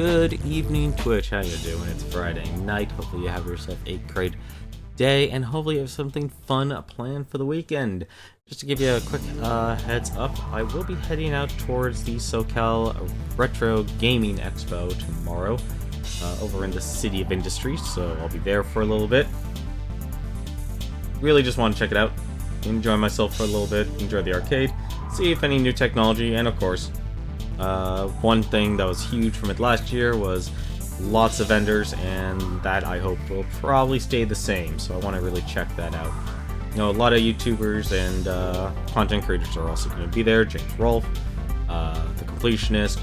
Good evening, Twitch. How you doing? It's Friday night. Hopefully you have yourself a great day, and hopefully you have something fun planned for the weekend. Just to give you a quick heads up, I will be heading out towards the SoCal Retro Gaming Expo tomorrow, over in the City of Industry, so I'll be there for a little bit. Really just want to check it out, enjoy myself for a little bit, enjoy the arcade, see if any new technology, and of course, one thing that was huge from it last year was lots of vendors, and that I hope will probably stay the same, so I want to really check that out. You know, a lot of YouTubers and content creators are also going to be there. James Rolfe, the Completionist,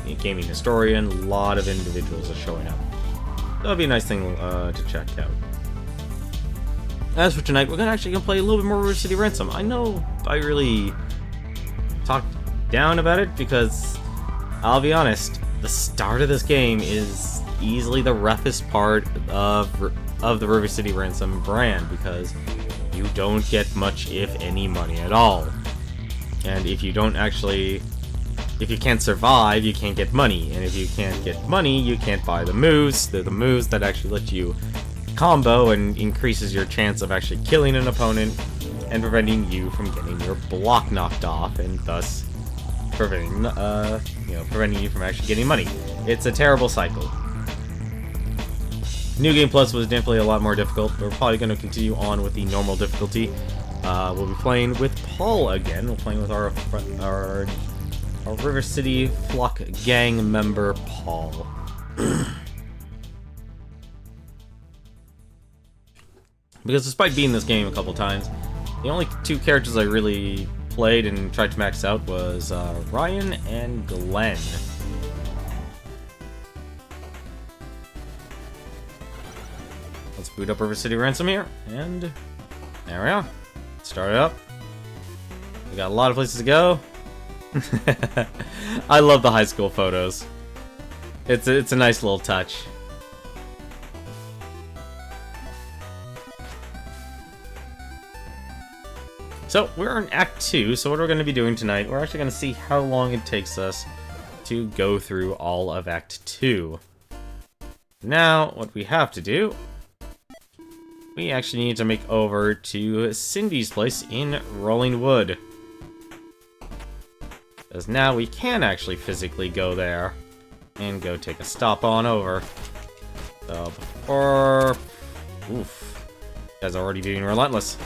the Gaming Historian, a lot of individuals are showing up. That'll be a nice thing to check out. As for tonight, we're actually going to play a little bit more River City Ransom. I know I really talked down about it because, I'll be honest, the start of this game is easily the roughest part of the River City Ransom brand, because you don't get much, if any, money at all. And if you can't survive, you can't get money. And if you can't get money, you can't buy the moves. They're the moves that actually let you combo and increases your chance of actually killing an opponent and preventing you from getting your block knocked off, and thus preventing you from actually getting money. It's a terrible cycle. New Game Plus was definitely a lot more difficult. We're probably going to continue on with the normal difficulty. We'll be playing with Paul again. We're playing with our River City Flock gang member, Paul. Because despite beating this game a couple times, the only two characters I really played and tried to max out was Ryan and Glenn. Let's boot up River City Ransom here, and there we are. Start it up. We got a lot of places to go. I love the high school photos. It's a nice little touch. So, we're in Act 2, so what we're going to be doing tonight, we're actually going to see how long it takes us to go through all of Act 2. Now, what we have to do, we actually need to make over to Cindy's place in RollingWood. Because now we can actually physically go there and go take a stop on over. So, before... Oof. You guys are already being relentless.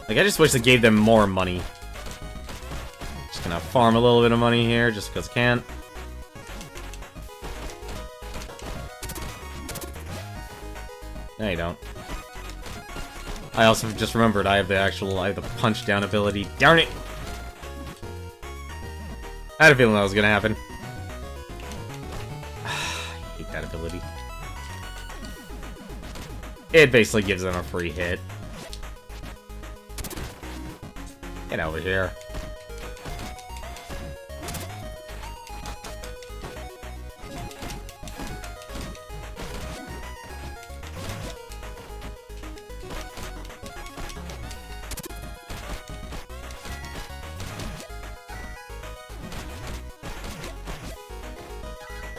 Like, I just wish they gave them more money. Just gonna farm a little bit of money here, just because I can. No, you don't. I also just remembered I have the punch down ability. Darn it! I had a feeling that was gonna happen. I hate that ability. It basically gives them a free hit. Get over here.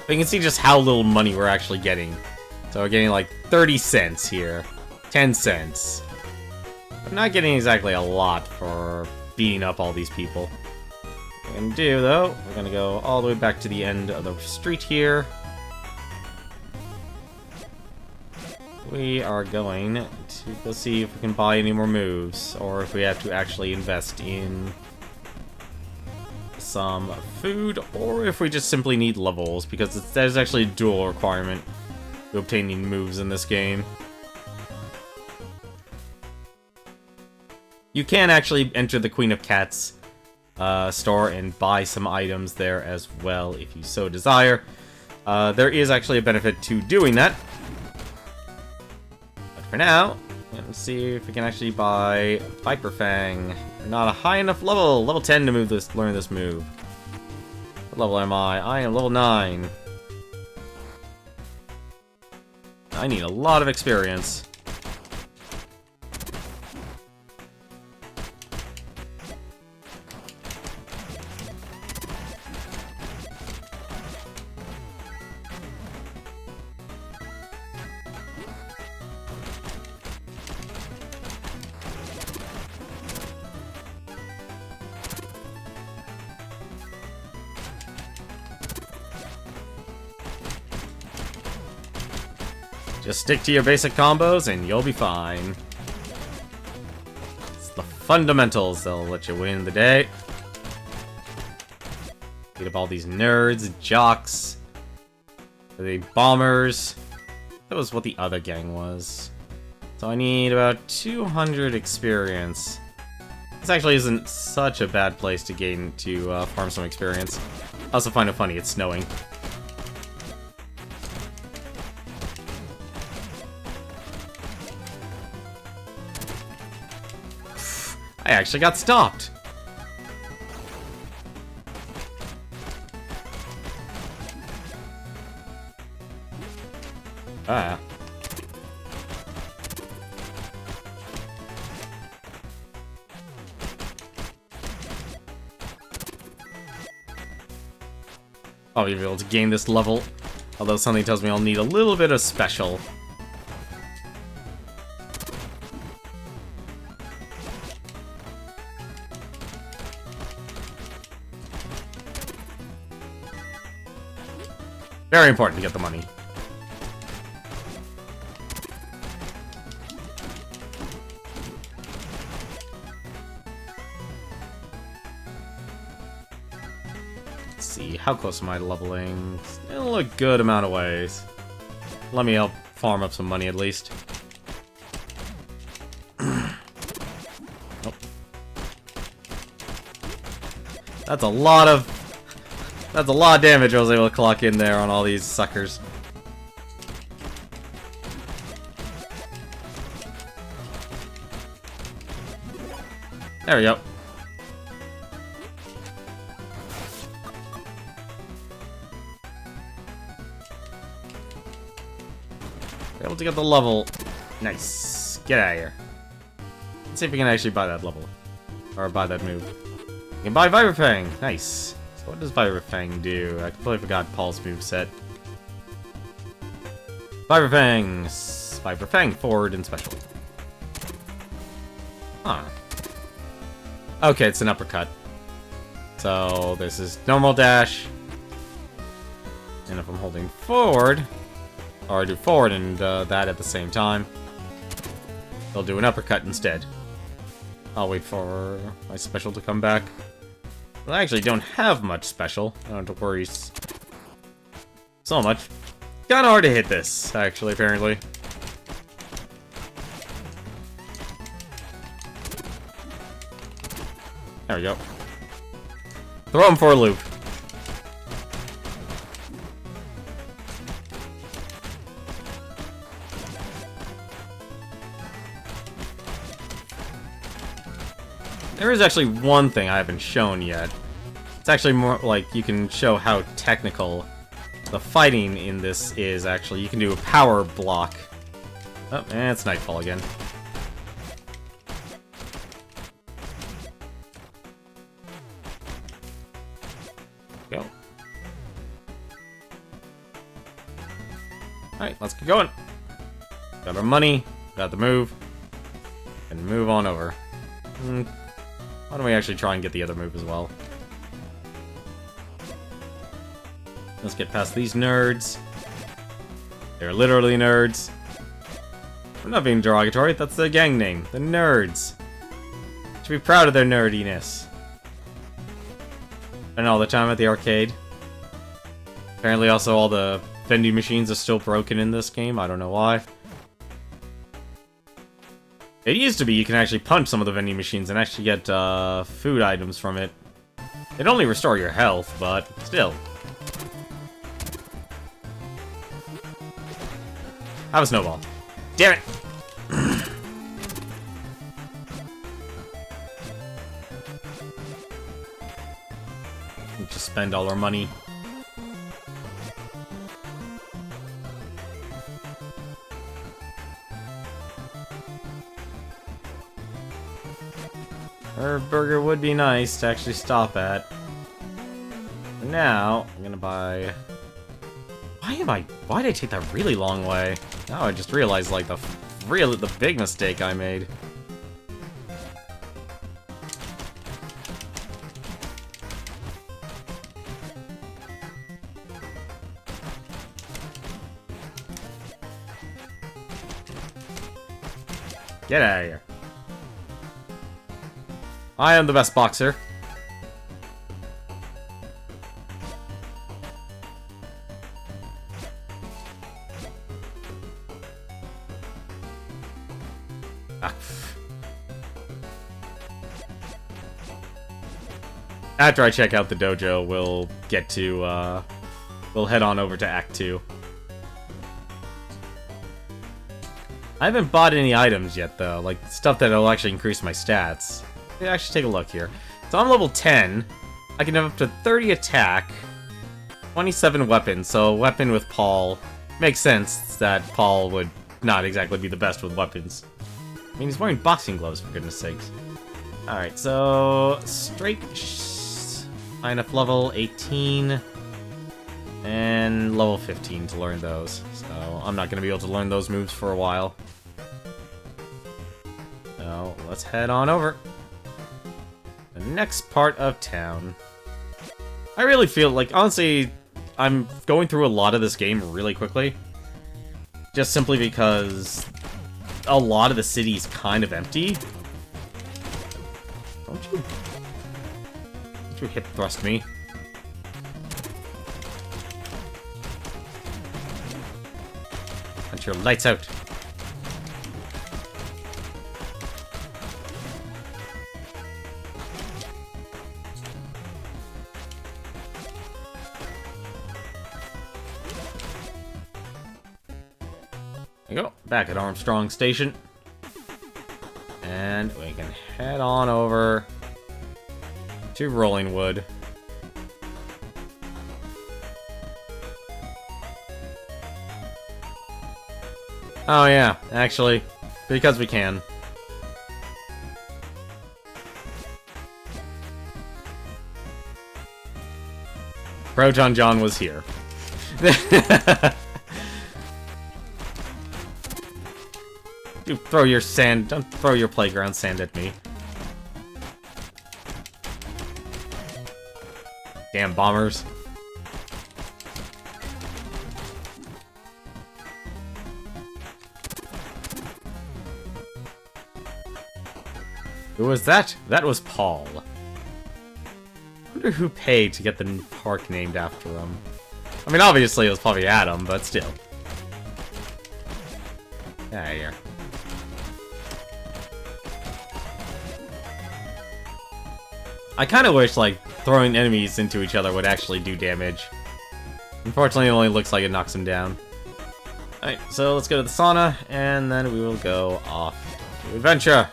You can see just how little money we're actually getting. So we're getting like 30 cents here. 10 cents. I'm not getting exactly a lot for beating up all these people. What we're gonna do, though, we're gonna go all the way back to the end of the street here. We are going to go see if we can buy any more moves, or if we have to actually invest in some food, or if we just simply need levels, because there's actually a dual requirement to obtaining moves in this game. You can actually enter the Queen of Cats store and buy some items there as well if you so desire. There is actually a benefit to doing that. But for now, let's see if we can actually buy Viper Fang. Not a high enough level. Level 10 to learn this move. What level am I? I am level 9. I need a lot of experience. Just stick to your basic combos and you'll be fine. It's the fundamentals that'll let you win the day. Beat up all these nerds, jocks, the bombers. That was what the other gang was. So I need about 200 experience. This actually isn't such a bad place to farm some experience. I also find it funny, it's snowing. I actually got stopped. Ah. I'll be able to gain this level, although something tells me I'll need a little bit of special. Very important to get the money. Let's see, how close am I to leveling? Still a good amount of ways. Let me help farm up some money at least. Nope. That's a lot of damage I was able to clock in there on all these suckers. There we go. Able to get the level. Nice. Get out of here. Let's see if we can actually buy that level. Or buy that move. We can buy Vibrafang. Nice. What does Vibrafang do? I completely forgot Paul's moveset. Vibrafang, forward and special. Huh. Okay, it's an uppercut. So this is normal dash. And if I'm holding forward, or I do forward and that at the same time, they'll do an uppercut instead. I'll wait for my special to come back. Well, I actually don't have much special. I don't have to worry so much. Kinda hard to hit this, actually, apparently. There we go. Throw him for a loop. There is actually one thing I haven't shown yet. It's actually more like you can show how technical the fighting in this is, actually. You can do a power block. Oh, and it's nightfall again. Go. Alright, let's get going. Got our money, got the move, and move on over. Why don't we actually try and get the other move as well? Let's get past these nerds. They're literally nerds. I'm not being derogatory, that's the gang name. The Nerds. Should be proud of their nerdiness. And all the time at the arcade. Apparently also all the vending machines are still broken in this game, I don't know why. It used to be you can actually punch some of the vending machines and actually get food items from it. It'd only restore your health, but still. Have a snowball. Damn it! We just spend all our money. Herb burger would be nice to actually stop at. For now, I'm gonna buy... Why did I take that really long way? Now I just realized, like, the big mistake I made. Get out of here. I am the best boxer. After I check out the dojo, we'll get to, we'll head on over to Act 2. I haven't bought any items yet, though, like stuff that'll actually increase my stats. Yeah, actually, take a look here. So I'm level 10. I can have up to 30 attack, 27 weapons, so weapon with Paul. Makes sense that Paul would not exactly be the best with weapons. I mean, he's wearing boxing gloves, for goodness sakes. Alright, so... straight... high enough level, 18... and level 15 to learn those. So, I'm not going to be able to learn those moves for a while. So, let's head on over. The next part of town. I really feel like, honestly, I'm going through a lot of this game really quickly. Just simply because a lot of the city is kind of empty. Don't you hip thrust me? Punch your lights out. There you go. Back at Armstrong Station. And we can head on over to RollingWood. Oh yeah, actually, because we can. Proton John was here. You throw your sand, don't throw your playground sand at me. Damn bombers. Who was that? That was Paul. I wonder who paid to get the park named after him. I mean, obviously it was probably Adam, but still. Yeah, here. I kind of wish, like, throwing enemies into each other would actually do damage. Unfortunately, it only looks like it knocks them down. Alright, so let's go to the sauna, and then we will go off to adventure.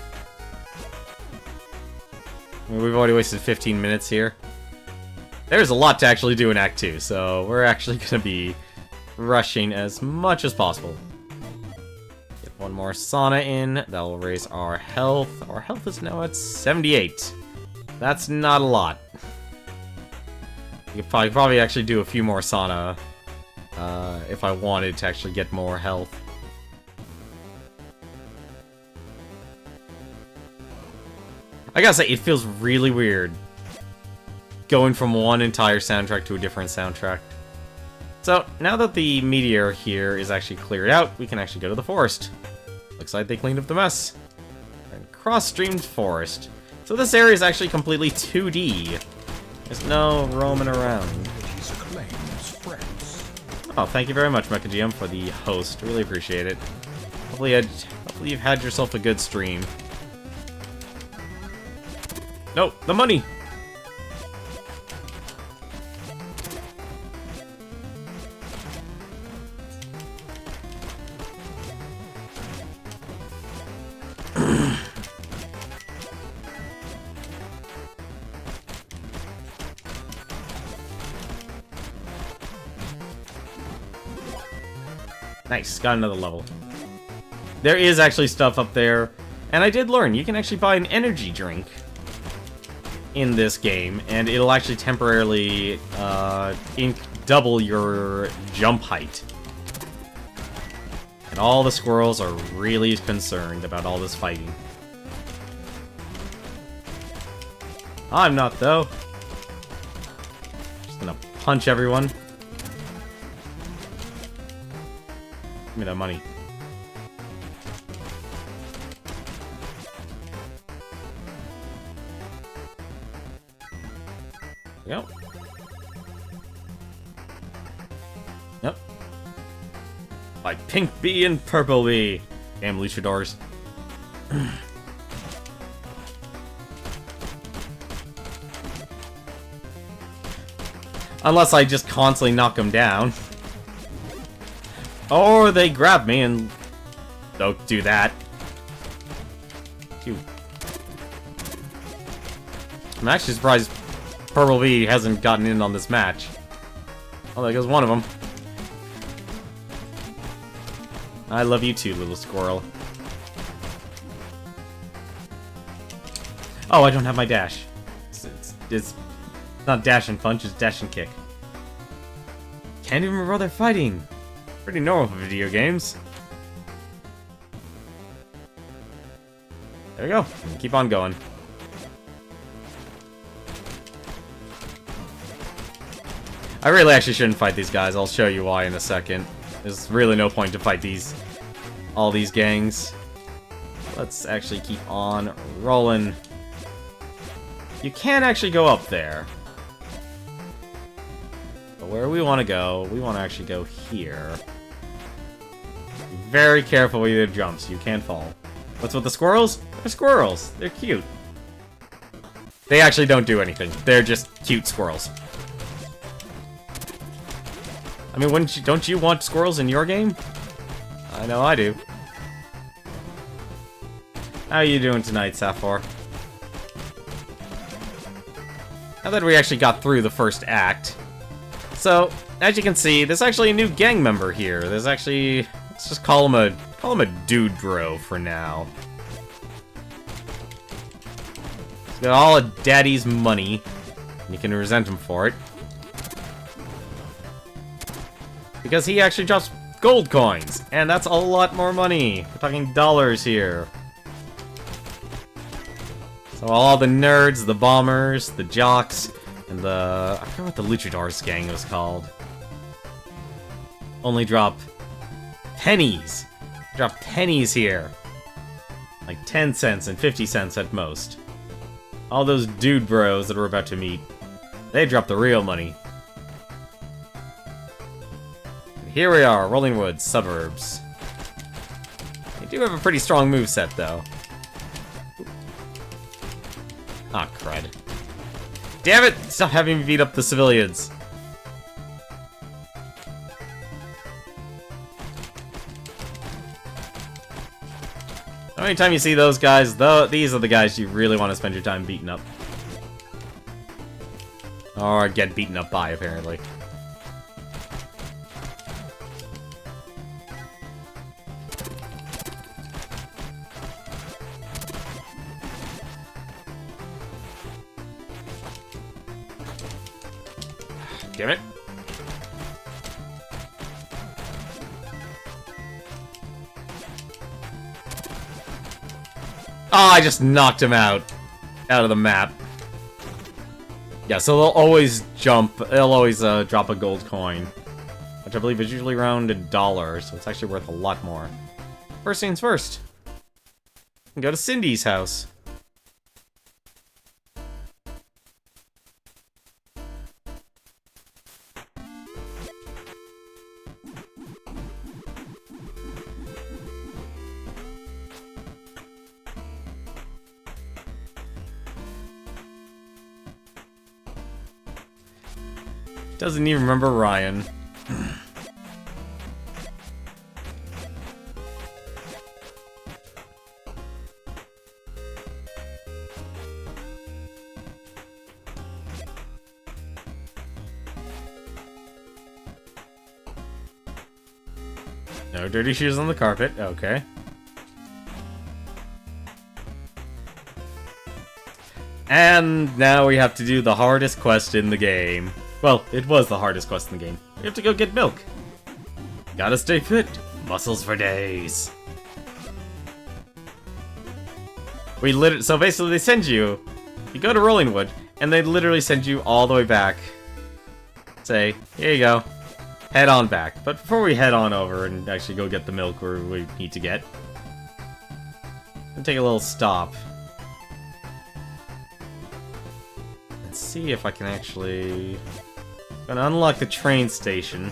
I mean, we've already wasted 15 minutes here. There's a lot to actually do in Act 2, so we're actually going to be rushing as much as possible. Get one more sauna in. That will raise our health. Our health is now at 78. That's not a lot. You could probably actually do a few more sauna if I wanted to actually get more health. I gotta say, it feels really weird going from one entire soundtrack to a different soundtrack. So, now that the meteor here is actually cleared out, we can actually go to the forest. Looks like they cleaned up the mess. And cross-streamed forest. So this area is actually completely 2D. There's no roaming around. Oh, thank you very much, MechaGM, for the host. Really appreciate it. Hopefully you've had yourself a good stream. No, the money! Nice, got another level. There is actually stuff up there, and I did learn you can actually buy an energy drink in this game, and it'll actually temporarily double your jump height. And all the squirrels are really concerned about all this fighting. I'm not, though. Just gonna punch everyone. Give me that money. Yep. Yep. By Pink Bee and Purple Bee. Damn luchadors. Unless I just constantly knock them down. Or they grab me and... Don't do that. Phew. I'm actually surprised Purple V hasn't gotten in on this match. Oh, there goes one of them. I love you too, little squirrel. Oh, I don't have my dash. It's not dash and punch, it's dash and kick. Can't even remember they're fighting. Pretty normal for video games. There we go. Keep on going. I really actually shouldn't fight these guys. I'll show you why in a second. There's really no point to fight all these gangs. Let's actually keep on rolling. You can actually go up there. But where we want to go, we want to actually go here. Be very careful with your jumps. You can't fall. What's with the squirrels? They're squirrels. They're cute. They actually don't do anything. They're just cute squirrels. I mean, don't you want squirrels in your game? I know I do. How are you doing tonight, Sappho? Now that we actually got through the first act. So, as you can see, there's actually a new gang member here. There's actually... Let's just call him a dude bro for now. He's got all of Daddy's money. And you can resent him for it. Because he actually drops gold coins, and that's a lot more money. We're talking dollars here. So all the nerds, the bombers, the jocks, and the... I forget what the luchadors gang was called. Only drop pennies. Drop pennies here. Like 10 cents and 50 cents at most. All those dude bros that we're about to meet, they drop the real money. Here we are, RollingWood, suburbs. They do have a pretty strong moveset, though. Ah, crud. Damn it! Stop having me beat up the civilians. Anytime you see those guys, these are the guys you really want to spend your time beating up. Or get beaten up by, apparently. Damn it. Oh, I just knocked him out of the map. Yeah, so they'll always jump, they'll always drop a gold coin, which I believe is usually around $1, so it's actually worth a lot more. First things first. Go to Cindy's house. Doesn't even remember Ryan. No dirty shoes on the carpet, okay. And now we have to do the hardest quest in the game. Well, it was the hardest quest in the game. We have to go get milk. Gotta stay fit. Muscles for days. So basically they send you go to RollingWood, and they literally send you all the way back. Say, here you go. Head on back. But before we head on over and actually go get the milk where we need to get, we'll take a little stop. Let's see if I can actually... I'm gonna unlock the train station.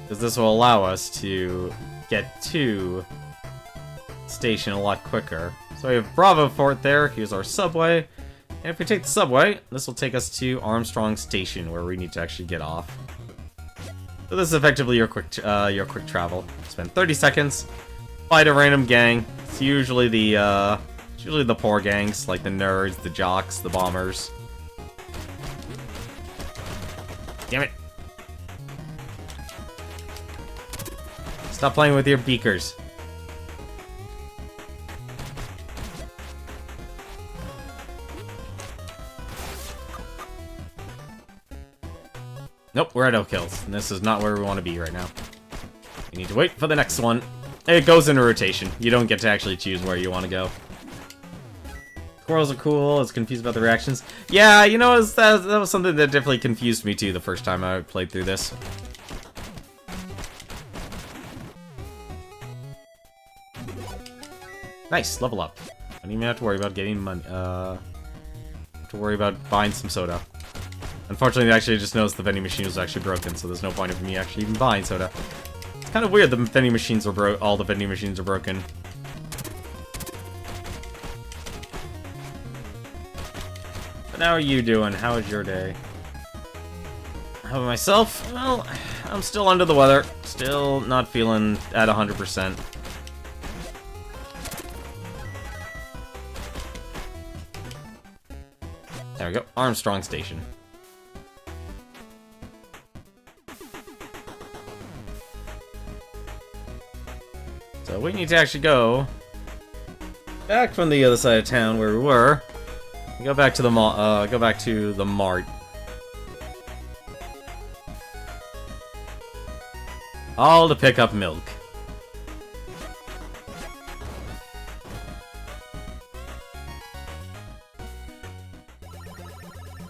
Because this will allow us to get to the station a lot quicker. So we have Bravo Fort there, here's our subway. And if we take the subway, this will take us to Armstrong Station, where we need to actually get off. So this is effectively your quick travel. Spend 30 seconds, fight a random gang. It's usually the poor gangs, like the nerds, the jocks, the bombers. Damn it! Stop playing with your beakers. Nope, we're at no kills, and this is not where we want to be right now. We need to wait for the next one. It goes in a rotation. You don't get to actually choose where you want to go. Squirrels are cool. I was confused about the reactions. Yeah, you know, that was something that definitely confused me too the first time I played through this. Nice, level up. I don't even have to worry about getting money. Have to worry about buying some soda. Unfortunately, I actually just noticed the vending machine was actually broken, so there's no point of me actually even buying soda. It's kind of weird the vending machines are all the vending machines are broken. But how are you doing? How is your day? How about myself? Well, I'm still under the weather. Still not feeling at 100%. There we go. Armstrong Station. So we need to actually go back from the other side of town where we were. Go back to the mart. All to pick up milk.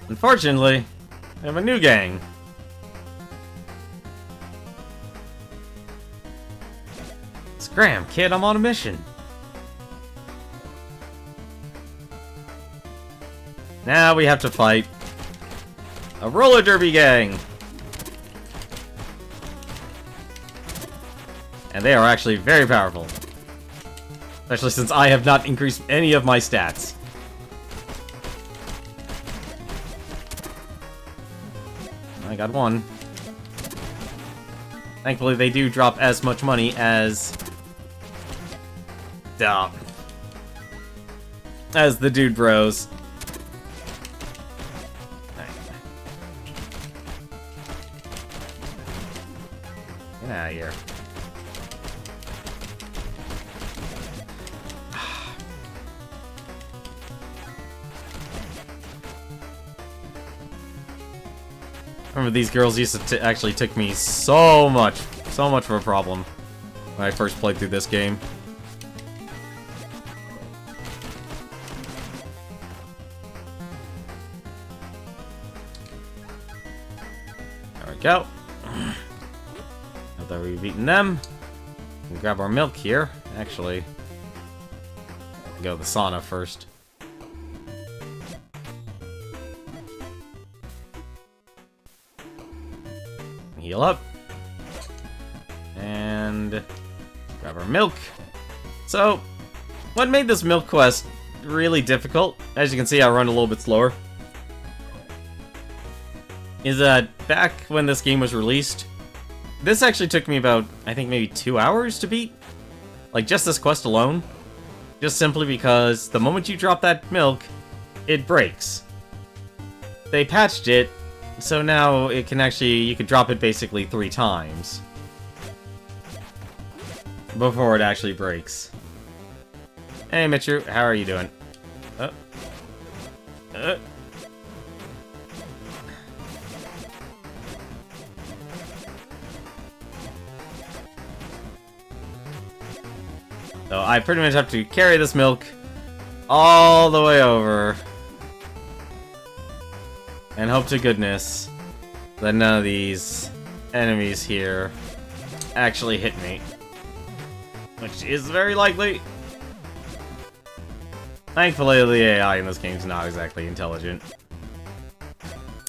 Unfortunately, I have a new gang. Scram, kid, I'm on a mission. Now we have to fight a roller derby gang. And they are actually very powerful. Especially since I have not increased any of my stats. I got one. Thankfully, they do drop as much money as the dude bros. Get out of here. I remember these girls used to actually took me so much of a problem when I first played through this game. There we go. Now that we've eaten them, we can grab our milk here. Actually, go to the sauna first. Heal up. And grab our milk. So, what made this milk quest really difficult, as you can see I run a little bit slower, is that back when this game was released, this actually took me about, I think maybe 2 hours to beat. Like, just this quest alone. Just simply because the moment you drop that milk, it breaks. They patched it, so now it can actually, you can drop it basically 3 times before it actually breaks. Hey, Mitchu, how are you doing? Uh. So I pretty much have to carry this milk all the way over. And hope to goodness that none of these enemies here actually hit me. Which is very likely. Thankfully, the AI in this game is not exactly intelligent.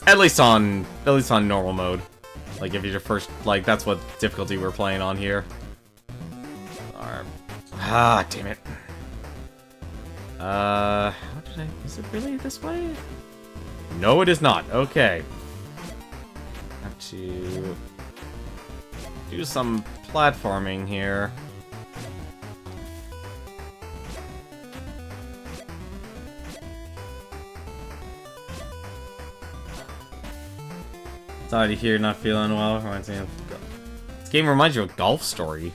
At least on normal mode. Like, if you're your first, like, that's what difficulty we're playing on here. Ah, damn it. Is it really this way? No, it is not. Okay. Have to do some platforming here. Sorry to hear not feeling well. Reminds me of... This game reminds you of Golf Story.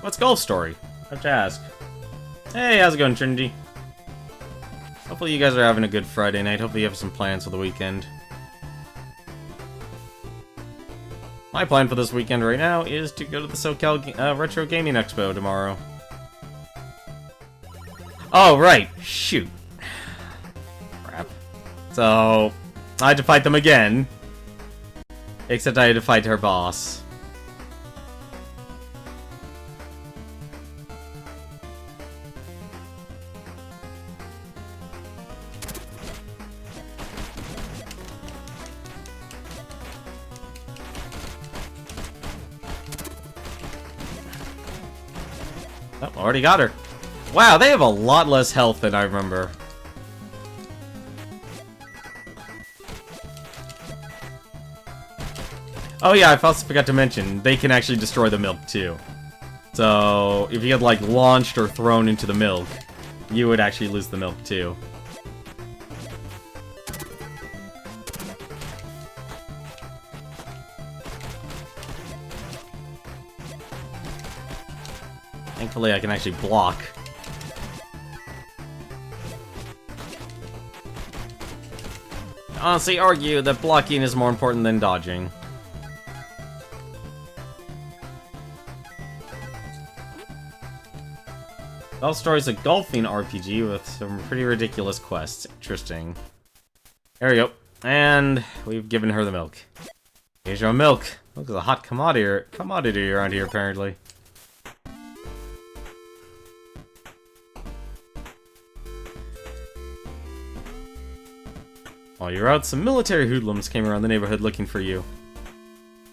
What's Golf Story? I have to ask. Hey, how's it going, Trinity? Hopefully you guys are having a good Friday night. Hopefully you have some plans for the weekend. My plan for this weekend right now is to go to the SoCal Retro Gaming Expo tomorrow. Oh, right. Shoot. Crap. So, I had to fight them again. Except I had to fight her boss. Oh, already got her. Wow, they have a lot less health than I remember. Oh yeah, I also forgot to mention, they can actually destroy the milk too. So, if you get like launched or thrown into the milk, you would actually lose the milk too. Thankfully, I can actually block. I honestly argue that blocking is more important than dodging. Golf Story's a golfing RPG with some pretty ridiculous quests. Interesting. There we go. And we've given her the milk. Here's your milk. Milk is a hot commodity around here, apparently. While you're out, some military hoodlums came around the neighborhood looking for you.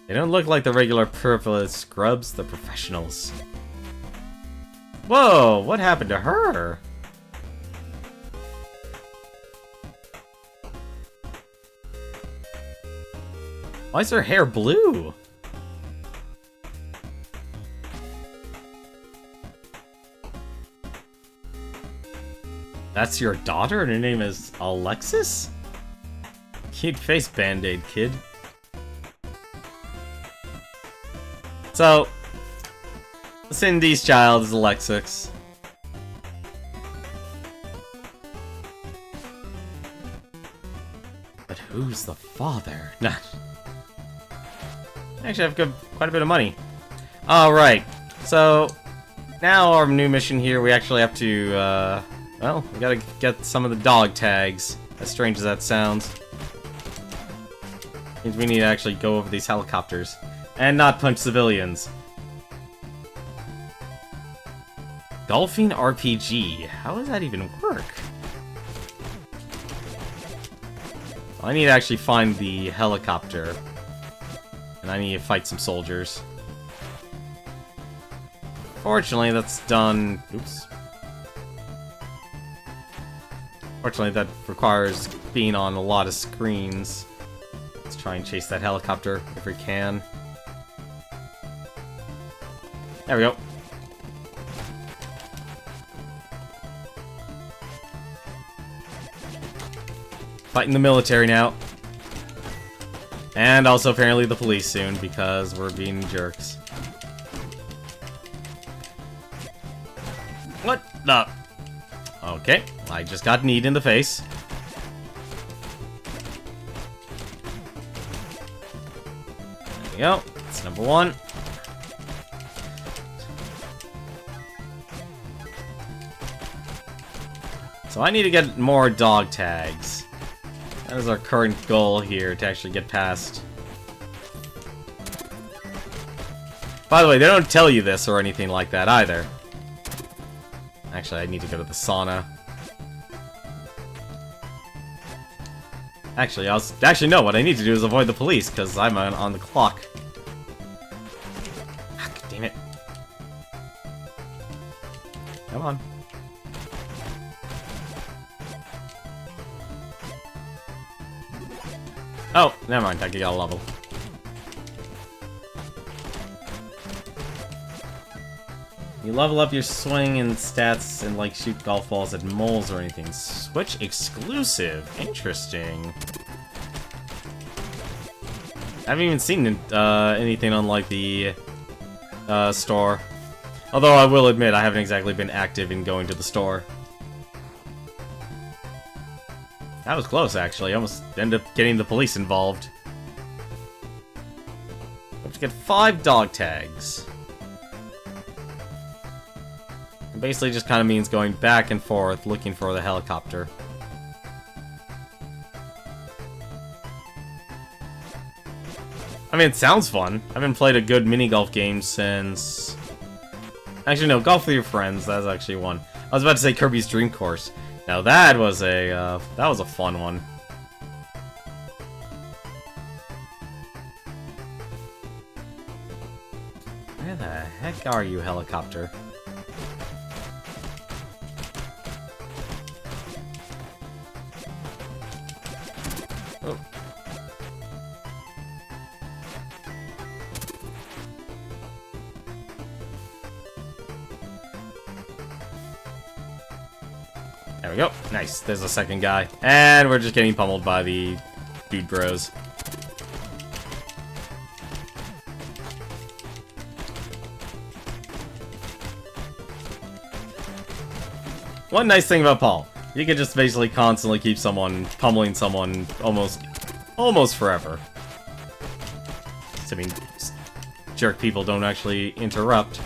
They don't look like the regular purplish scrubs, they're professionals. Whoa, what happened to her? Why is her hair blue? That's your daughter and her name is Alexis? Cute face band-aid, kid. So, Cindy's child is Alexis. But who's the father? Nah. Actually, I've got quite a bit of money. Alright, so now our new mission here, we actually have to, well, we gotta get some of the dog tags, as strange as that sounds. Means we need to actually go over these helicopters, and not punch civilians. Golfing RPG, how does that even work? I need to actually find the helicopter. And I need to fight some soldiers. Fortunately, that's done... Oops. Fortunately, that requires being on a lot of screens. Let's try and chase that helicopter if we can. There we go. Fighting the military now. And also apparently the police soon, because we're being jerks. What the? Okay, I just got kneed in the face. There we go. That's number one. So I need to get more dog tags. That is our current goal here, to actually get past. By the way, they don't tell you this or anything like that either. Actually, I need to go to the sauna. Actually, no, what I need to do is avoid the police, because I'm on the clock. Ah, damn it. Come on. Oh, never mind, I got a level. You level up your swing and stats and, like, shoot golf balls at moles or anything. Switch exclusive. Interesting. I haven't even seen anything on, like, the store. Although I will admit, I haven't exactly been active in going to the store. That was close, actually. I almost ended up getting the police involved. We have to get 5 dog tags. It basically just kind of means going back and forth looking for the helicopter. I mean, it sounds fun. I haven't played a good mini-golf game since... Actually, no, Golf with Your Friends. That's actually one. I was about to say Kirby's Dream Course. Now that was a fun one. Where the heck are you, helicopter? Oh. There we go. Nice. There's a second guy. And we're just getting pummeled by the dude bros. One nice thing about Paul, you can just basically constantly keep someone pummeling someone almost forever. I mean, jerk people don't actually interrupt.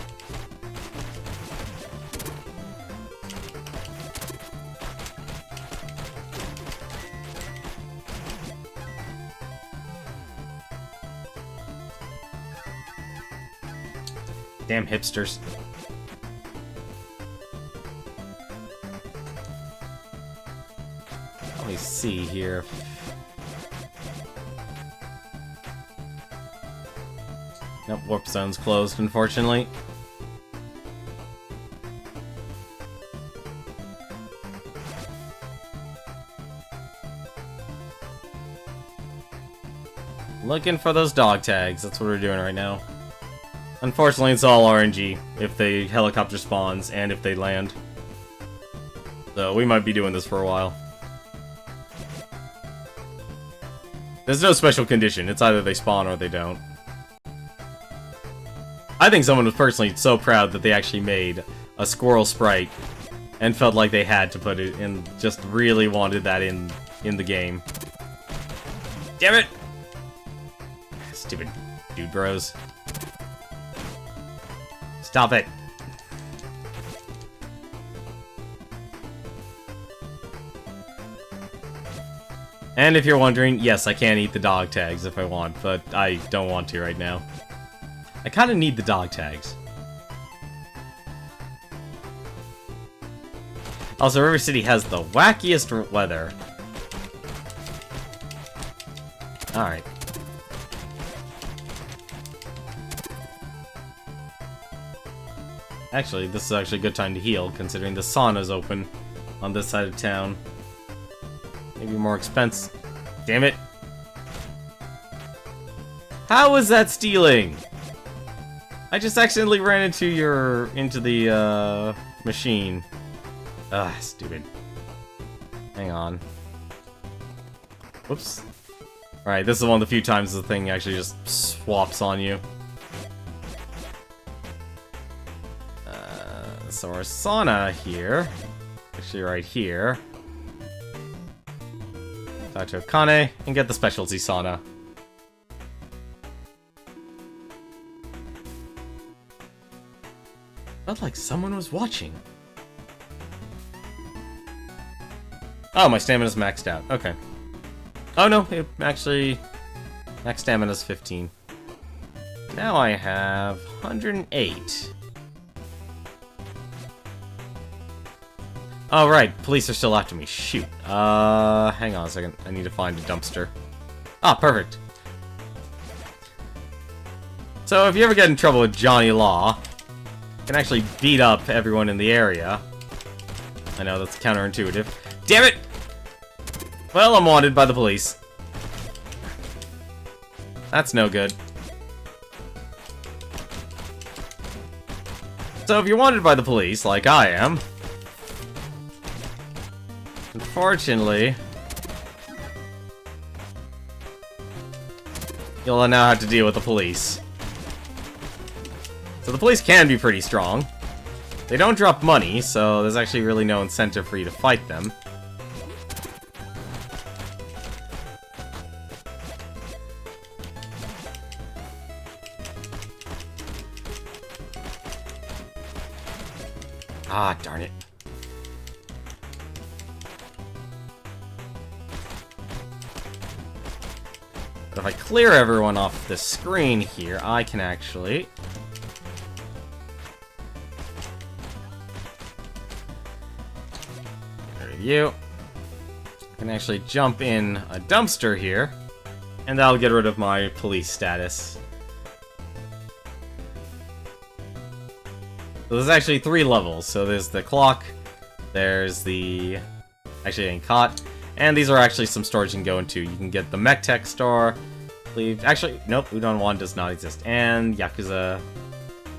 Damn hipsters. Let me see here. Nope, warp zone's closed, unfortunately. Looking for those dog tags, that's what we're doing right now. Unfortunately, it's all RNG if the helicopter spawns and if they land. So we might be doing this for a while. There's no special condition, it's either they spawn or they don't. I think someone was personally so proud that they actually made a squirrel sprite and felt like they had to put it in, just really wanted that in the game. Damn it! Stupid dude bros. Stop it! And if you're wondering, yes, I can eat the dog tags if I want, but I don't want to right now. I kind of need the dog tags. Also, River City has the wackiest weather. Alright. Actually, this is actually a good time to heal, considering the sauna's open on this side of town. Maybe more expense. Damn it. How was that stealing? I just accidentally ran into the machine. Ugh, stupid. Hang on. Whoops. Alright, this is one of the few times the thing actually just swaps on you. So our sauna here. Actually, right here. Talk to Akane and get the specialty sauna. Felt like someone was watching. Oh, my stamina's maxed out. Okay. Oh no, it actually... max stamina's 15. Now I have 108. Oh, right. Police are still after me. Shoot. Hang on a second. I need to find a dumpster. Ah, perfect. So, if you ever get in trouble with Johnny Law, you can actually beat up everyone in the area. I know, that's counterintuitive. Damn it! Well, I'm wanted by the police. That's no good. So, if you're wanted by the police, like I am... unfortunately, you'll now have to deal with the police. So the police can be pretty strong. They don't drop money, so there's actually really no incentive for you to fight them. Ah, darn it. But if I clear everyone off the screen here, I can actually... get rid of you. I can actually jump in a dumpster here, and that'll get rid of my police status. So there's actually 3 levels. So there's the clock, there's the... actually, it ain't caught. And these are actually some stores you can go into. You can get the Mech Tech store. Actually, nope, Udon 1 does not exist. And Yakuza...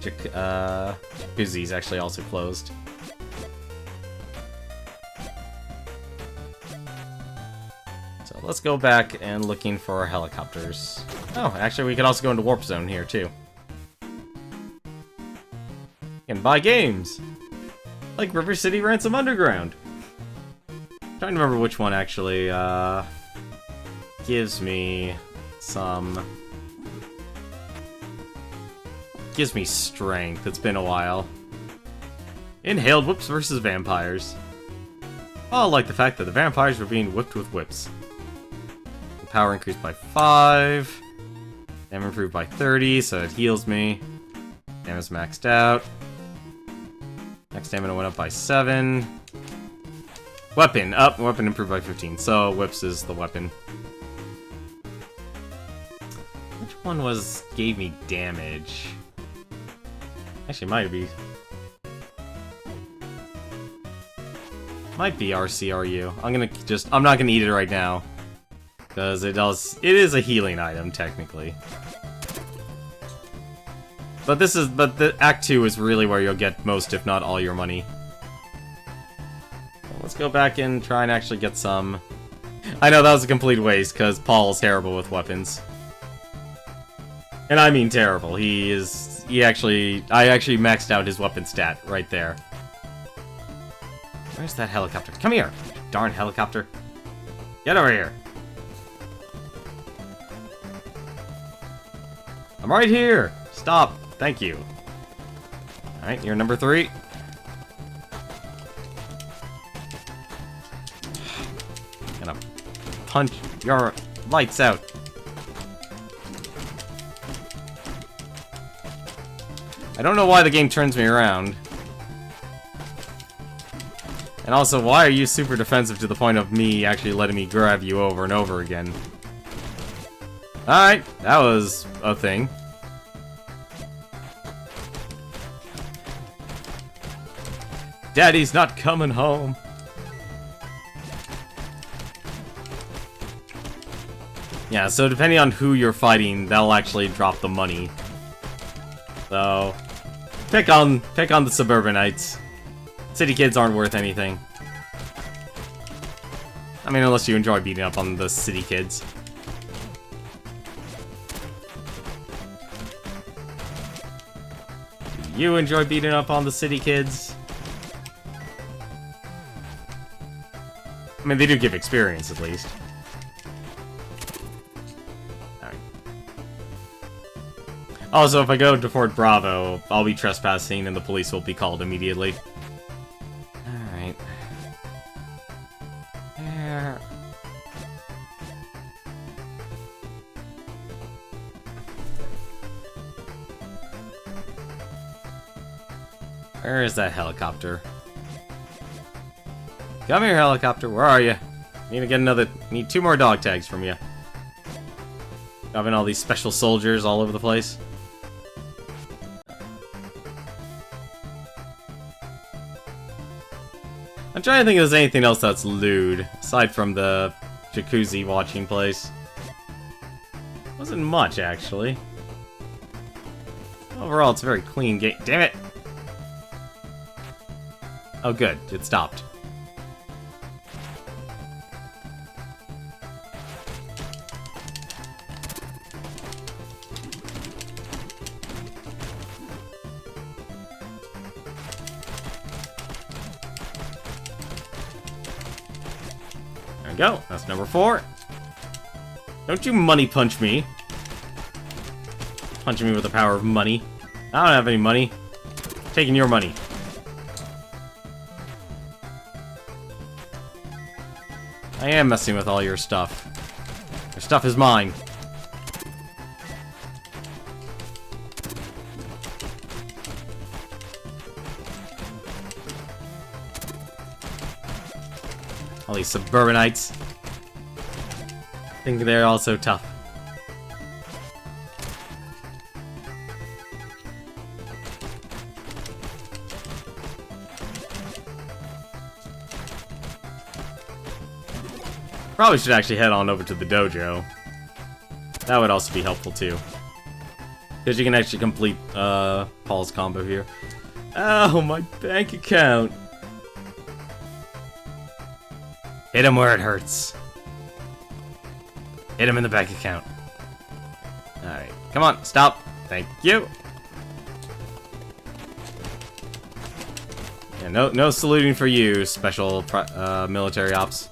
Jacuzzi is actually also closed. So let's go back and looking for our helicopters. Oh, actually we could also go into Warp Zone here too. You can buy games! Like River City Ransom Underground. I'm trying to remember which one actually gives me some... gives me strength. It's been a while. Inhaled whips versus vampires. Oh, I like the fact that the vampires were being whipped with whips. The power increased by 5. Damage improved by 30, so it heals me. Damage's maxed out. Max stamina went up by 7. Weapon up. Weapon improved by 15. So whips is the weapon. Which one gave me damage? Actually, might be RCRU. I'm not gonna eat it right now because it is a healing item technically. But the Act 2 is really where you'll get most, if not all, your money. Let's go back and try and actually get some... I know that was a complete waste, because Paul's terrible with weapons. And I mean terrible. I actually maxed out his weapon stat right there. Where's that helicopter? Come here! Darn helicopter. Get over here! I'm right here! Stop! Thank you. Alright, you're number 3. Gonna punch your lights out. I don't know why the game turns me around. And also, why are you super defensive to the point of me actually letting me grab you over and over again? Alright, that was a thing. Daddy's not coming home. Yeah, so depending on who you're fighting, that'll actually drop the money. So, pick on the suburbanites. City kids aren't worth anything. I mean, unless you enjoy beating up on the city kids. Do you enjoy beating up on the city kids? I mean, they do give experience, at least. Alright. Also, if I go to Fort Bravo, I'll be trespassing and the police will be called immediately. Alright. Where is that helicopter? Come here, helicopter. Where are you? Need 2 more dog tags from you. Having all these special soldiers all over the place. I'm trying to think if there's anything else that's lewd, aside from the jacuzzi watching place. Wasn't much, actually. Overall, it's a very clean game. Damn it! Oh, good. It stopped. There we go. That's number 4. Don't you money punch me. Punching me with the power of money. I don't have any money. Taking your money. I am messing with all your stuff. Your stuff is mine. All these suburbanites. Think they're all so tough. Probably should actually head on over to the dojo. That would also be helpful too. Because you can actually complete Paul's combo here. Oh, my bank account. Hit him where it hurts. Hit him in the bank account. Alright, come on, stop. Thank you. Yeah, no saluting for you, special military ops.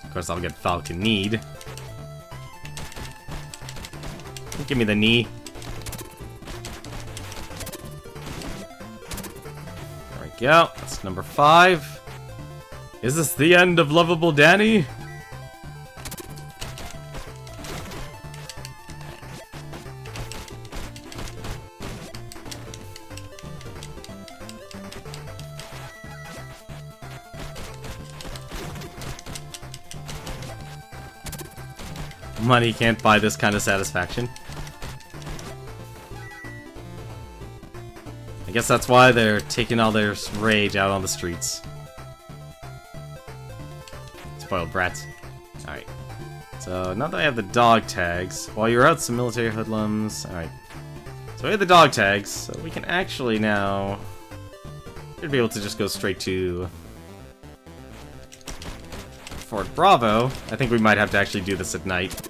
Of course, I'll get Falcon Need. Give me the knee. There we go. That's number 5. Is this the end of lovable Danny? Money can't buy this kind of satisfaction. I guess that's why they're taking all their rage out on the streets. Spoiled brats. Alright. So, now that I have the dog tags, while you're out, some military hoodlums. Alright. So we have the dog tags, so we can actually now... should be able to just go straight to... Fort Bravo. I think we might have to actually do this at night.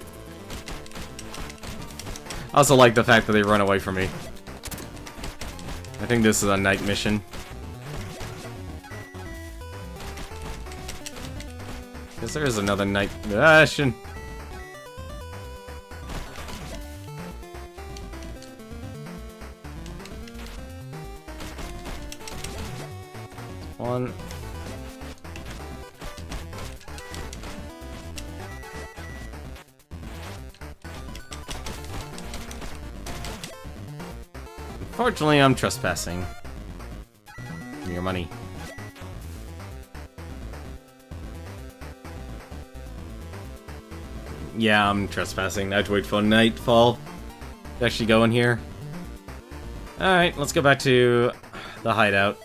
I also like the fact that they run away from me. I think this is a night mission. Guess there is another night mission. One. Unfortunately, I'm trespassing. Give me your money. Yeah, I'm trespassing. I have to wait for nightfall to actually go in here. Alright, let's go back to the hideout.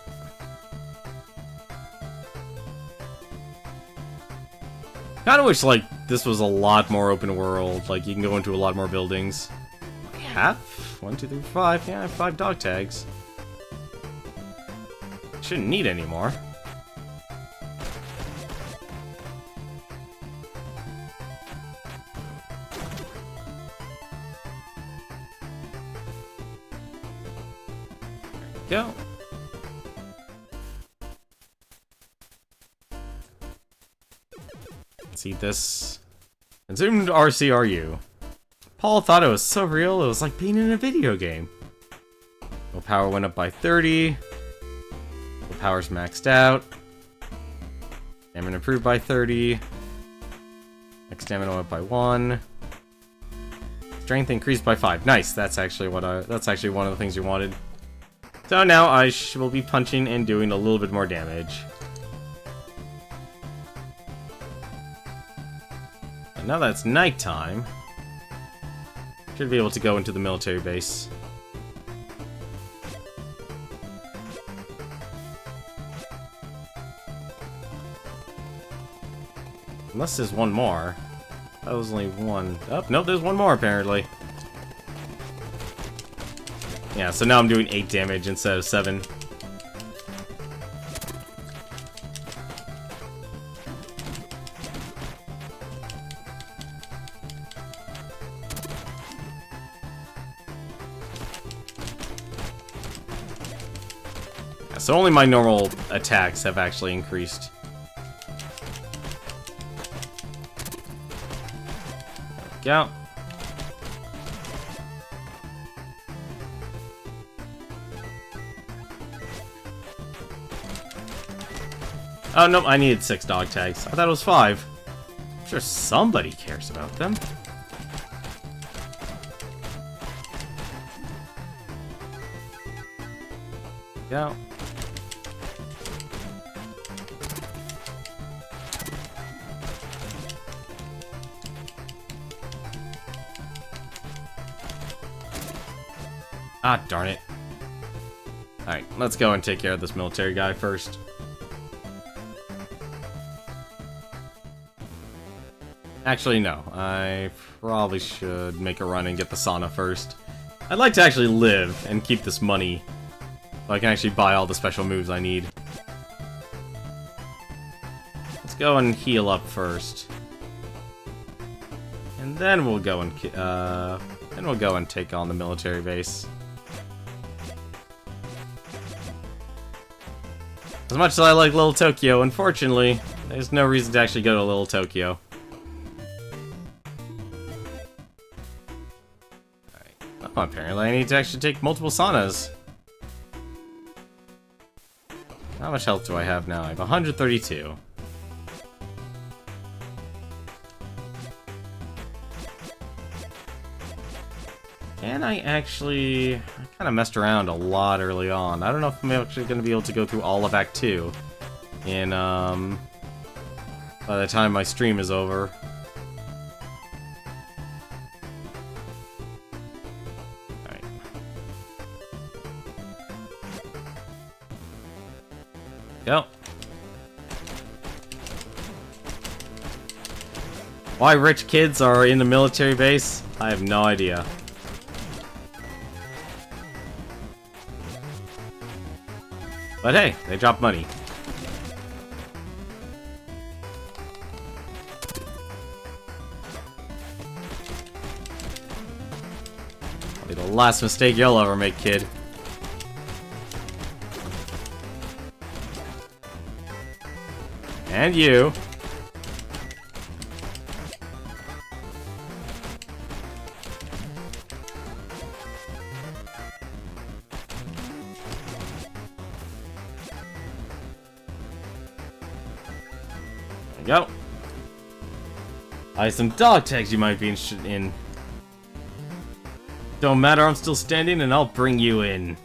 Kinda wish, like, this was a lot more open world. Like, you can go into a lot more buildings. Half? 1, 2, 3, 5. Yeah, I have 5 dog tags. Shouldn't need any more. There we go. Let's eat this. Consumed RCRU. Paul thought it was so real, it was like being in a video game. Willpower went up by 30. Willpower's maxed out. Stamina improved by 30. Next stamina went up by 1. Strength increased by 5. Nice. That's actually one of the things you wanted. So now I will be punching and doing a little bit more damage. And now that it's nighttime, should be able to go into the military base. Unless there's one more. That was only one. Oh, nope, there's one more apparently. Yeah, so now I'm doing 8 damage instead of 7. Yeah, so only my normal attacks have actually increased. There we go. Oh, no, I needed 6 dog tags. I thought it was 5. I'm sure somebody cares about them. Go. Ah, darn it. Alright, let's go and take care of this military guy first. Actually, no. I probably should make a run and get the sauna first. I'd like to actually live and keep this money so I can actually buy all the special moves I need. Let's go and heal up first. And then we'll go and take on the military base. As much as I like Little Tokyo, unfortunately, there's no reason to actually go to Little Tokyo. Alright. Oh, apparently I need to actually take multiple saunas. How much health do I have now? I have 132. And I kind of messed around a lot early on. I don't know if I'm actually going to be able to go through all of Act 2 in, by the time my stream is over. Alright. Go. Why rich kids are in the military base? I have no idea. But hey, they dropped money. Probably the last mistake you'll ever make, kid. And you. Go. I have some dog tags you might be interested in. Don't matter, I'm still standing and I'll bring you in.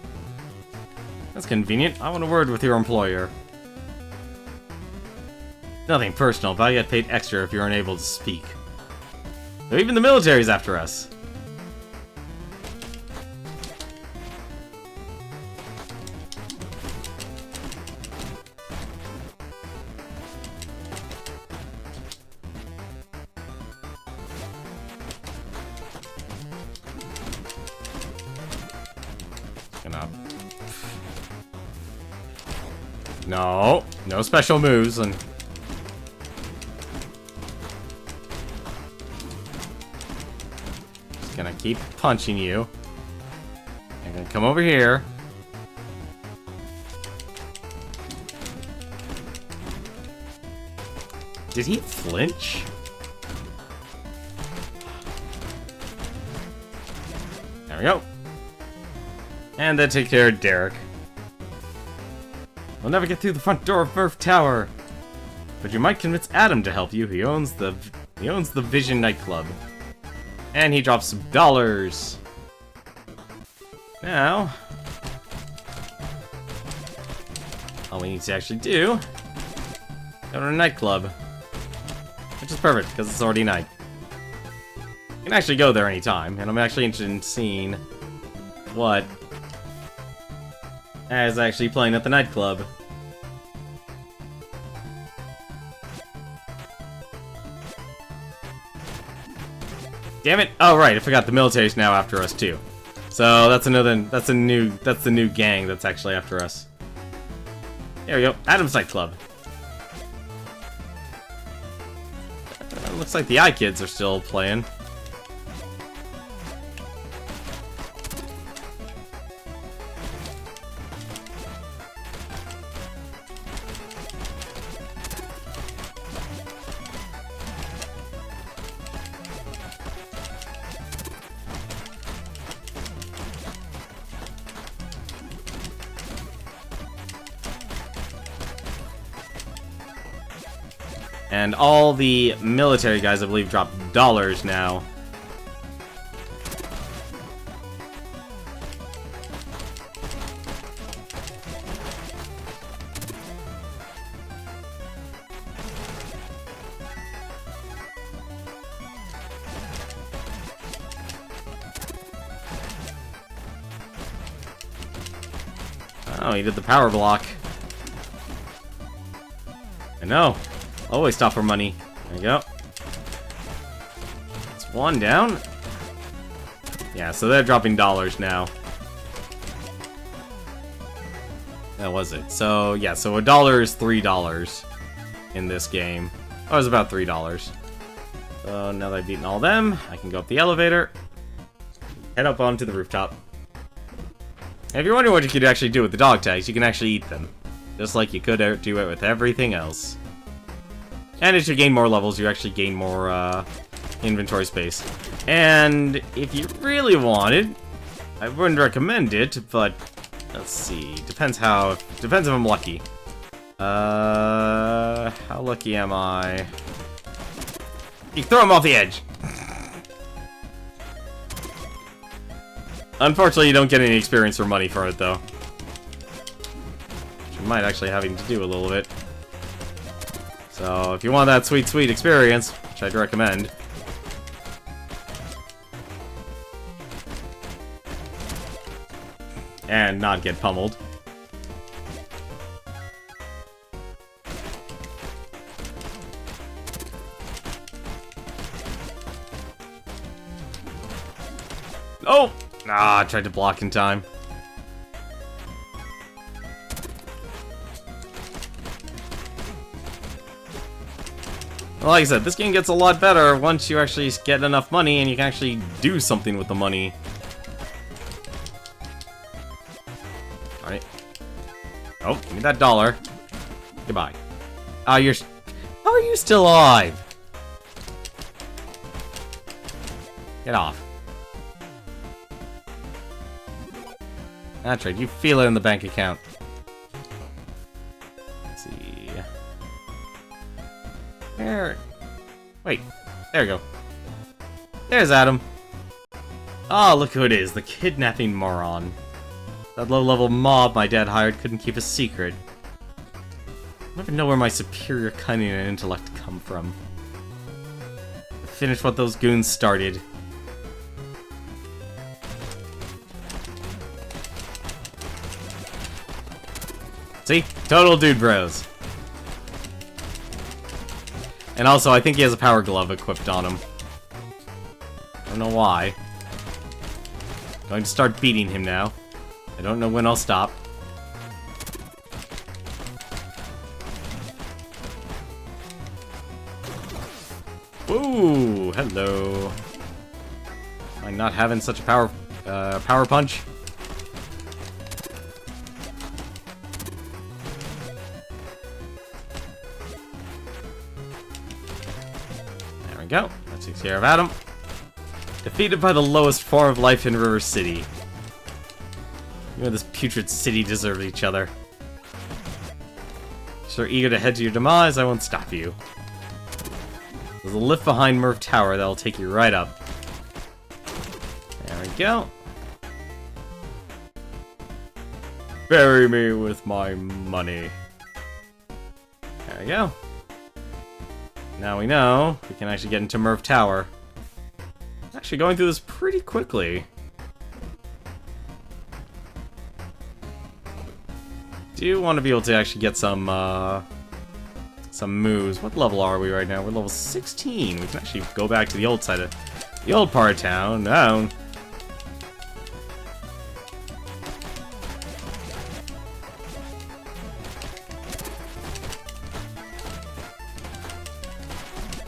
That's convenient. I want a word with your employer. Nothing personal, but I get paid extra if you're unable to speak. So even the military's after us. No special moves, and just gonna keep punching you. I'm gonna come over here. Did he flinch? There we go. And then take care of Derek. We'll never get through the front door of Murph Tower. But you might convince Adam to help you. He owns the Vision nightclub. And he drops some dollars. Now, all we need to actually do, go to a nightclub. Which is perfect, because it's already night. You can actually go there anytime, and I'm actually interested in seeing what is actually playing at the nightclub. Damn it! Oh right, I forgot the military's now after us too. So that's the new gang that's actually after us. There we go, Adam's nightclub. Looks like the iKids are still playing. And all the military guys, I believe, drop dollars now. Oh, he did the power block. I know. Always stop for money. There you go. It's one down. Yeah, so they're dropping dollars now. That was it. So, yeah, so $1 is $3 in this game. Oh, it was about $3. So now that I've beaten all them, I can go up the elevator, head up onto the rooftop. And if you're wondering what you could actually do with the dog tags, you can actually eat them. Just like you could do it with everything else. And as you gain more levels, you actually gain more inventory space. And if you really wanted, I wouldn't recommend it, but let's see. Depends if I'm lucky. How lucky am I? You throw him off the edge. Unfortunately, you don't get any experience or money for it, though. Which you might actually having to do a little bit. So, if you want that sweet, sweet experience, which I'd recommend. And not get pummeled. Oh! Ah, I tried to block in time. Well, like I said, this game gets a lot better once you actually get enough money and you can actually do something with the money. Alright. Oh, give me that dollar. Goodbye. Ah, how are you still alive? Get off. That's right, you feel it in the bank account. Let's see. There. Wait, there we go. There's Adam. Oh, look who it is, the kidnapping moron. That low-level mob my dad hired couldn't keep a secret. I'll never know where my superior cunning and intellect come from. Finish what those goons started. See? Total dude bros. And also, I think he has a power glove equipped on him. I don't know why. Going to start beating him now. I don't know when I'll stop. Ooh, hello. Am I not having such a power punch? go. That takes care of Adam. Defeated by the lowest form of life in River City. You and this putrid city deserve each other. So eager to head to your demise, I won't stop you. There's a lift behind Murph Tower that'll take you right up. There we go. Bury me with my money. There we go. Now we know we can actually get into Murph Tower. Actually going through this pretty quickly. Do want to be able to actually get some moves. What level are we right now? We're level 16. We can actually go back to the old side of the old part of town. No.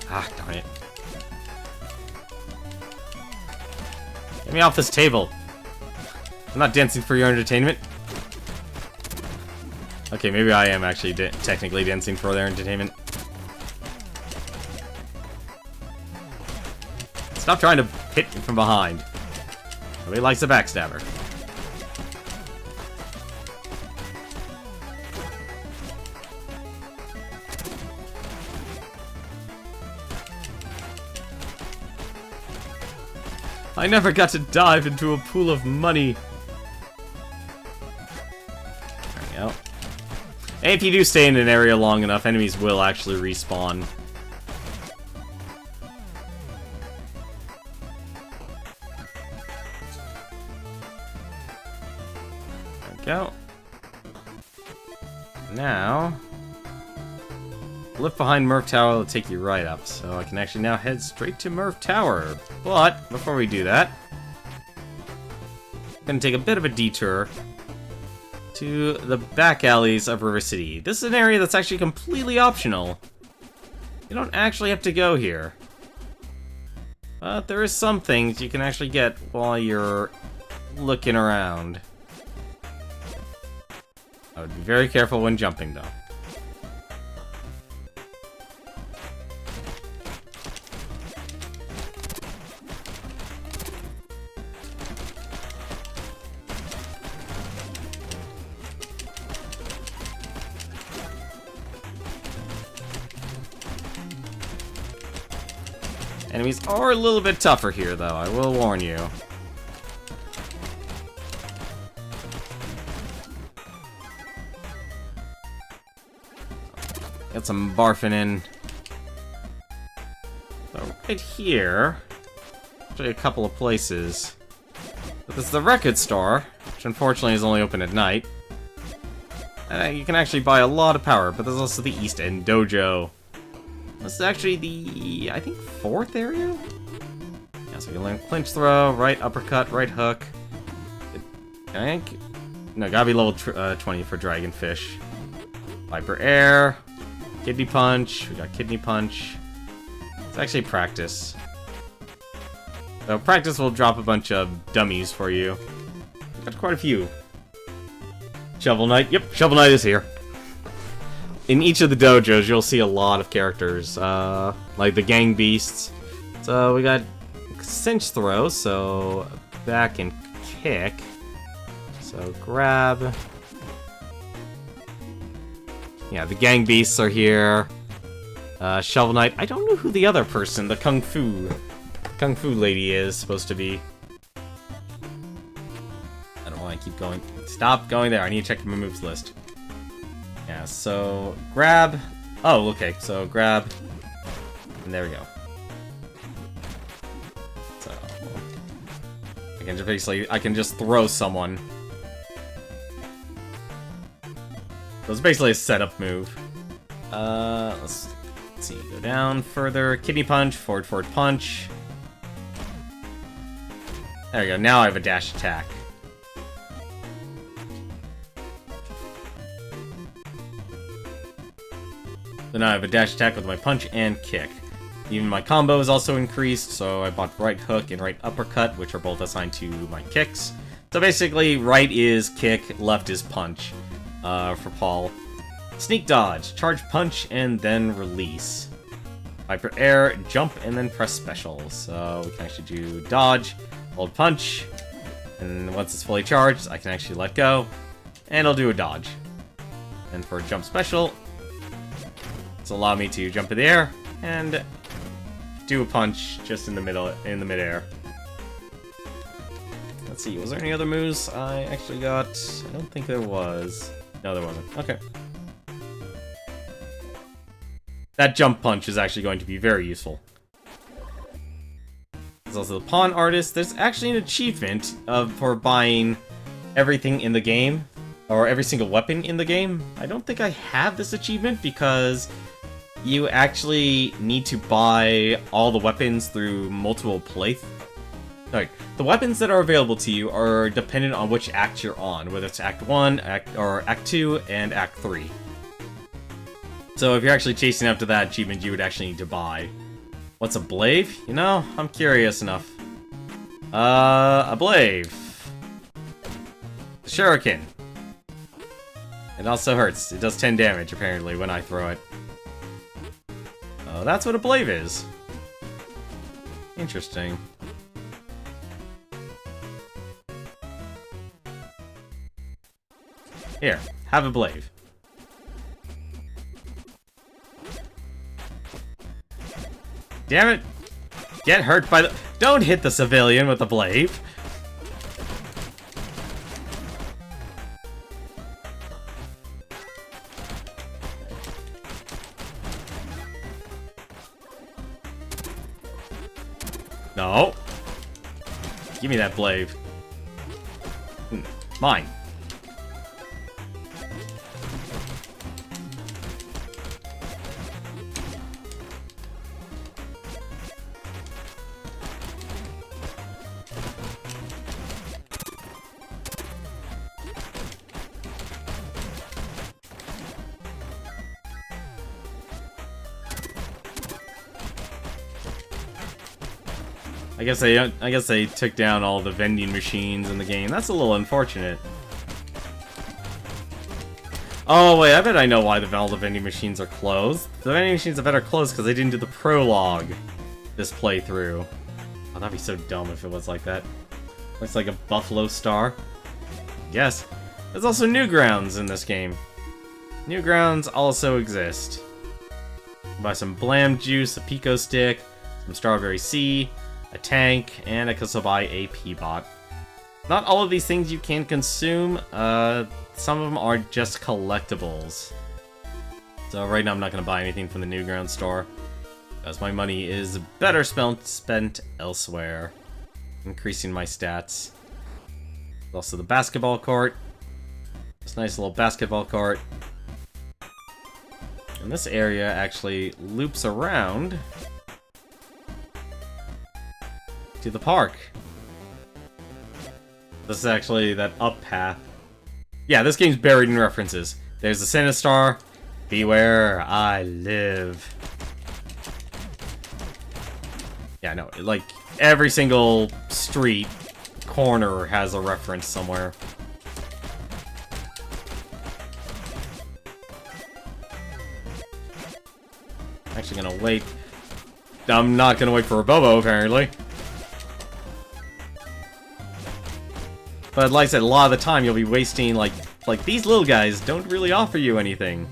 Ah, darn it. Get me off this table. I'm not dancing for your entertainment. Okay, maybe I am actually technically dancing for their entertainment. Stop trying to hit me from behind. Nobody likes a backstabber. I never got to dive into a pool of money. There we go. And if you do stay in an area long enough, enemies will actually respawn. There we go. Now, lift behind Murph Tower will take you right up, so I can actually now head straight to Murph Tower. But, before we do that, I'm gonna take a bit of a detour to the back alleys of River City. This is an area that's actually completely optional. You don't actually have to go here. But there is some things you can actually get while you're looking around. I would be very careful when jumping, though. Enemies are a little bit tougher here, though, I will warn you. Got some barfing in. So, right here, actually a couple of places. But this is the record store, which unfortunately is only open at night. You can actually buy a lot of power, but there's also the East End Dojo. This is actually the, I think, 4th area? Yeah, so you can learn clinch throw, right uppercut, right hook. I think, no, gotta be level 20 for dragonfish. Viper air, kidney punch, we got kidney punch. It's actually practice. So practice will drop a bunch of dummies for you. Got quite a few. Shovel Knight, yep, Shovel Knight is here. In each of the dojos, you'll see a lot of characters, like the gang beasts. So we got cinch throw, so back and kick. So grab. Yeah, the gang beasts are here. Shovel Knight. I don't know who the other person, the Kung Fu lady is supposed to be. I don't want to keep going. Stop going there. I need to check my moves list. Yeah, so grab. Oh, okay. So grab. And there we go. So I can just throw someone. So it's basically a setup move. Let's see. Go down further. Kidney punch. Forward punch. There we go. Now I have a dash attack. So now I have a dash attack with my punch and kick. Even my combo is also increased, so I bought right hook and right uppercut, which are both assigned to my kicks. So basically, right is kick, left is punch for Paul. Sneak dodge, charge punch, and then release. Hyper Air, jump, and then press special. So we can actually do dodge, hold punch, and once it's fully charged, I can actually let go, and I'll do a dodge. And for jump special, it's allow me to jump in the air and do a punch just in the midair. Let's see, was there any other moves I actually got? I don't think there was. No, there wasn't. Okay. That jump punch is actually going to be very useful. There's also the Pawn Artist. There's actually an achievement for buying everything in the game, or every single weapon in the game. I don't think I have this achievement because you actually need to buy all the weapons through multiple Sorry, the weapons that are available to you are dependent on which act you're on, whether it's Act 1, Act 2, and Act 3. So if you're actually chasing after that achievement, you would actually need to buy. What's a blaive? You know, I'm curious enough. A blaive. Shuriken. It also hurts. It does 10 damage, apparently, when I throw it. Oh, that's what a blaive is. Interesting. Here, have a blaive. Damn it! Get hurt by the— Don't hit the civilian with the blaive! No! Give me that blaive. Mine. I guess they took down all the vending machines in the game. That's a little unfortunate. Oh wait, I bet I know why all the vending machines are closed. The vending machines are better closed because they didn't do the prologue this playthrough. Oh, that'd be so dumb if it was like that. Looks like a buffalo star. Yes. There's also Newgrounds in this game. Newgrounds also exist. Buy some Blam Juice, a Pico Stick, some Strawberry Sea, a tank, and I can also buy a P-Bot. Not all of these things you can consume. Some of them are just collectibles. So right now I'm not going to buy anything from the Newgrounds store, as my money is better spent elsewhere, increasing my stats. Also the basketball court. This nice little basketball court. And this area actually loops around to the park. This is actually that up path. Yeah, this game's buried in references. There's the Sinistar. Beware, I live. Yeah, no, like every single street corner has a reference somewhere. Actually gonna wait. I'm not gonna wait for a Bobo, apparently. But like I said, a lot of the time you'll be wasting, like these little guys don't really offer you anything.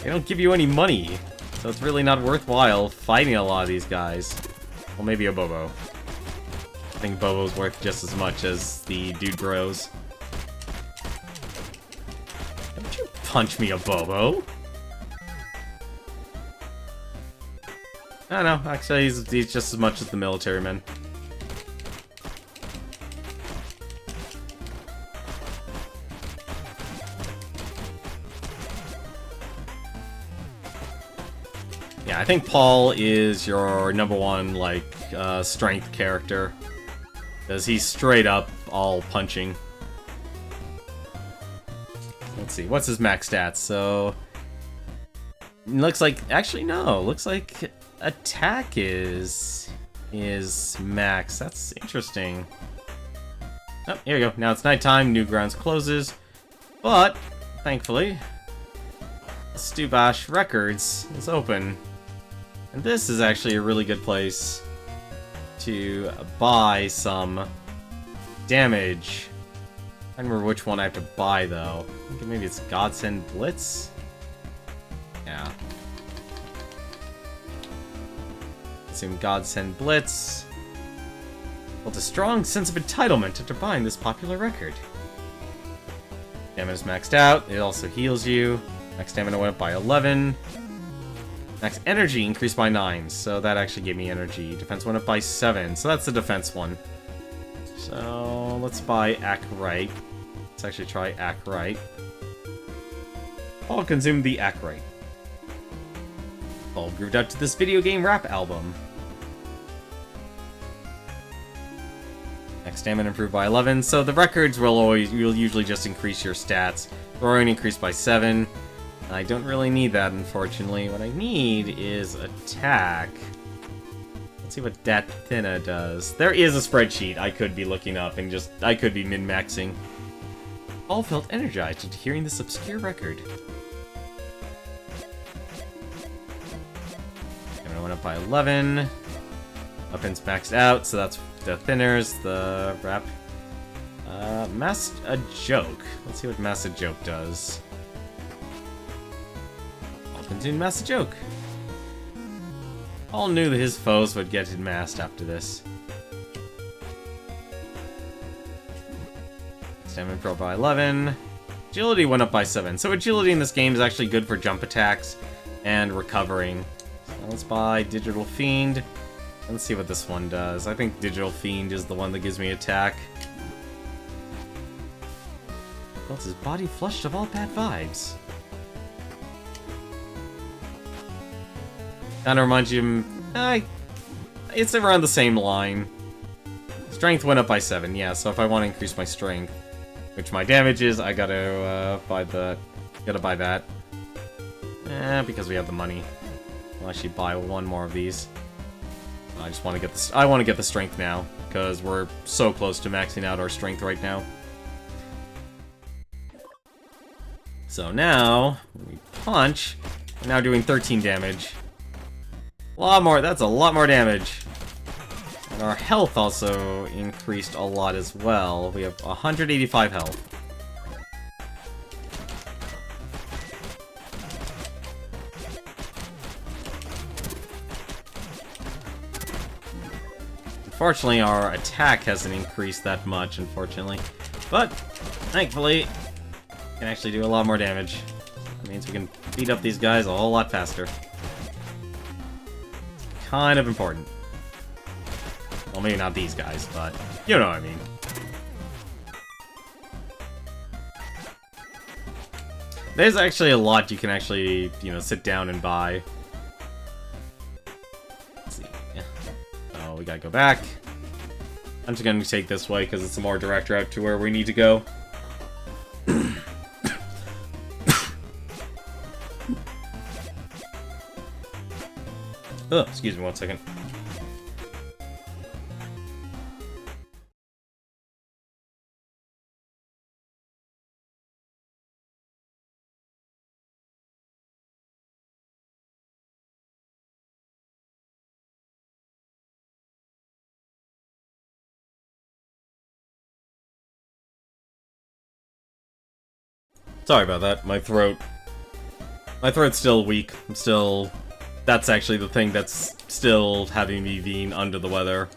They don't give you any money. So it's really not worthwhile fighting a lot of these guys. Well, maybe a Bobo. I think Bobo's worth just as much as the Dude Bros. Don't you punch me, a Bobo? I don't know, actually he's just as much as the military men. Yeah, I think Paul is your #1, like, strength character. Because he's straight up all punching. Let's see, what's his max stats? So, looks like, actually no, looks like attack is max. That's interesting. Oh, here we go. Now it's nighttime, Newgrounds closes. But, thankfully, Stubash Records is open. And this is actually a really good place to buy some damage. I don't remember which one I have to buy, though. I think maybe it's Godsend Blitz? Yeah. Assume Godsend Blitz. Built a strong sense of entitlement after buying this popular record. Stamina is maxed out. It also heals you. Max stamina went up by 11. Max energy increased by 9, so that actually gave me energy. Defense went up by 7, so that's the defense one. So, let's buy Ackright. Let's actually try Ackright. I'll consume the Ackright. All grooved up to this video game rap album. Max stamina improved by 11, so the records will usually just increase your stats. Throwing increased by 7. I don't really need that, unfortunately. What I need is attack. Let's see what Datina does. There is a spreadsheet I could be looking up and I could be min-maxing. All felt energized after hearing this obscure record. Stamina went up by 11. Weapons maxed out, so that's the thinners, the wrap. Masked a joke. Let's see what Masked a joke does. I'll continue Masked a joke. All knew that his foes would get masked after this. Stamina improved by 11. Agility went up by 7. So agility in this game is actually good for jump attacks and recovering. So let's buy Digital Fiend. Let's see what this one does. I think Digital Fiend is the one that gives me attack. Felt his body flushed of all bad vibes. Kinda reminds you... it's around the same line. Strength went up by 7, yeah, so if I want to increase my strength, which my damage is, I gotta buy the... Gotta buy that. Because we have the money. I'll actually buy one more of these. I just want to get this. I want to get the strength now because we're so close to maxing out our strength right now. So now when we punch, we're now doing 13 damage. A lot more. That's a lot more damage. And our health also increased a lot as well. We have 185 health. Unfortunately, our attack hasn't increased that much, unfortunately. But, thankfully, we can actually do a lot more damage. That means we can beat up these guys a whole lot faster. It's kind of important. Well, maybe not these guys, but you know what I mean. There's actually a lot you can actually, sit down and buy. We gotta go back. I'm just gonna take this way because it's a more direct route to where we need to go. Excuse me 1 second. Sorry about that. My throat's still weak. That's actually the thing that's still having me being under the weather.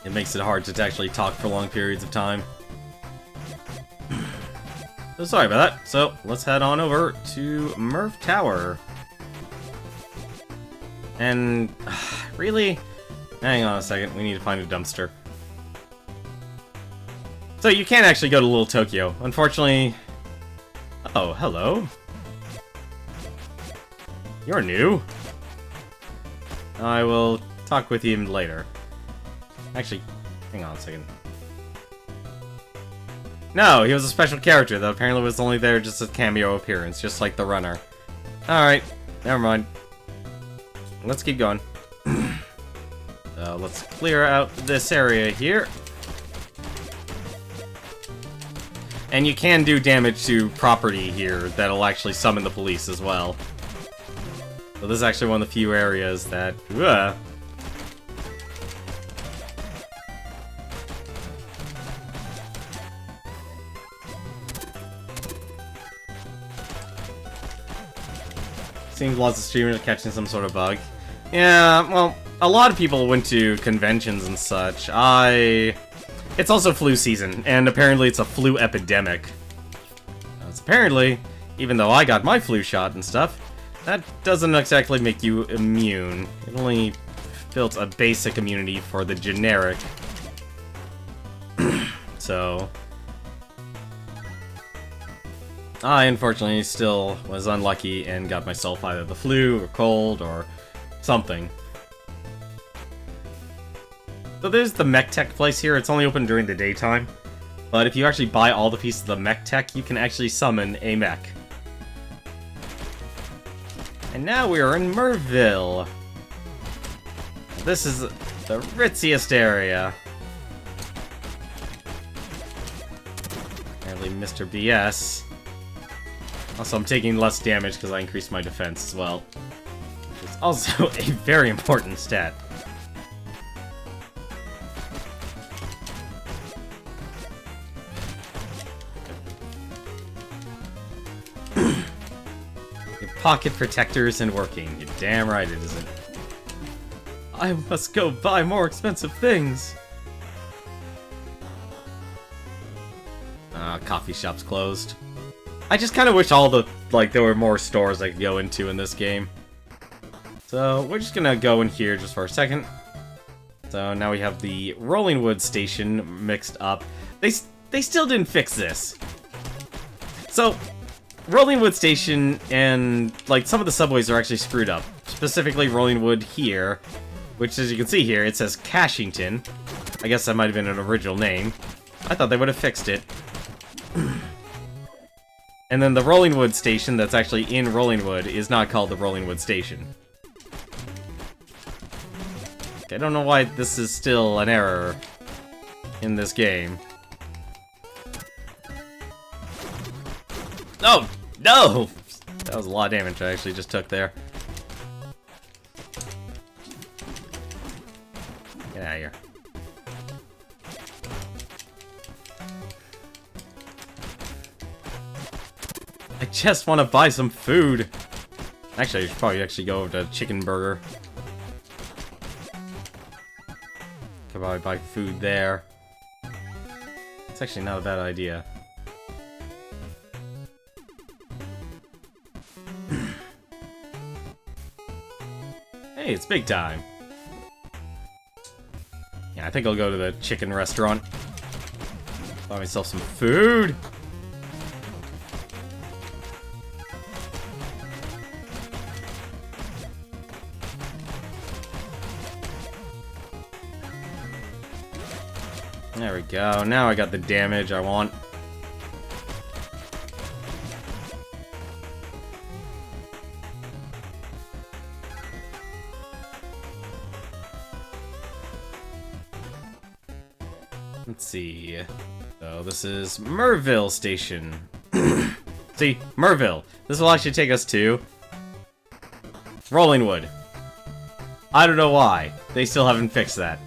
It makes it hard to actually talk for long periods of time. So sorry about that. So let's head on over to Murph Tower. And really? Hang on a second. We need to find a dumpster. So you can't actually go to Little Tokyo. Unfortunately... Oh, hello. You're new. I will talk with you later. Actually, hang on a second. No, he was a special character that apparently was only there just as a cameo appearance, just like the runner. Alright, never mind. Let's keep going. Let's clear out this area here. And you can do damage to property here that'll actually summon the police as well. So this is actually one of the few areas that... Seems lots of streamers are catching some sort of bug. Yeah, well, a lot of people went to conventions and such. It's also flu season, and apparently it's a flu epidemic. Apparently, even though I got my flu shot and stuff, that doesn't exactly make you immune. It only built a basic immunity for the generic. So... I, unfortunately, still was unlucky and got myself either the flu, or cold, or something. So there's the Mech Tech place here. It's only open during the daytime. But if you actually buy all the pieces of the Mech Tech, you can actually summon a mech. And now we are in Merville. This is the ritziest area. Apparently Mr. BS. Also, I'm taking less damage because I increased my defense as well. Which is also a very important stat. Your pocket protector isn't working. You're damn right it isn't. I must go buy more expensive things. Coffee shop's closed. I just kind of wish there were more stores I could go into in this game. So, we're just gonna go in here just for a second. So, now we have the RollingWood station mixed up. They still didn't fix this. So, RollingWood station and, some of the subways are actually screwed up. Specifically, RollingWood here, which, as you can see here, it says Cashington. I guess that might have been an original name. I thought they would have fixed it. And then the RollingWood station that's actually in RollingWood is not called the RollingWood station. I don't know why this is still an error in this game. Oh, no! That was a lot of damage I actually just took there. Get out of here. I just want to buy some food. Actually, I should probably actually go over to Chicken Burger. Could probably buy food there. It's actually not a bad idea. Hey, it's big time. Yeah, I think I'll go to the chicken restaurant. Buy myself some food. There we go. Now I got the damage I want. Let's see. So this is Merville Station. See, Merville. This will actually take us to RollingWood. I don't know why. They still haven't fixed that.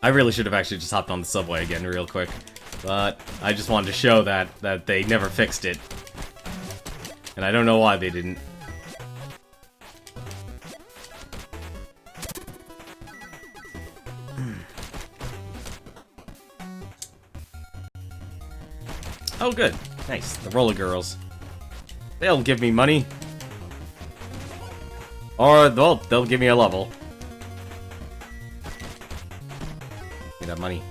I really should have actually just hopped on the subway again real quick. But I just wanted to show that they never fixed it. And I don't know why they didn't. Oh, good. Nice. The roller girls. They'll give me money. Or, well, they'll give me a level. Get that money.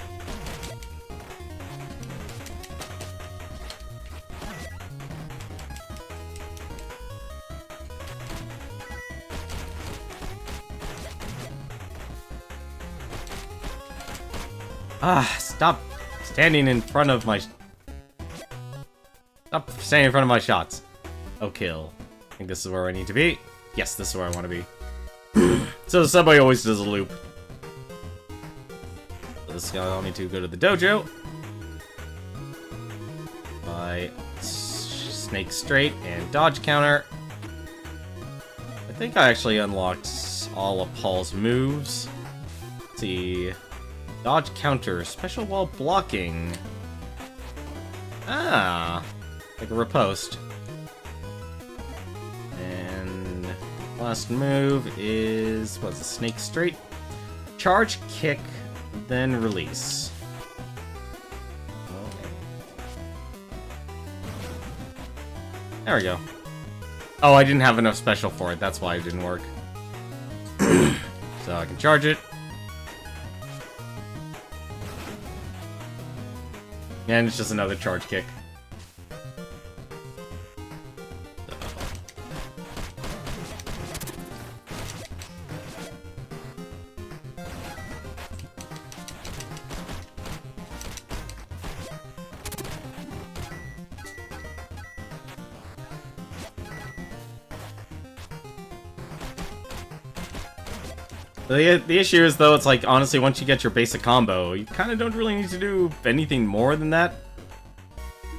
Stop standing in front of my... Stop standing in front of my shots. Oh, kill. I think this is where I need to be. Yes, this is where I want to be. So the subway always does a loop. This guy will need to go to the dojo. By snake straight and dodge counter. think I actually unlocked all of Paul's moves. Let's see. Dodge counter, special while blocking. Ah, like a riposte. And last move is, what's it, snake straight? Charge, kick, then release. Okay. There we go. Oh, I didn't have enough special for it, that's why it didn't work. So I can charge it. And it's just another charge kick. The issue is, though, it's like, honestly, once you get your basic combo, you kind of don't really need to do anything more than that.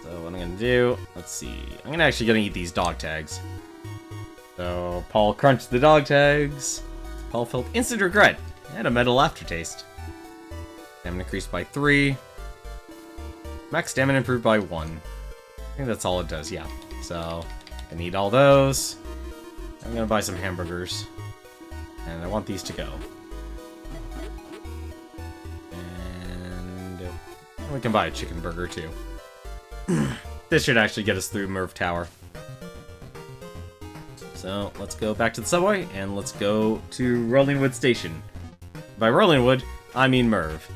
So what I'm gonna do, let's see, I'm actually gonna eat these dog tags. So Paul crunched the dog tags. Paul felt instant regret and a metal aftertaste. Stamina increased by 3. Max stamina improved by 1. I think that's all it does, yeah. So I need all those. I'm gonna buy some hamburgers. And I want these to go. And we can buy a chicken burger too. This should actually get us through Merv Tower. So let's go back to the subway and let's go to RollingWood Station. By RollingWood, I mean Merv.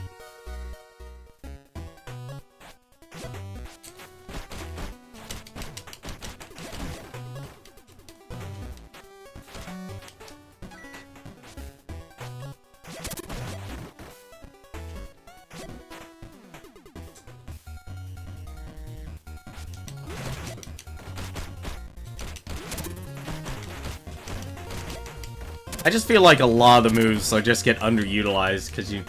I just feel like a lot of the moves just get underutilized because you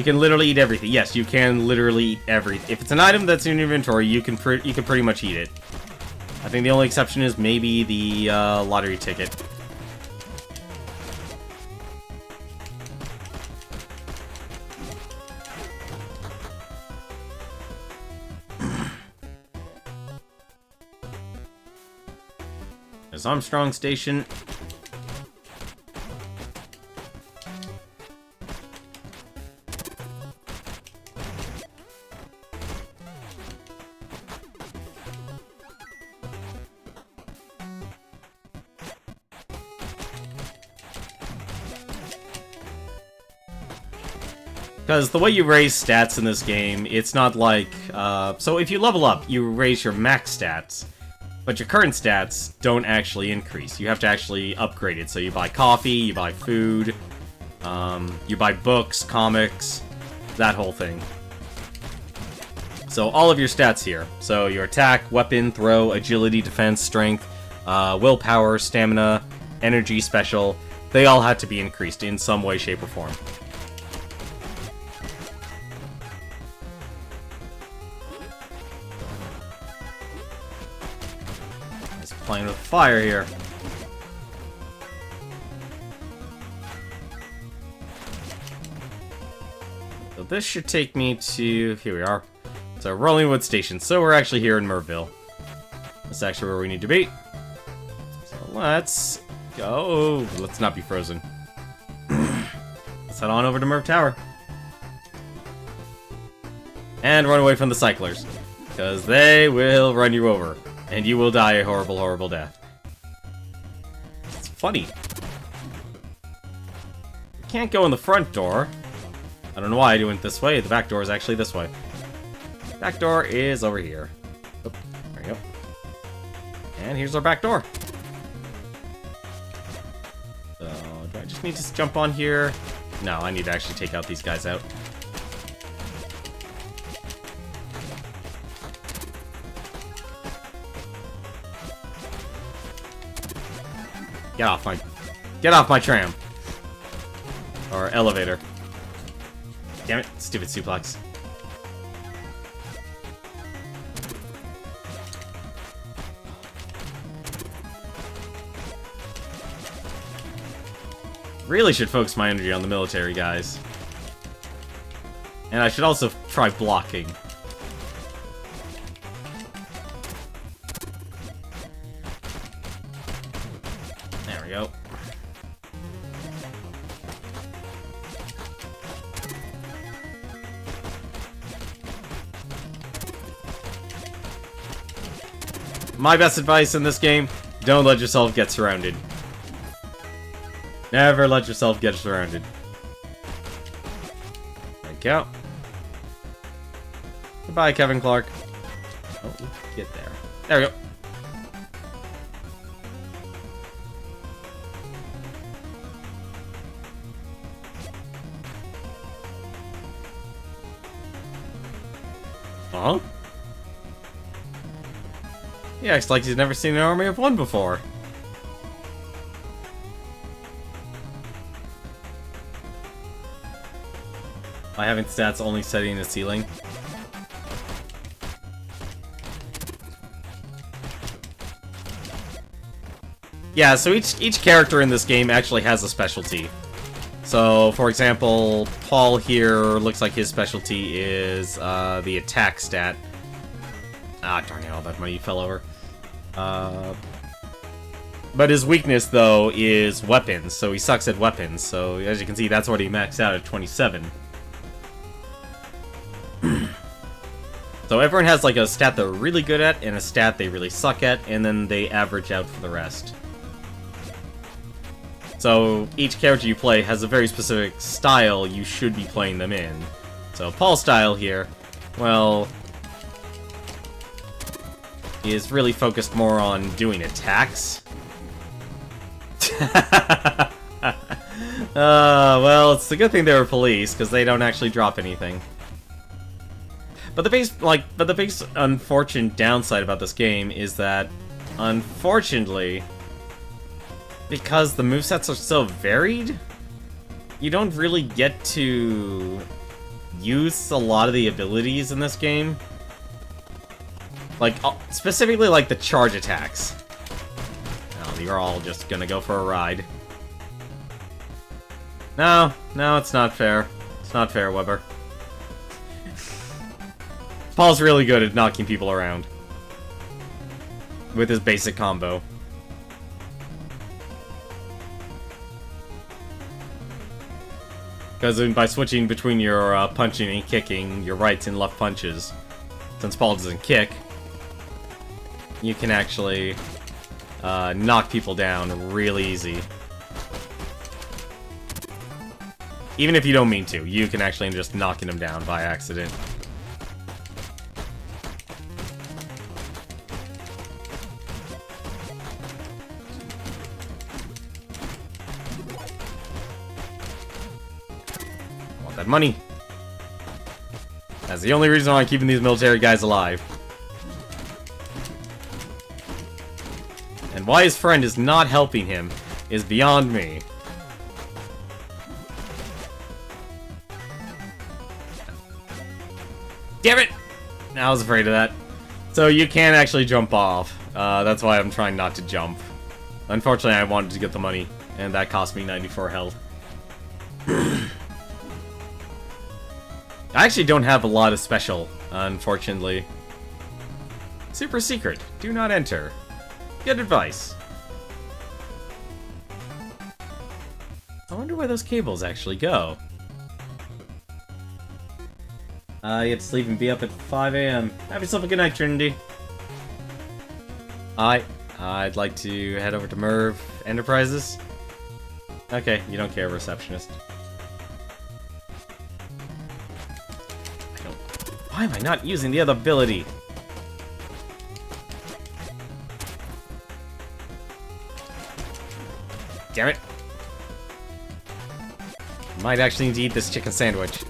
can literally eat everything. Yes, you can literally eat everything. If it's an item that's in your inventory, you can pretty much eat it. I think the only exception is maybe the lottery ticket. There's Armstrong Station. Because the way you raise stats in this game, it's not like... so if you level up, you raise your max stats. But your current stats don't actually increase. You have to actually upgrade it. So you buy coffee, you buy food, you buy books, comics, that whole thing. So all of your stats here. So your attack, weapon, throw, agility, defense, strength, willpower, stamina, energy, special, they all had to be increased in some way, shape, or form. Playing with fire here. So this should take me to... here we are. So RollingWood Station. So we're actually here in Merville. That's actually where we need to be. So let's go. Let's not be frozen. Let's head on over to Merv Tower. And run away from the cyclers. Because they will run you over. And you will die a horrible, horrible death. It's funny. You can't go in the front door. I don't know why I went this way. The back door is actually this way. Back door is over here. Oh, there we go. And here's our back door. So, do I just need to jump on here? No, I need to actually take out these guys out. Get off my tram. Or elevator. Damn it, stupid suplex. Really should focus my energy on the military guys. And I should also try blocking. There we go. My best advice in this game, don't let yourself get surrounded. Never let yourself get surrounded. There we go. Goodbye, Kevin Clark. Oh, get there. There we go. Uh-huh. Yeah, it's like he's never seen an army of one before. By having stats only setting the ceiling. Yeah, so each character in this game actually has a specialty. So, for example, Paul here looks like his specialty is the attack stat. Ah, darn it, all that money fell over. But his weakness, though, is weapons, so he sucks at weapons. So, as you can see, that's already maxed out at 27. So everyone has like a stat they're really good at and a stat they really suck at, and then they average out for the rest. So each character you play has a very specific style you should be playing them in. So Paul's style here, well, is really focused more on doing attacks. Well, it's a good thing they were police, because they don't actually drop anything. But the biggest unfortunate downside about this game is that, unfortunately, because the movesets are so varied, you don't really get to use a lot of the abilities in this game. Like, specifically like the charge attacks. Oh, you're all just gonna go for a ride. No, it's not fair. It's not fair, Weber. Paul's really good at knocking people around with his basic combo. Because by switching between your punching and kicking, your rights and left punches, since Paul doesn't kick, you can actually knock people down real easy. Even if you don't mean to, you can actually end up just knocking them down by accident. Money. That's the only reason why I'm keeping these military guys alive. And why his friend is not helping him is beyond me. Damn it! I was afraid of that. So you can actually jump off. That's why I'm trying not to jump. Unfortunately, I wanted to get the money, and that cost me 94 health. I actually don't have a lot of special, unfortunately. Super secret. Do not enter. Good advice. I wonder where those cables actually go. You have to sleep and be up at 5 AM. Have yourself a good night, Trinity. I'd like to head over to Merv Enterprises. Okay, you don't care, receptionist. Why am I not using the other ability? Damn it. Might actually need to eat this chicken sandwich.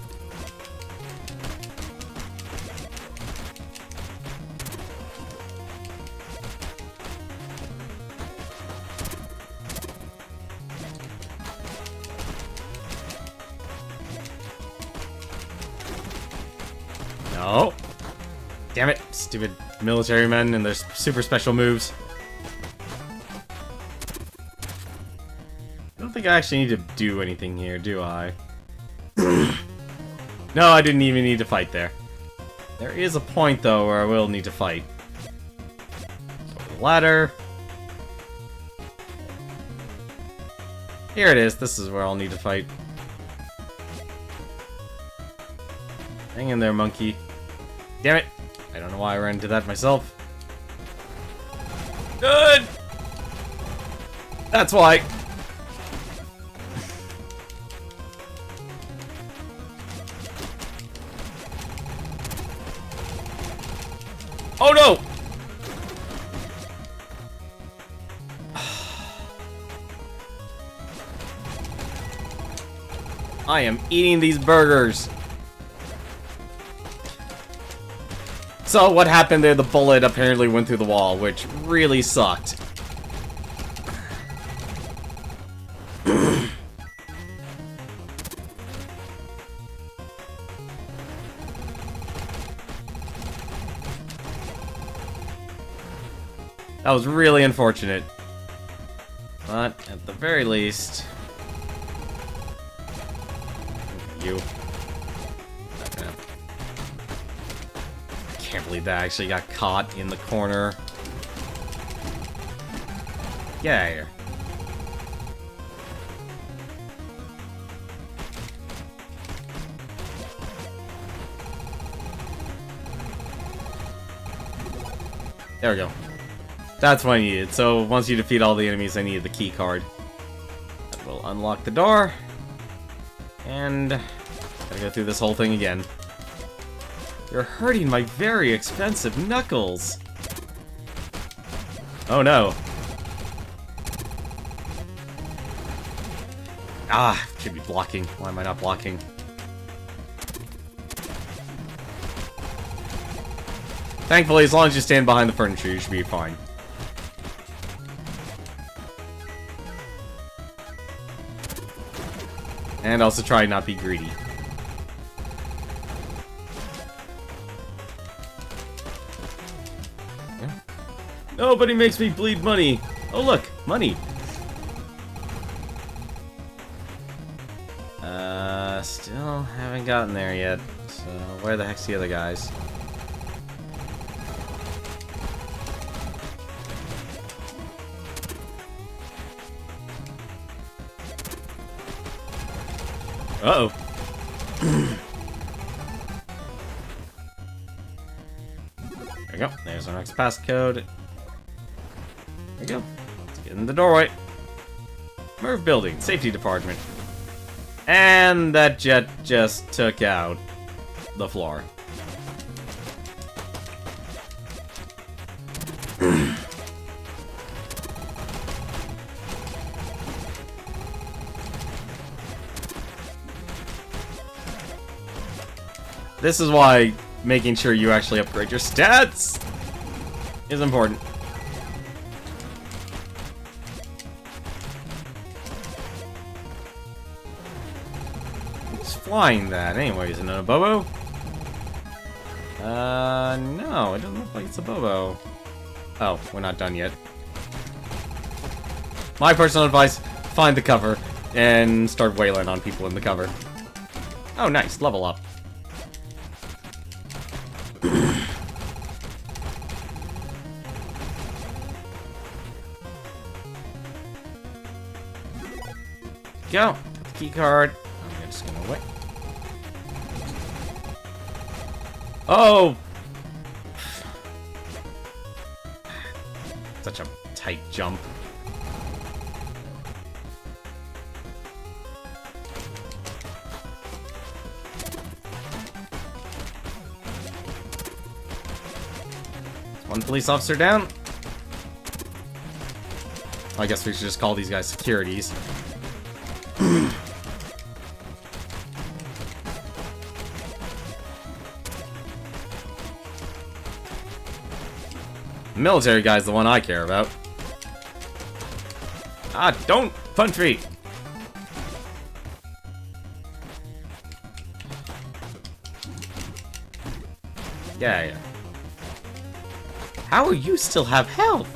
No. Damn it. Stupid military men and their super special moves. I don't think I actually need to do anything here, do I? No, I didn't even need to fight there. There is a point, though, where I will need to fight. Over the ladder. Here it is. This is where I'll need to fight. Hang in there, monkey. Damn it! I don't know why I ran into that myself. Good! That's why. Oh no! I am eating these burgers. So what happened there? The bullet apparently went through the wall, which really sucked. That was really unfortunate. But, at the very least... You. I can't believe that I actually got caught in the corner. Get out of here. There we go. That's what I needed. So once you defeat all the enemies, I needed the key card. That will unlock the door. And gotta go through this whole thing again. You're hurting my very expensive knuckles. Oh no. Ah, should be blocking. Why am I not blocking? Thankfully, as long as you stand behind the furniture, you should be fine. And also try not be greedy. Yeah. Nobody makes me bleed money. Oh look, money. Still haven't gotten there yet. So where the heck's the other guys? Uh-oh. There we go. There's our next passcode. There we go. Let's get in the doorway. Merv building. Safety department. And that jet just took out the floor. This is why making sure you actually upgrade your stats is important. It's flying that anyway, isn't it a Bobo? No, it doesn't look like it's a Bobo. Oh, we're not done yet. My personal advice, find the cover and start wailing on people in the cover. Oh, nice, level up. Go. Key card. I'm just gonna wait. Oh! Such a tight jump. One police officer down. I guess we should just call these guys securities. The military guy's the one I care about. Ah, don't punch me! Yeah. How will you still have health?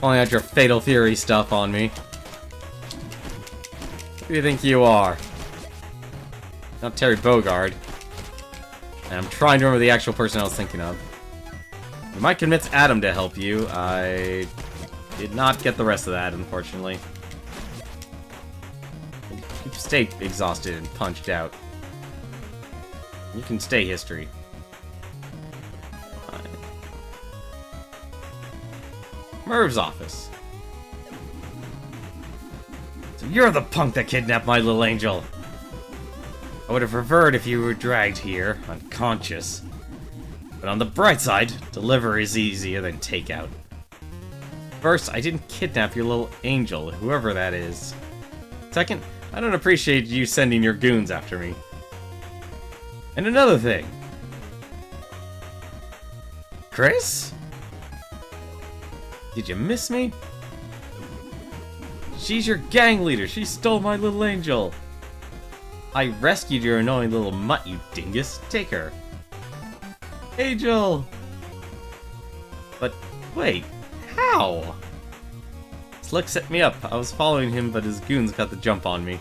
Pulling out your Fatal Fury stuff on me. Who do you think you are? Not Terry Bogard. And I'm trying to remember the actual person I was thinking of. You might convince Adam to help you. I did not get the rest of that, unfortunately. You can stay exhausted and punched out. You can stay history. Merv's office. So you're the punk that kidnapped my little angel. I would have preferred if you were dragged here, unconscious. But on the bright side, deliver is easier than takeout. First, I didn't kidnap your little angel, whoever that is. Second, I don't appreciate you sending your goons after me. And another thing. Chris? Did you miss me? She's your gang leader. She stole my little angel. I rescued your annoying little mutt, you dingus. Take her. Angel! But, wait. How? Slick set me up. I was following him, but his goons got the jump on me.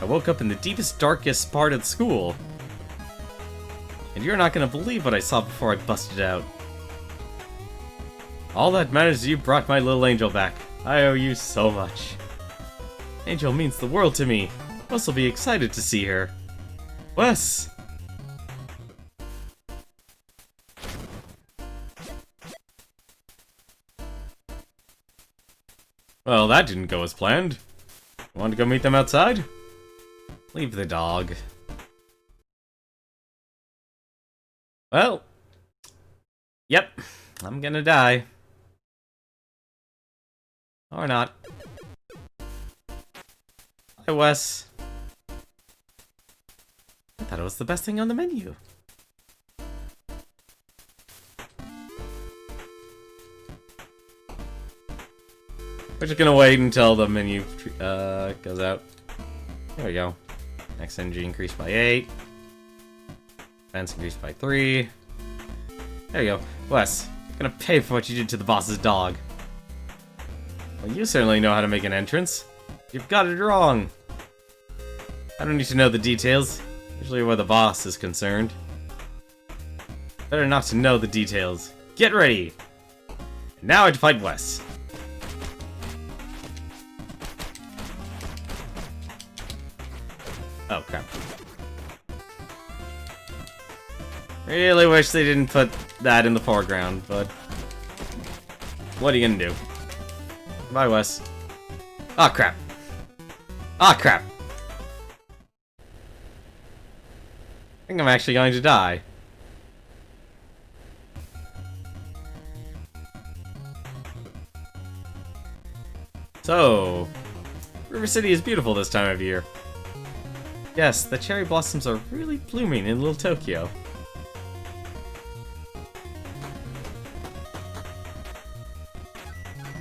I woke up in the deepest, darkest part of the school. And you're not gonna believe what I saw before I busted out. All that matters is you brought my little angel back. I owe you so much. Angel means the world to me. Wes will be excited to see her. Wes! Well, that didn't go as planned. Want to go meet them outside? Leave the dog. Well. Yep. I'm gonna die. Or not. Hi, Wes. I thought it was the best thing on the menu. We're just gonna wait until the menu goes out. There we go. Next energy increased by 8. Defense increased by 3. There you go. Wes, I'm gonna pay for what you did to the boss's dog. Well, you certainly know how to make an entrance. You've got it wrong. I don't need to know the details. Usually where the boss is concerned. Better not to know the details. Get ready! And now I'd fight Wes. Oh, crap. Really wish they didn't put that in the foreground, but... what are you gonna do? Bye, Wes. Ah, crap. Ah, crap. I think I'm actually going to die. So... River City is beautiful this time of year. Yes, the cherry blossoms are really blooming in Little Tokyo.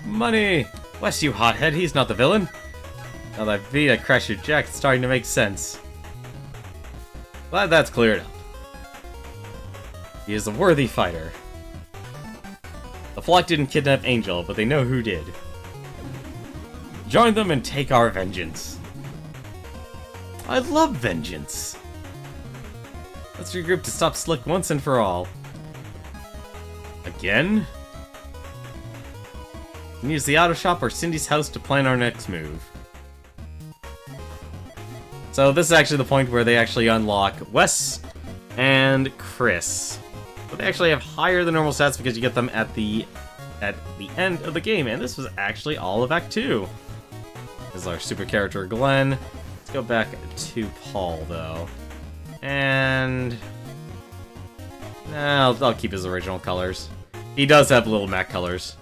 Money! Wes, you hothead, he's not the villain. Now that Vita crashed your jack, it's starting to make sense. Glad that's cleared up. He is a worthy fighter. The flock didn't kidnap Angel, but they know who did. Join them and take our vengeance. I love vengeance. Let's regroup to stop Slick once and for all. Again? We can use the auto shop or Cindy's house to plan our next move. So this is actually the point where they actually unlock Wes and Chris. But they actually have higher than normal stats because you get them at the end of the game. And this was actually all of Act 2. This is our super character Glenn. Let's go back to Paul though. And I'll keep his original colors. He does have little Mech colors.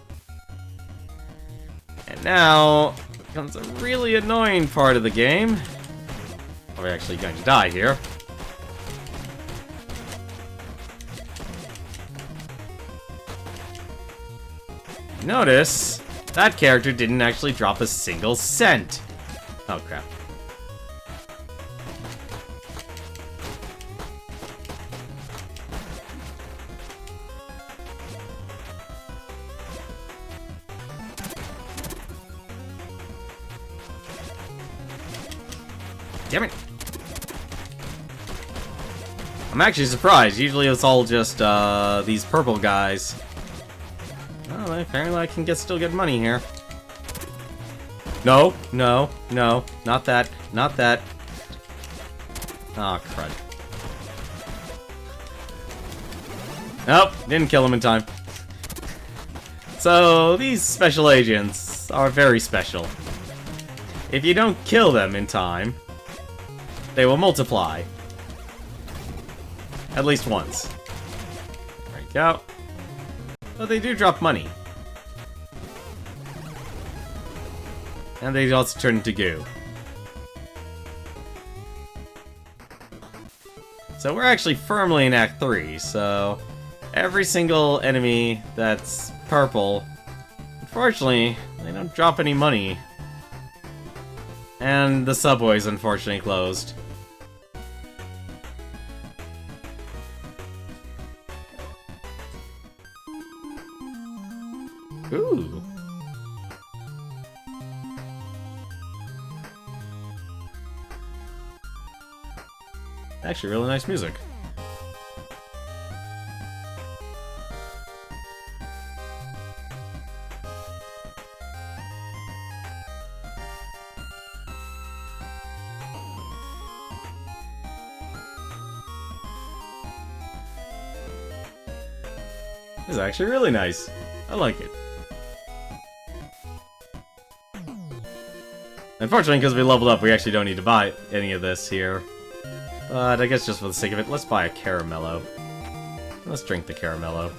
And now comes a really annoying part of the game. We're actually going to die here. Notice that character didn't actually drop a single cent. Oh crap. Damn it! I'm actually surprised. Usually it's all just these purple guys. Well, apparently I can still get money here. No, no, no, not that, not that. Ah, oh, crud. Nope, didn't kill him in time. So, these special agents are very special. If you don't kill them in time, they will multiply. At least once. There we go. But they do drop money. And they also turn into goo. So we're actually firmly in Act 3, so every single enemy that's purple, unfortunately, they don't drop any money. And the subway's unfortunately closed. Ooh. Actually, really nice music. This is actually really nice. I like it. Unfortunately, because we leveled up, we actually don't need to buy any of this here. But I guess just for the sake of it, let's buy a caramello. Let's drink the caramello.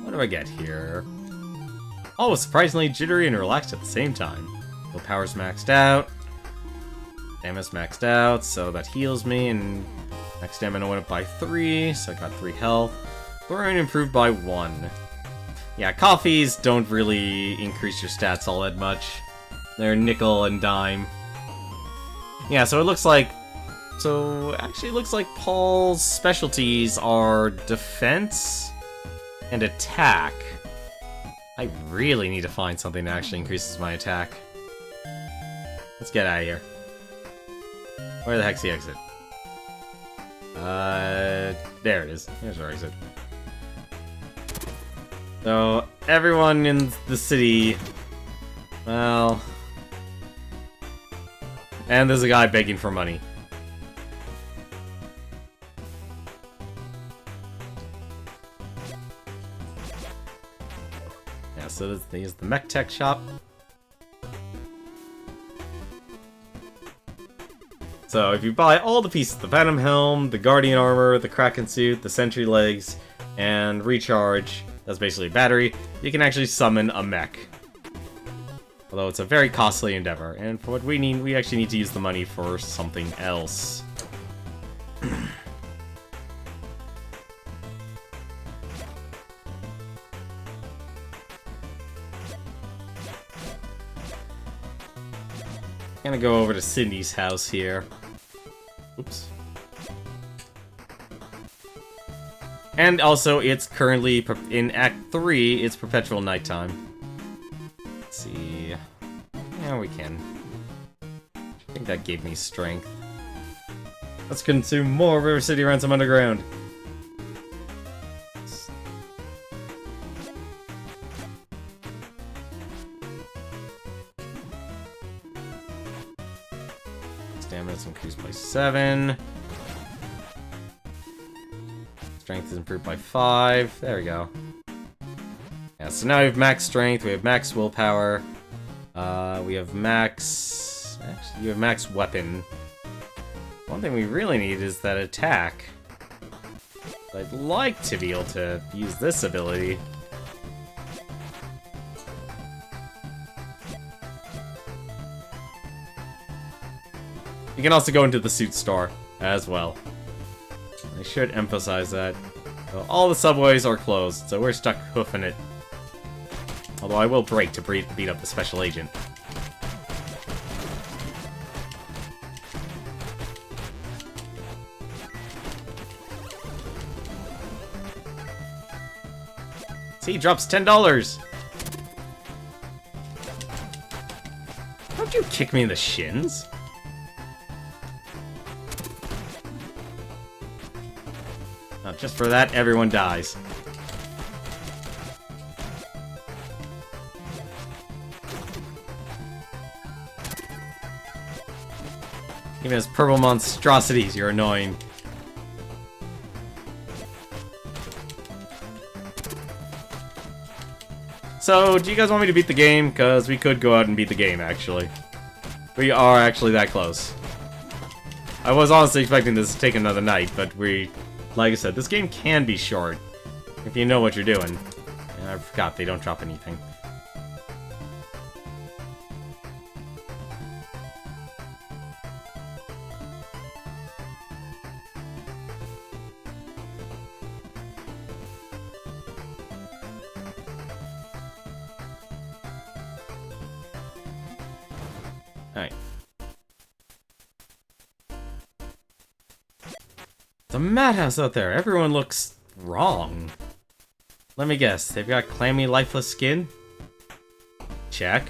What do I get here? Oh, surprisingly jittery and relaxed at the same time. Willpower's maxed out. Stamina's maxed out, so that heals me, and max stamina went up by 3, so I got 3 health. Thorium improved by 1. Yeah, coffees don't really increase your stats all that much. They're nickel and dime. Yeah, so it looks like... So, actually it looks like Paul's specialties are defense and attack. I really need to find something that actually increases my attack. Let's get out of here. Where the heck's the exit? There it is. Here's our exit. So, everyone in the city... Well... And there's a guy begging for money. Yeah, so this is the Mech Tech shop. So if you buy all the pieces, the Venom Helm, the Guardian Armor, the Kraken Suit, the Sentry Legs, and Recharge, that's basically a battery, you can actually summon a mech. Although it's a very costly endeavor, and for what we need, we actually need to use the money for something else. Gonna go over to Sydney's house here. Oops. And also, it's currently in Act 3, it's perpetual nighttime. Let's see. Yeah, we can. I think that gave me strength. Let's consume more River City Ransom Underground. Stamina's increased by 7. Strength is improved by 5. There we go. Yeah, so now we have max strength, we have max willpower, we have max... Actually, you have max weapon. One thing we really need is that attack. I'd like to be able to use this ability. You can also go into the suit store as well. I should emphasize that. So all the subways are closed, so we're stuck hoofing it. Although I will break to beat up the special agent. See, drops $10. Don't you kick me in the shins? Now, just for that, everyone dies. Even as purple monstrosities, you're annoying. So, do you guys want me to beat the game? Because we could go out and beat the game, actually. We are actually that close. I was honestly expecting this to take another night, but like I said, this game can be short. If you know what you're doing. And I forgot, they don't drop anything. Alright. The madhouse out there. Everyone looks wrong. Let me guess. They've got clammy, lifeless skin? Check.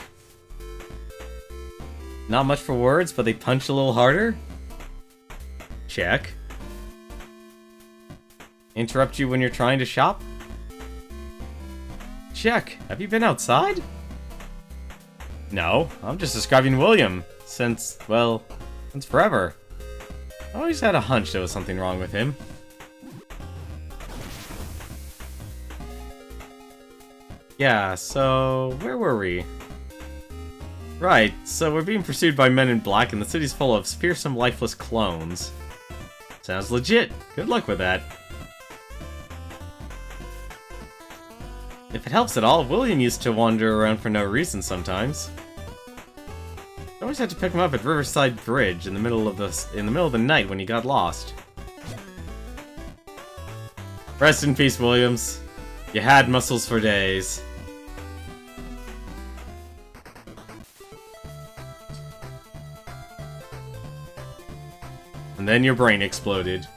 Not much for words, but they punch a little harder? Check. Interrupt you when you're trying to shop? Check. Have you been outside? No, I'm just describing William. Since forever. I always had a hunch there was something wrong with him. Yeah, so where were we? Right, so we're being pursued by men in black and the city's full of fearsome, lifeless clones. Sounds legit. Good luck with that. If it helps at all, William used to wander around for no reason sometimes. I always had to pick him up at Riverside Bridge in the middle of the night when he got lost. Rest in peace, Williams. You had muscles for days. And then your brain exploded.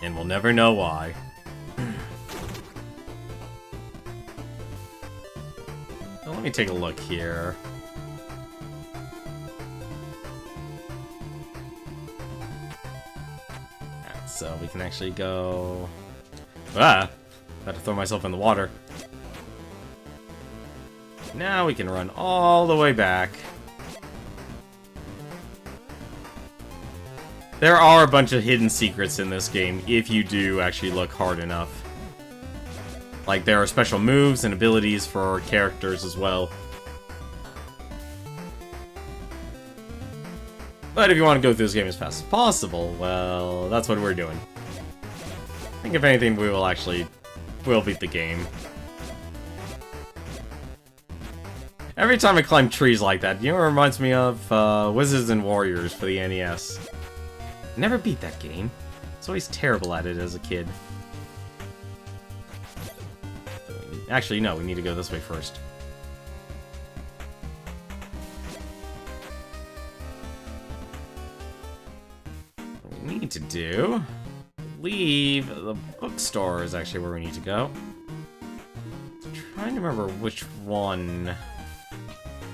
And we'll never know why. So let me take a look here. Alright, so we can actually go... Ah! Had to throw myself in the water. Now we can run all the way back. There are a bunch of hidden secrets in this game, if you do actually look hard enough. Like, there are special moves and abilities for characters as well. But if you want to go through this game as fast as possible, well, that's what we're doing. I think if anything, we'll beat the game. Every time I climb trees like that, you know what it reminds me of? Wizards and Warriors for the NES. Never beat that game. I was always terrible at it as a kid. Actually, no, we need to go this way first. What we need to do... leave the bookstore is actually where we need to go. I'm trying to remember which one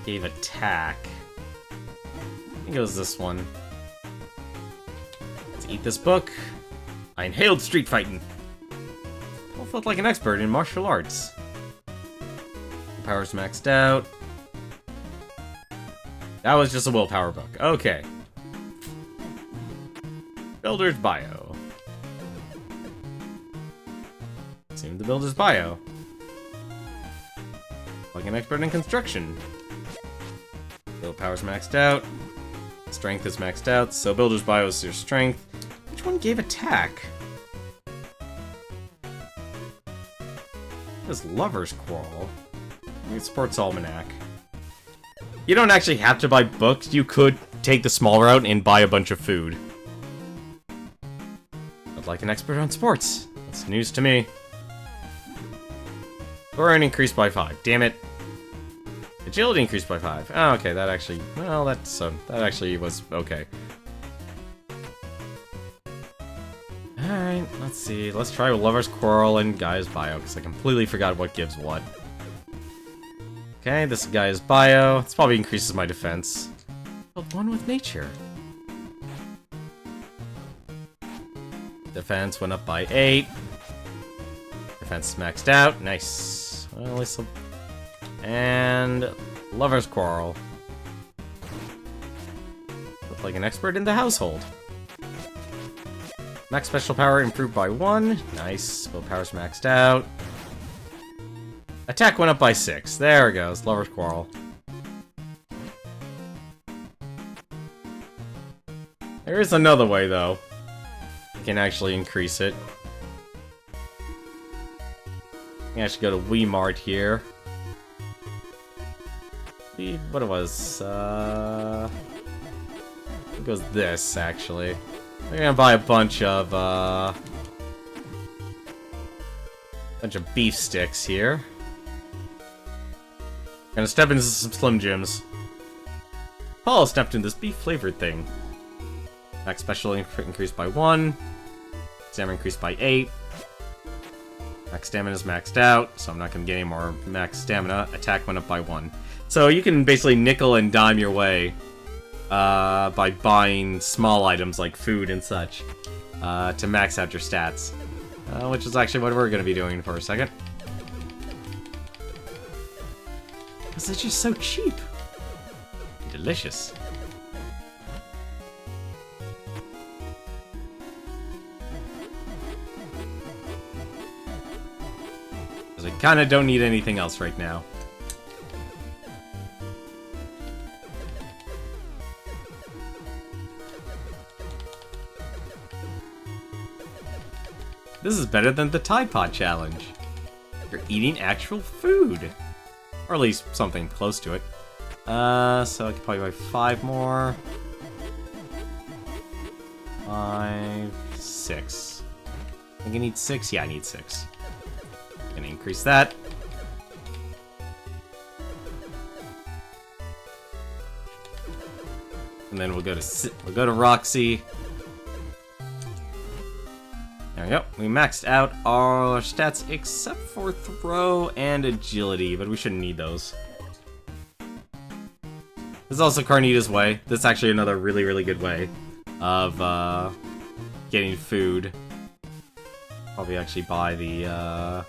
gave attack. I think it was this one. Let's eat this book. I inhaled street fighting. I felt like an expert in martial arts. Power's maxed out. That was just a willpower book. Okay. Builder's bio. Seemed the builder's bio. Like an expert in construction. Willpower's maxed out. Strength is maxed out, so builder's bio is your strength. Which one gave attack? This lover's quarrel. Sports almanac. You don't actually have to buy books. You could take the small route and buy a bunch of food. But like an expert on sports. That's news to me. Burn increased by 5. Damn it. Agility increased by 5. Oh, okay, that actually... well, that actually was okay. Alright, let's see. Let's try with Lover's Quarrel and Guy's Bio, because I completely forgot what gives what. Okay, this guy is bio. This probably increases my defense. But one with nature. Defense went up by 8. Defense maxed out. Nice. Well, at least and Lover's Quarrel. Look like an expert in the household. Max special power improved by 1. Nice. Willpower's maxed out. Attack went up by 6. There it goes. Lover's Quarrel. There is another way, though. You can actually increase it. You can actually go to Weemart here. What it was, it goes this, actually. We're gonna buy a bunch of beef sticks here. Gonna step into some Slim Jims. Paul stepped in this beef-flavored thing. Max special increased by 1. Stamina increased by 8. Max stamina is maxed out, so I'm not gonna get any more max stamina. Attack went up by 1. So you can basically nickel and dime your way by buying small items like food and such to max out your stats. Which is actually what we're gonna be doing for a second. Because it's just so cheap. Delicious. Because I kinda don't need anything else right now. This is better than the Tide Pod challenge. You're eating actual food. Or at least something close to it. So I could probably buy 5 more. 5, 6. I think I need 6? Yeah, I need 6. Gonna increase that. And then we'll go to Roxy. There we go. We maxed out our stats except for throw and agility, but we shouldn't need those. This is also Carnita's way. This is actually another really, really good way of getting food. Probably actually buy the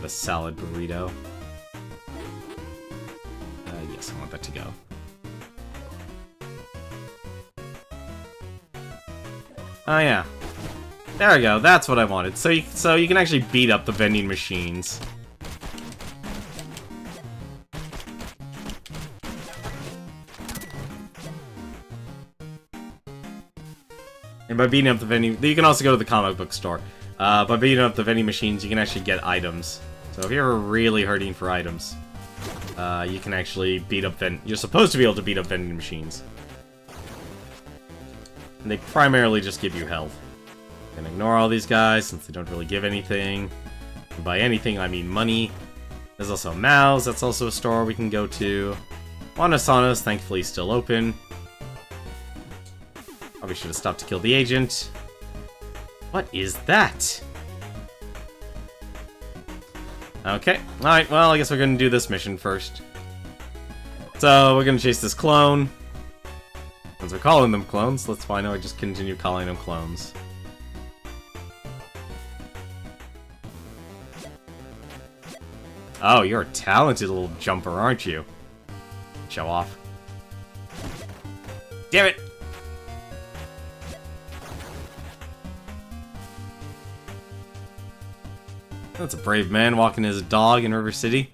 salad burrito. Yes, I want that to go. Oh yeah. There we go, that's what I wanted. So you can actually beat up the vending machines. And by beating up the vending... You can also go to the comic book store. By beating up the vending machines, you can actually get items. So if you're really hurting for items, you can actually beat up You're supposed to be able to beat up vending machines. And they primarily just give you health. You can ignore all these guys since they don't really give anything. And by anything, I mean money. There's also Mao's, that's also a store we can go to. Wanasana's, thankfully, still open. Probably should have stopped to kill the agent. What is that? Okay, alright, well, I guess we're gonna do this mission first. So, we're gonna chase this clone. Since we're calling them clones, let's why not I just continue calling them clones. Oh, you're a talented little jumper, aren't you? Show off. Damn it! That's a brave man walking his dog in River City.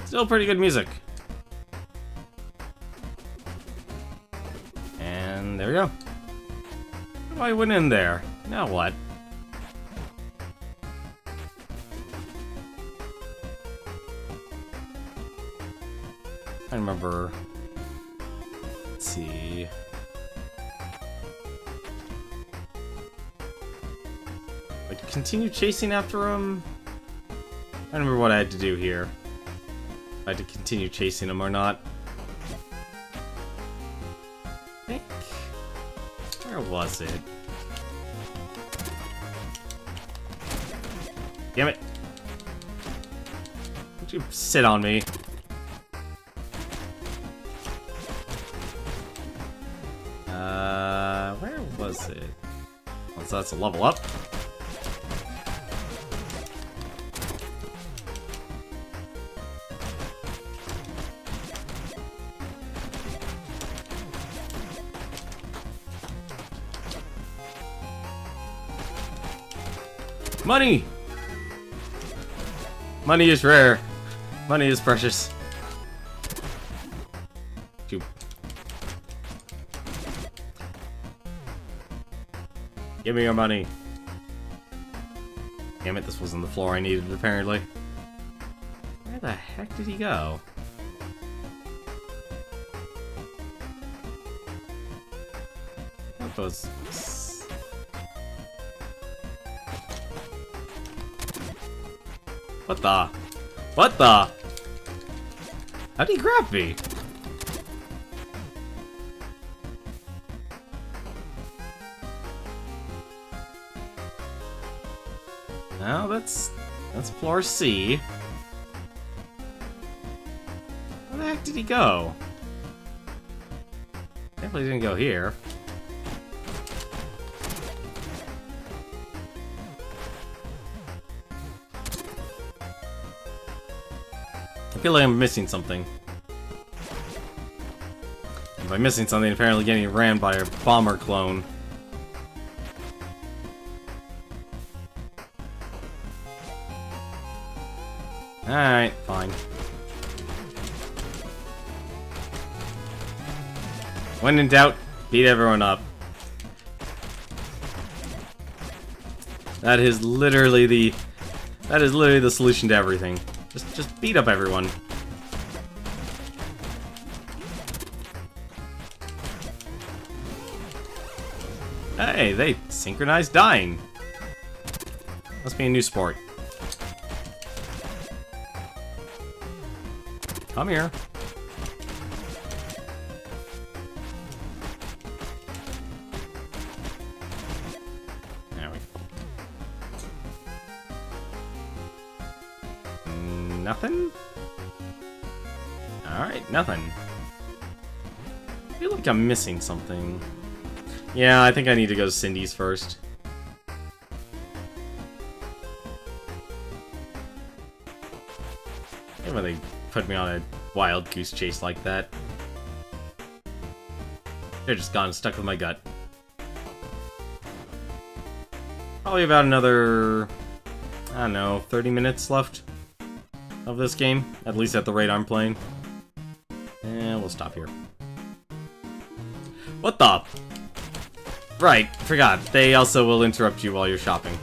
Still pretty good music. And there we go. Oh, I went in there. Now what? I remember. Let's see. continue chasing after him? I don't remember what I had to do here. If I had to continue chasing him or not. I think... Where was it? Damn it! Don't you sit on me. Where was it? Oh, so that's a level up. Money! Money is rare. Money is precious. Shoot. Give me your money. Damn it, this wasn't the floor I needed, apparently. Where the heck did he go? What was... What the? What the? How'd he grab me? Now that's floor C. Where the heck did he go? Definitely didn't go here. I feel like I'm missing something. If I'm missing something, apparently getting rammed by a bomber clone. Alright, fine. When in doubt, beat everyone up. That is literally the solution to everything. Just beat up everyone. Hey, they synchronized dying. Must be a new sport. Come here. There we go. Nothing? Alright, nothing. I feel like I'm missing something. Yeah, I think I need to go to Cindy's first. Maybe when they put me on a wild goose chase like that. They're just gone, stuck with my gut. Probably about another, I don't know, 30 minutes left of this game, at least at the rate I'm playing. And we'll stop here. What the? Right, forgot. They also will interrupt you while you're shopping.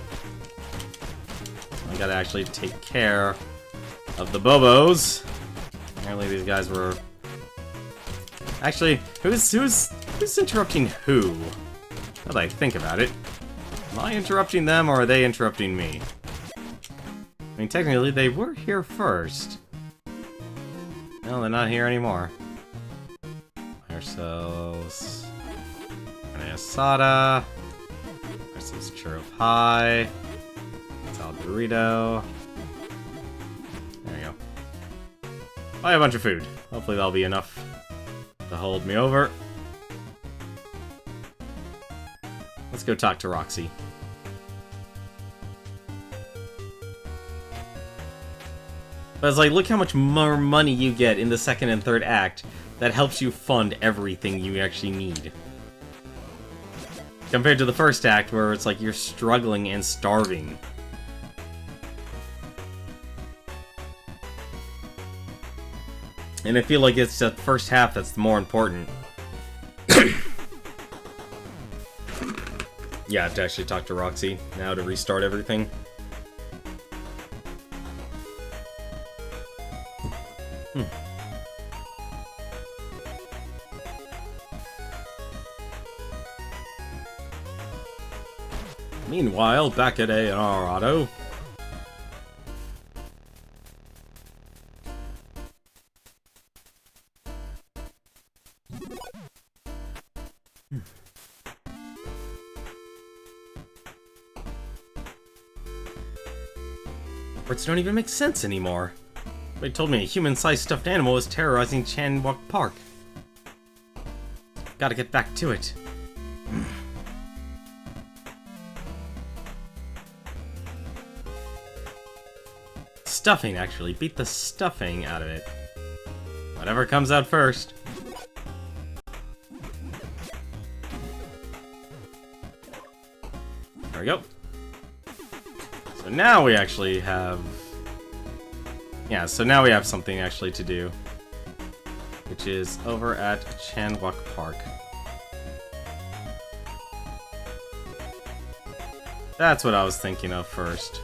I gotta actually take care of the Bobos. Apparently these guys were... Actually, who's interrupting who? Now that I think about it. Am I interrupting them or are they interrupting me? I mean, technically they were here first. No, they're not here anymore. Ourselves... Asada. Versus churro pie. Salad burrito. There we go. Buy a bunch of food. Hopefully that'll be enough to hold me over. Let's go talk to Roxy. But it's like, look how much more money you get in the second and third act that helps you fund everything you actually need. Compared to the first act, where it's like you're struggling and starving. And I feel like it's the first half that's more important. Yeah, I have to actually talk to Roxy now to restart everything. Meanwhile, back at A&R Auto. Words don't even make sense anymore. They told me a human-sized stuffed animal was terrorizing Chanwok Park. Gotta get back to it. Stuffing, actually. Beat the stuffing out of it. Whatever comes out first. There we go. So now we actually have... Yeah, so now we have something actually to do. Which is over at Chanwok Park. That's what I was thinking of first.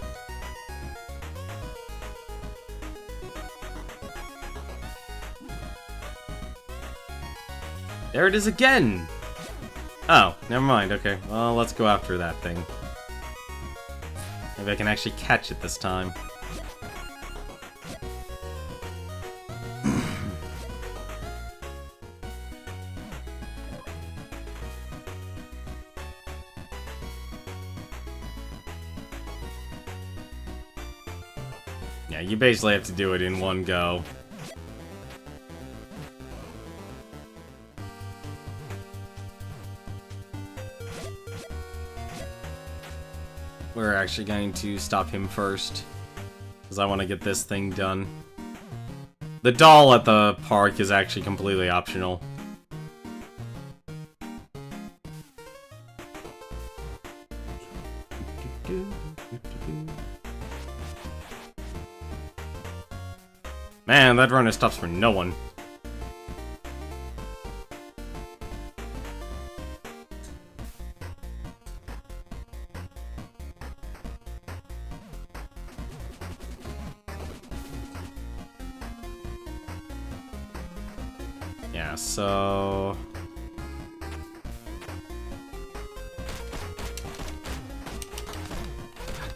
There it is again! Oh, never mind, okay. Well, let's go after that thing. Maybe I can actually catch it this time. Yeah, you basically have to do it in one go. We're actually going to stop him first, because I want to get this thing done. The doll at the park is actually completely optional. Man, that runner stops for no one. Yeah, so...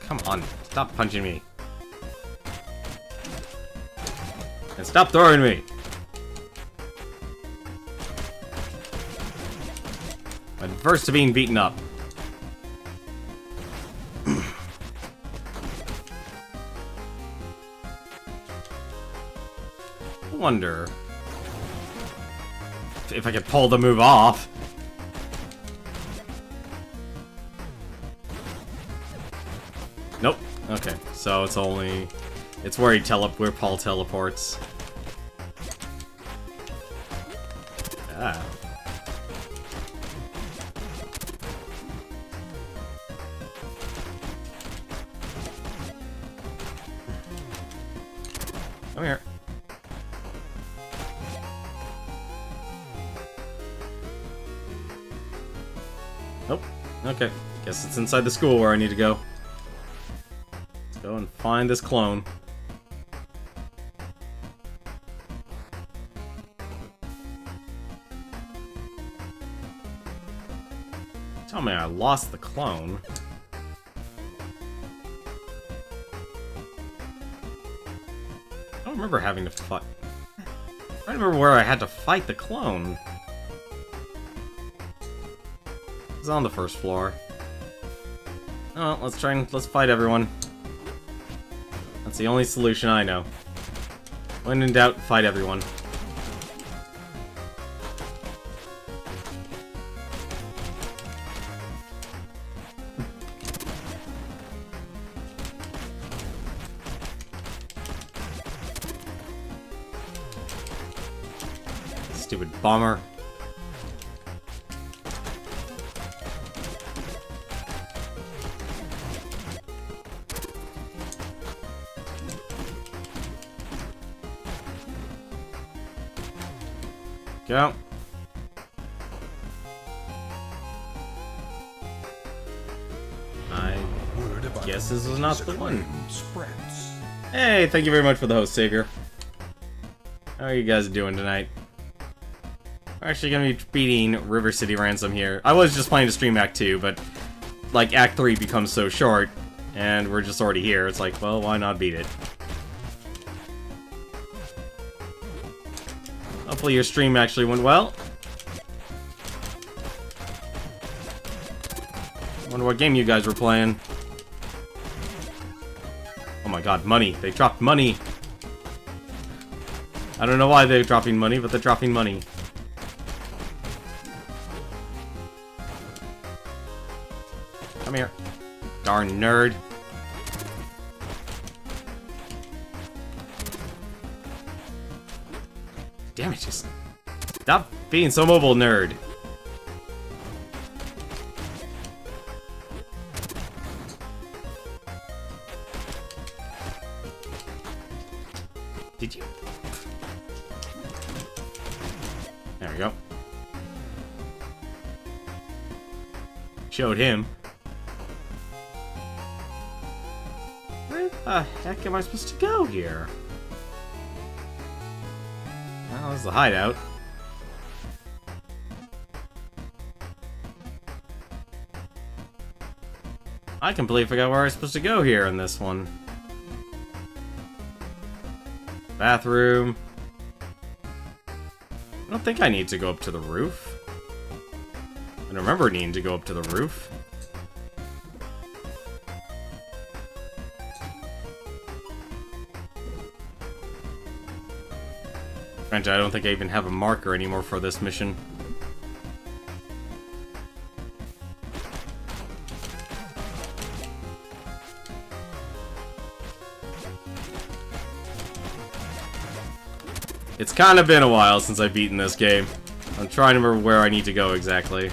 Come on, stop punching me. And stop throwing me! I'm averse to being beaten up. I wonder if I could pull the move off. Nope. Okay, so it's only... It's where where Paul teleports. Ah. Come here. Nope. Okay. Guess it's inside the school where I need to go. Let's go and find this clone. Tell me I lost the clone. I don't remember having to fight. I don't remember where I had to fight the clone. It's on the first floor. Oh, let's fight everyone. That's the only solution I know. When in doubt, fight everyone. Stupid bomber. Go. I guess this was not the one. Hey, thank you very much for the host, Savior. How are you guys doing tonight? We're actually going to be beating River City Ransom here. I was just planning to stream Act 2, but like, Act 3 becomes so short, and we're just already here. It's like, well, why not beat it? Hopefully your stream actually went well. Wonder what game you guys were playing. Oh my god, money. They dropped money. I don't know why they're dropping money, but they're dropping money. Come here. Darn nerd. Damn it, just stop being so mobile, nerd. Did you? There we go. Showed him. Where the heck am I supposed to go here? Well, there's the hideout. I completely forgot where I was supposed to go here in this one. Bathroom. I don't think I need to go up to the roof. I don't remember needing to go up to the roof. Granted, I don't think I even have a marker anymore for this mission. It's kind of been a while since I've beaten this game. I'm trying to remember where I need to go exactly.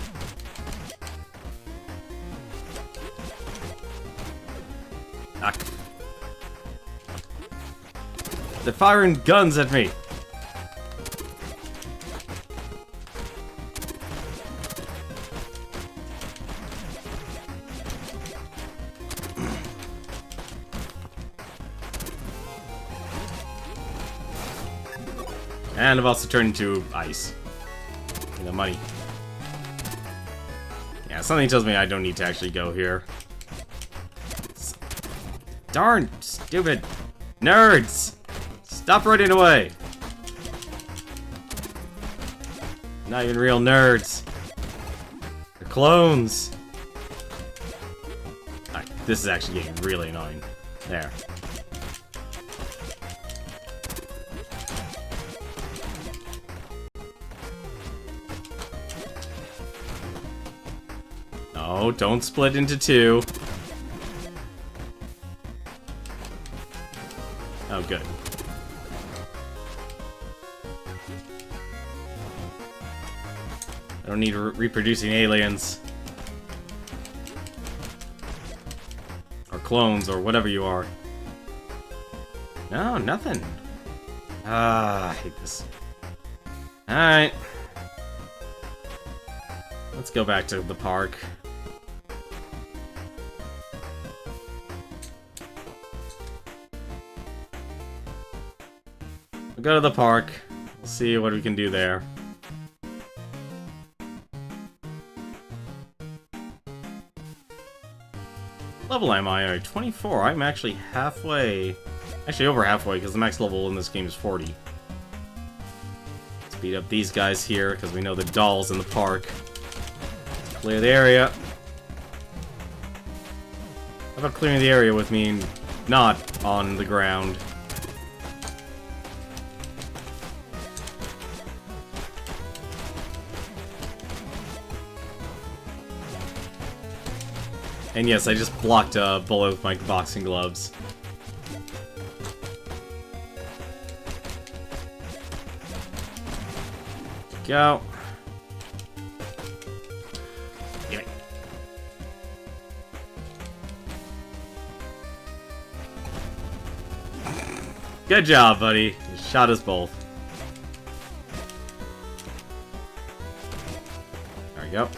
Ah. They're firing guns at me! And I've also turned into ice. You know, money. Yeah, something tells me I don't need to actually go here. Darn stupid nerds! Stop running away! Not even real nerds. They're clones. Alright, this is actually getting really annoying. There. No, don't split into two. Oh, good. I don't need reproducing aliens. Or clones, or whatever you are. No, nothing. Ah, I hate this. Alright. Let's go back to the park. We'll go to the park. We'll see what we can do there. Level am I? 24. I'm actually halfway. Actually, over halfway, because the max level in this game is 40. Let's beat up these guys here, because we know the dolls in the park. Let's clear the area. How about clearing the area with me not on the ground? And yes, I just blocked a bullet with my boxing gloves. Go. Give it. Good job, buddy. You shot us both. There we go.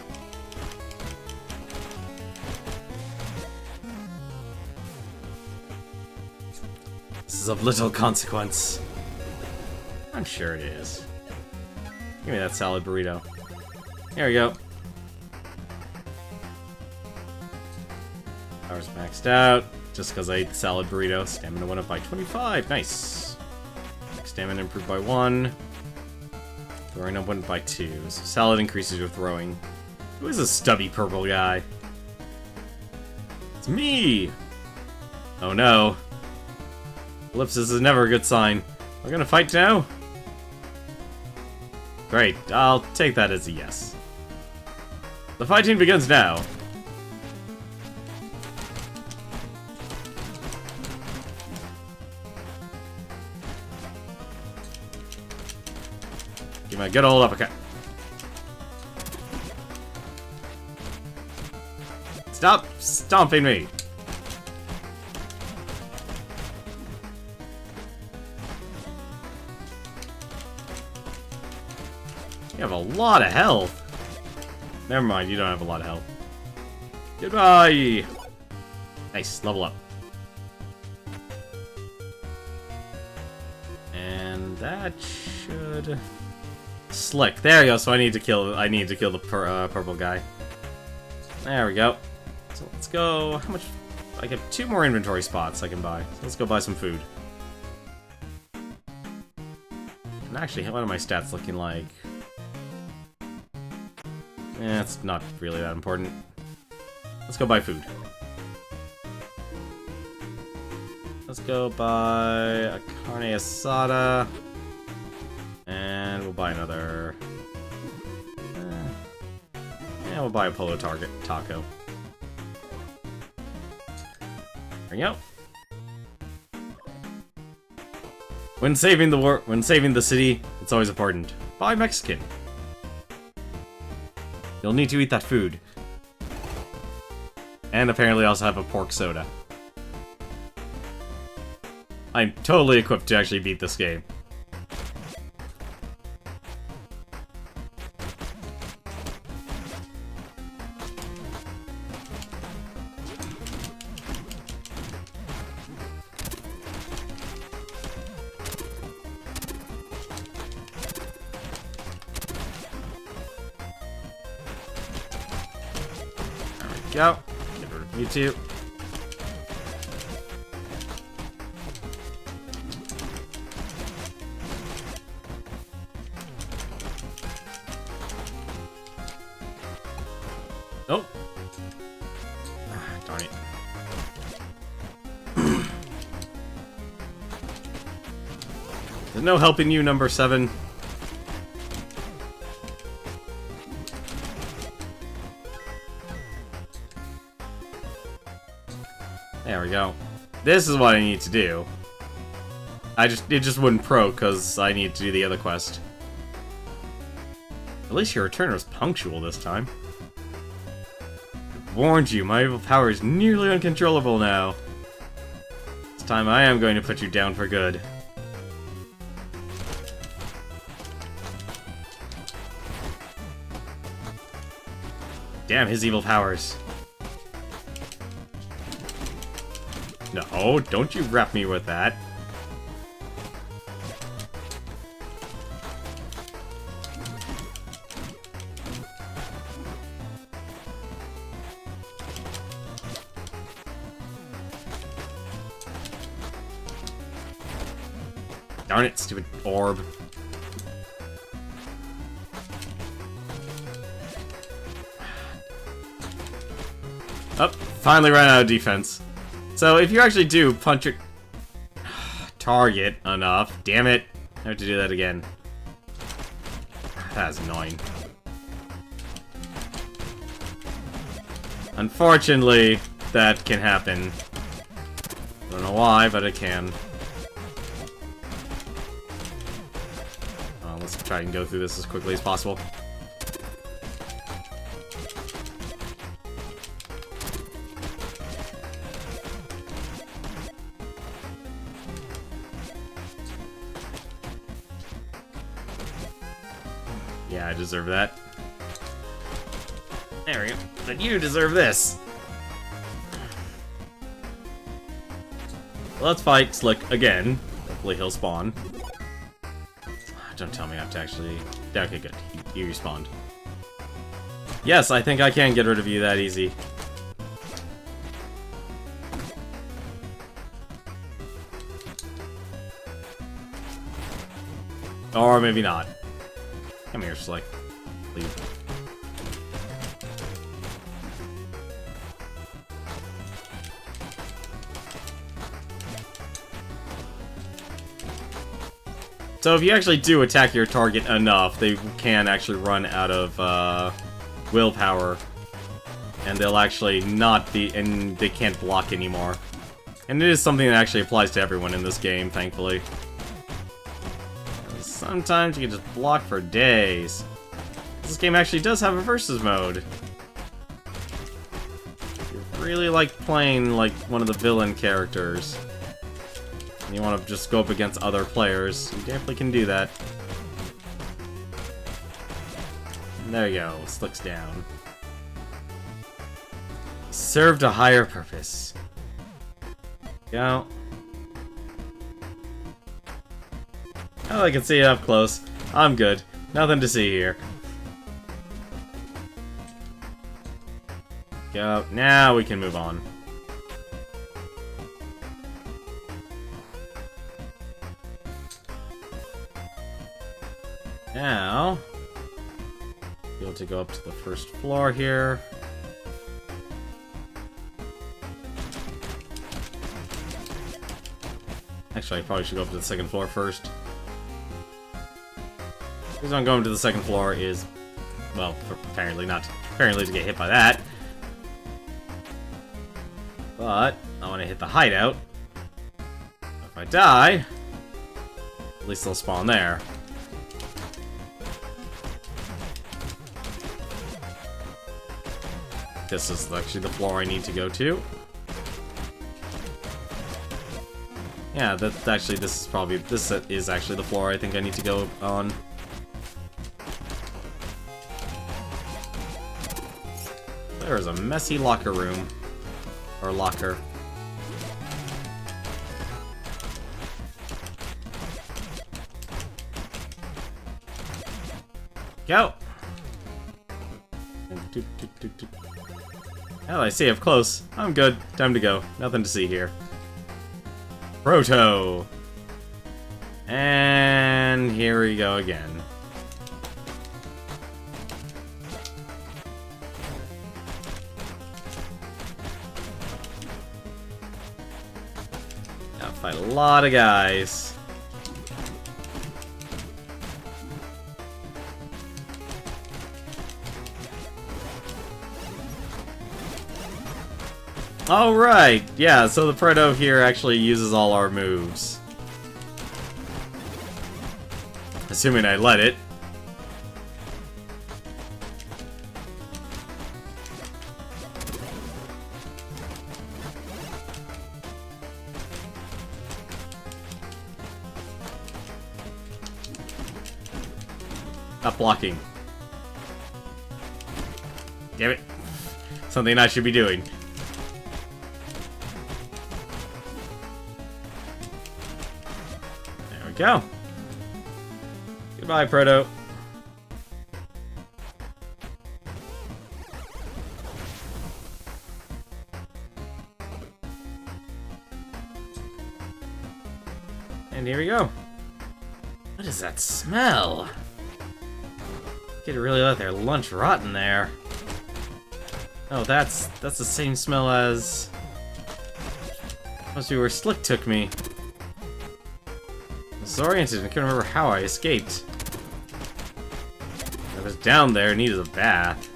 This is of little consequence. I'm sure it is. Give me that salad burrito. There we go. Power's maxed out. Just because I ate the salad burrito. Stamina went up by 25. Nice. Stamina improved by 1. Throwing up went by 2. So salad increases your throwing. Who is this stubby purple guy? It's me! Oh no. Ellipsis is never a good sign. We're gonna fight now? Great, I'll take that as a yes. The fighting begins now. Give me a good old uppercut. Stop stomping me! You have a lot of health. Never mind, you don't have a lot of health. Goodbye! Nice, level up. And that should... Slick. There we go, so I need to kill the purple guy. There we go. So let's go. How much? I have 2 more inventory spots I can buy. So let's go buy some food. And actually, what are my stats looking like? It's not really that important. Let's go buy food. Let's go buy a carne asada. And we'll buy another... yeah, we'll buy a polo taco. There we go. When saving the city, it's always important. Buy Mexican. You'll need to eat that food. And apparently also have a pork soda. I'm totally equipped to actually beat this game. Go. Get rid of you two. Oh. Darn it. There's no helping you, number 7. There we go. This is what I need to do. It just wouldn't pro because I need to do the other quest. At least your return was punctual this time. I warned you, my evil power is nearly uncontrollable now. This time I am going to put you down for good. Damn his evil powers. No, don't you wrap me with that. Darn it, stupid orb. Oh, finally ran out of defense. So if you actually do punch your target enough, damn it, I have to do that again. That's annoying. Unfortunately, that can happen. I don't know why, but it can. Let's try and go through this as quickly as possible. Yeah, I deserve that. There we go. But you deserve this. Let's fight Slick again. Hopefully he'll spawn. Don't tell me I have to actually... Okay, good. You respawned. Yes, I think I can get rid of you that easy. Or maybe not. Come here, Slick. Leave. So if you actually do attack your target enough, they can actually run out of willpower. And they'll actually not be, and they can't block anymore. And it is something that actually applies to everyone in this game, thankfully. Sometimes you can just block for days. This game actually does have a versus mode. If you really like playing like one of the villain characters, and you want to just go up against other players, you definitely can do that. And there you go, Slick's down. Served a higher purpose. Go. Oh, I can see it up close. I'm good. Nothing to see here. Go. Now we can move on. Now, be able to go up to the first floor here. Actually, I probably should go up to the second floor first. The reason I'm going to the second floor is, well, apparently not. Apparently to get hit by that. But I want to hit the hideout. If I die, at least they'll spawn there. This is actually the floor I need to go to. Yeah, that's actually, this is actually the floor I think I need to go on. There is a messy locker room. Or locker. Go! Hell, I see up close. I'm good. Time to go. Nothing to see here. Proto! And here we go again. Gotta fight a lot of guys. Alright, yeah, so the Proto here actually uses all our moves. Assuming I let it. Not blocking. Damn it. Something I should be doing. Go. Goodbye, Proto. And here we go. What is that smell? Kid really let their lunch rot in there. Oh, that's the same smell as must be where Slick took me. Disoriented, I couldn't remember how I escaped. If it's down there, it needs a bath.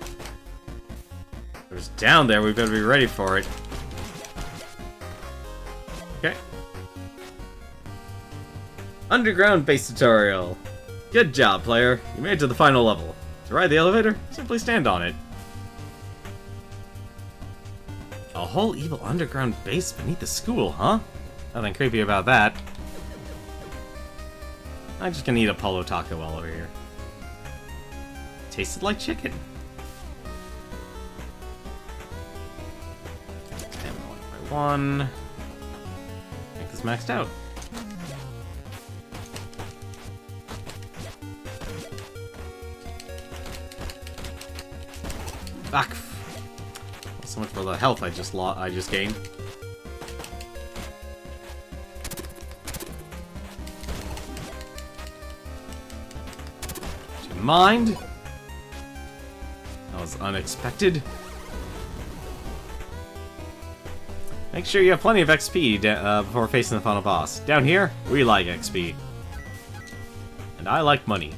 If it's down there, we better be ready for it. Okay. Underground base tutorial. Good job, player. You made it to the final level. To ride the elevator, simply stand on it. A whole evil underground base beneath the school, huh? Nothing creepy about that. I'm just gonna eat a polo taco while over here. Tasted like chicken. And 1 by 1. Make this maxed out. Back. So much for the health I just gained. mind. That was unexpected. Make sure you have plenty of XP before facing the final boss. Down here, we like XP. And I like money.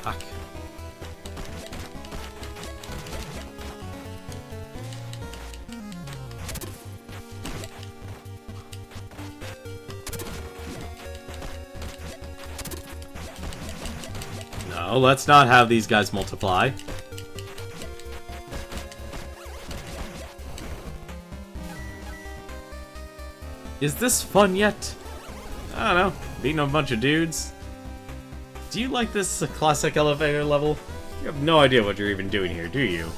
Fuck. No, let's not have these guys multiply. Is this fun yet? I don't know. Beating a bunch of dudes. Do you like this classic elevator level? You have no idea what you're even doing here, do you?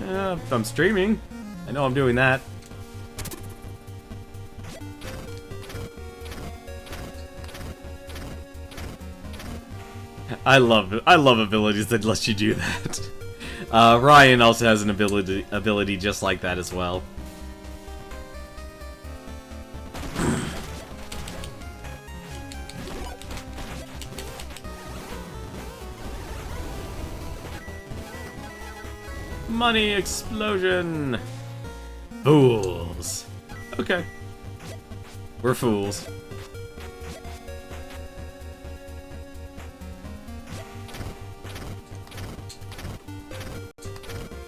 If I'm streaming, I know I'm doing that. I love abilities that let you do that. Ryan also has an ability just like that as well. Money explosion! Fools. Okay. We're fools.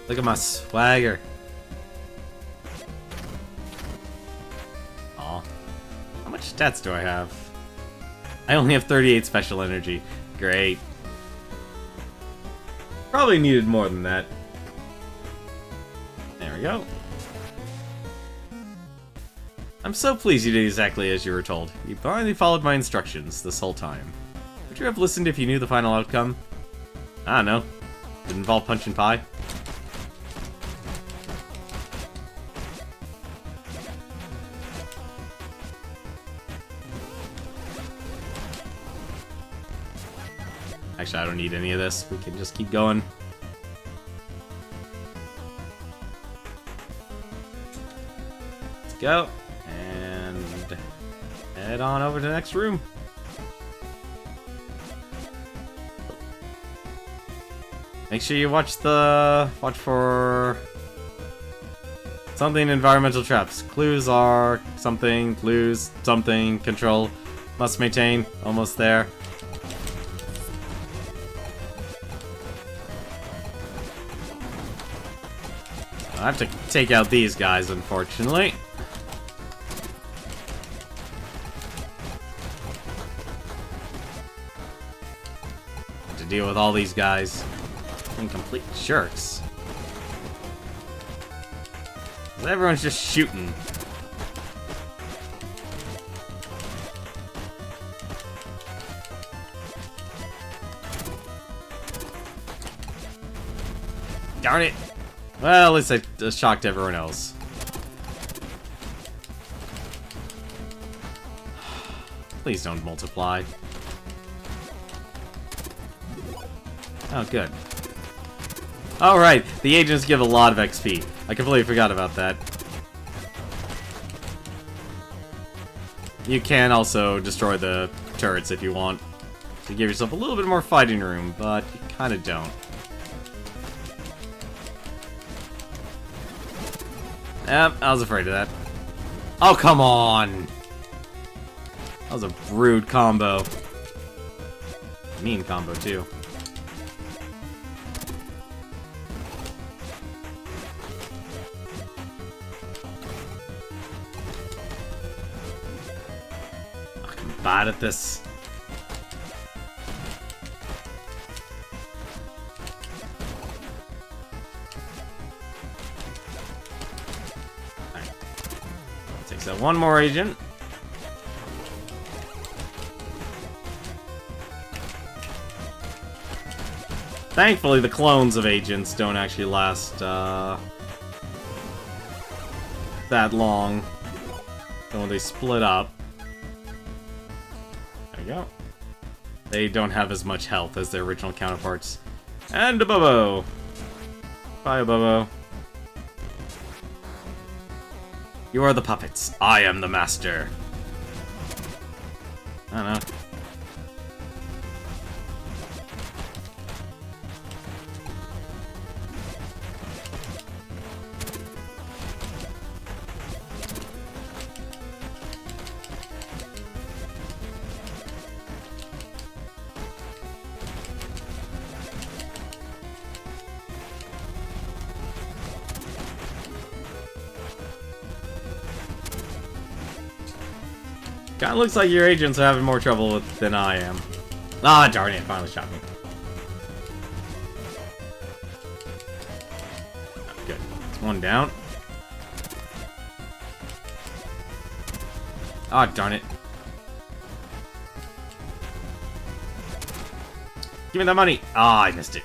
Look at my swagger. Aw. How much stats do I have? I only have 38 special energy. Great. Probably needed more than that. There we go. I'm so pleased you did exactly as you were told. You finally followed my instructions this whole time. Would you have listened if you knew the final outcome? I don't know. Did it involve punching pie? Actually, I don't need any of this. We can just keep going. Let's go. And head on over to the next room. Make sure you watch for something environmental traps. Clues are something, clues, something, control. Must maintain. Almost there. I have to take out these guys, unfortunately. Have to deal with all these guys. Incomplete jerks. Everyone's just shooting. Darn it! Well, at least I shocked everyone else. Please don't multiply. Oh, good. Alright, the agents give a lot of XP. I completely forgot about that. You can also destroy the turrets if you want to give yourself a little bit more fighting room, but you kind of don't. Yep, I was afraid of that. Oh, come on! That was a rude combo. Mean combo, too. I'm bad at this. So one more agent. Thankfully, the clones of agents don't actually last that long. So when they split up... There you go. They don't have as much health as their original counterparts. And a Bobo! Bye, Bobo. You are the puppets. I am the master. I don't know. Kinda looks like your agents are having more trouble with than I am. Ah, darn it, finally shot me. Oh, good. It's one down. Ah, darn it. Give me that money! Ah, I missed it.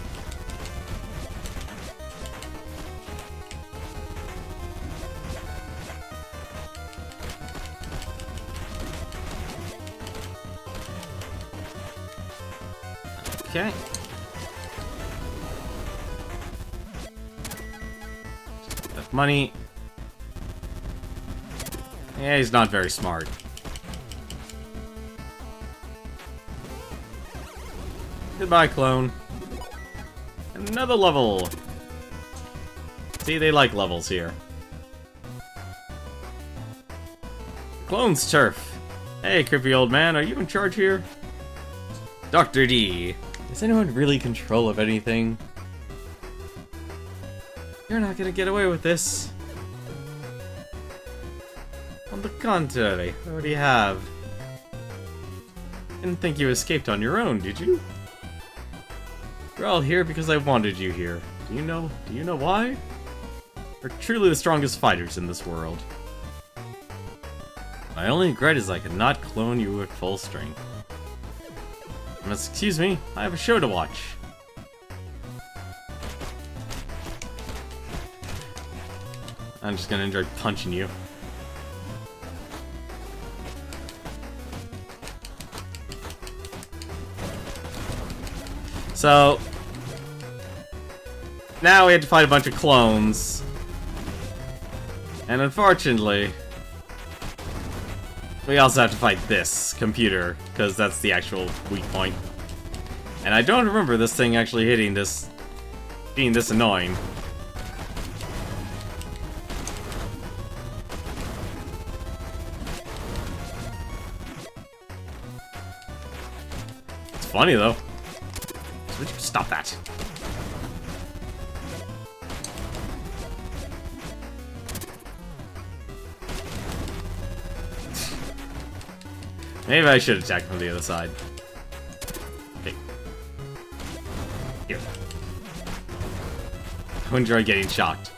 Okay. That money. Yeah, he's not very smart. Goodbye, clone. Another level. See, they like levels here. Clone's turf. Hey, creepy old man, are you in charge here? Dr. D. Is anyone really in control of anything? You're not gonna get away with this. On the contrary, what do you have? Didn't think you escaped on your own, did you? You're all here because I wanted you here. Do you know why? You're truly the strongest fighters in this world. My only regret is I could not clone you at full strength. You must excuse me, I have a show to watch. I'm just gonna enjoy punching you. So, now we had to fight a bunch of clones. And unfortunately, we also have to fight this computer, because that's the actual weak point. And I don't remember this thing actually hitting this, being this annoying. It's funny though. Would you stop that? Maybe I should attack from the other side. Okay. Here. I enjoy getting shocked.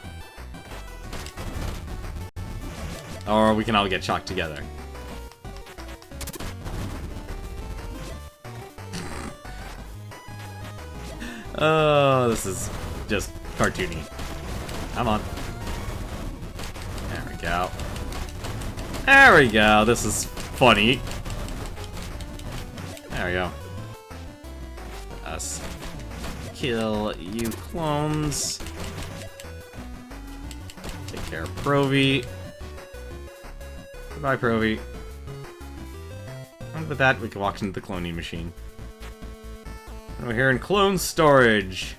Or we can all get shocked together. Oh, this is just cartoony. Come on. There we go. There we go. This is funny. There we go. Us. Kill you clones. Take care of Provy. Goodbye, Provy. And with that, we can walk into the cloning machine. And we're here in clone storage.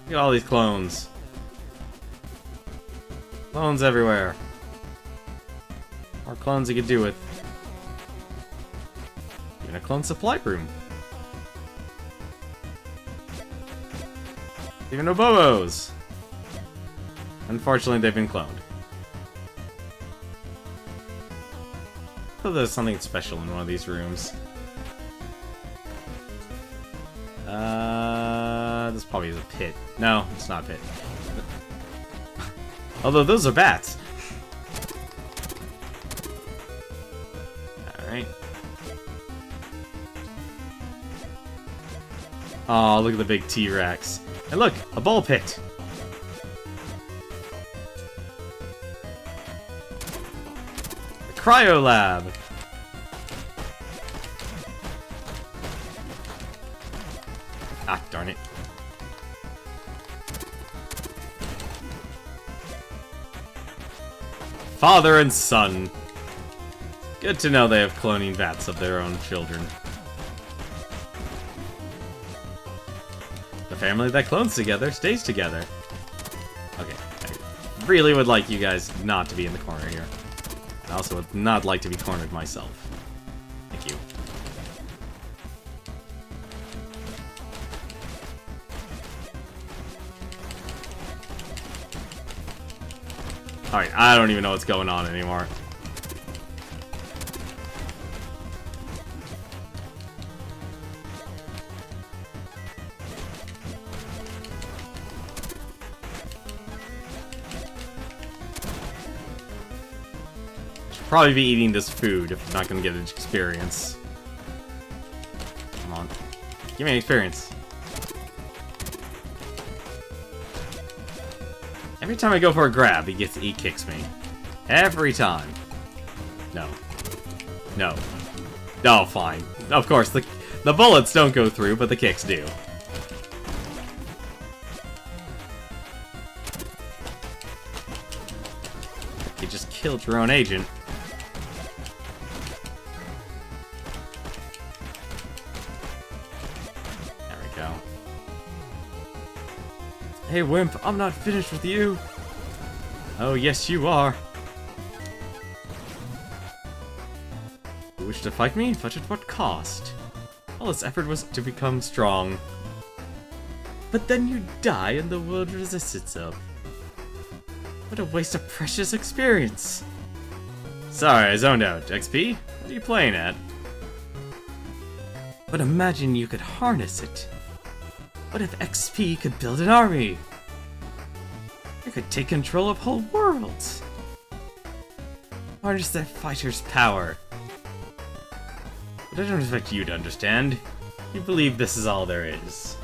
Look at all these clones. Clones everywhere. More clones you could do with. Even a clone supply room. Even no Bobos. Unfortunately, they've been cloned. I thought there's something special in one of these rooms. This probably is a pit. No, it's not a pit. Although those are bats. Alright. Oh, look at the big T-Rex. And look, a ball pit. A cryo lab. Ah, darn it. Father and son. Good to know they have cloning vats of their own children. The family that clones together stays together. Okay, I really would like you guys not to be in the corner here. I also would not like to be cornered myself. Thank you. Alright, I don't even know what's going on anymore. Should probably be eating this food if I'm not gonna get an experience. Come on. Give me an experience. Every time I go for a grab, he kicks me. Every time. No. No. Oh, fine. Of course, the bullets don't go through, but the kicks do. You just killed your own agent. There we go. Hey, Wimp, I'm not finished with you. Oh, yes, you are. You wish to fight me, but at what cost? All this effort was to become strong. But then you die and the world resists itself. What a waste of precious experience. Sorry, I zoned out. XP? What are you playing at? But imagine you could harness it. What if XP could build an army? You could take control of whole worlds. Harness their fighters' power. But I don't expect you to understand. You believe this is all there is.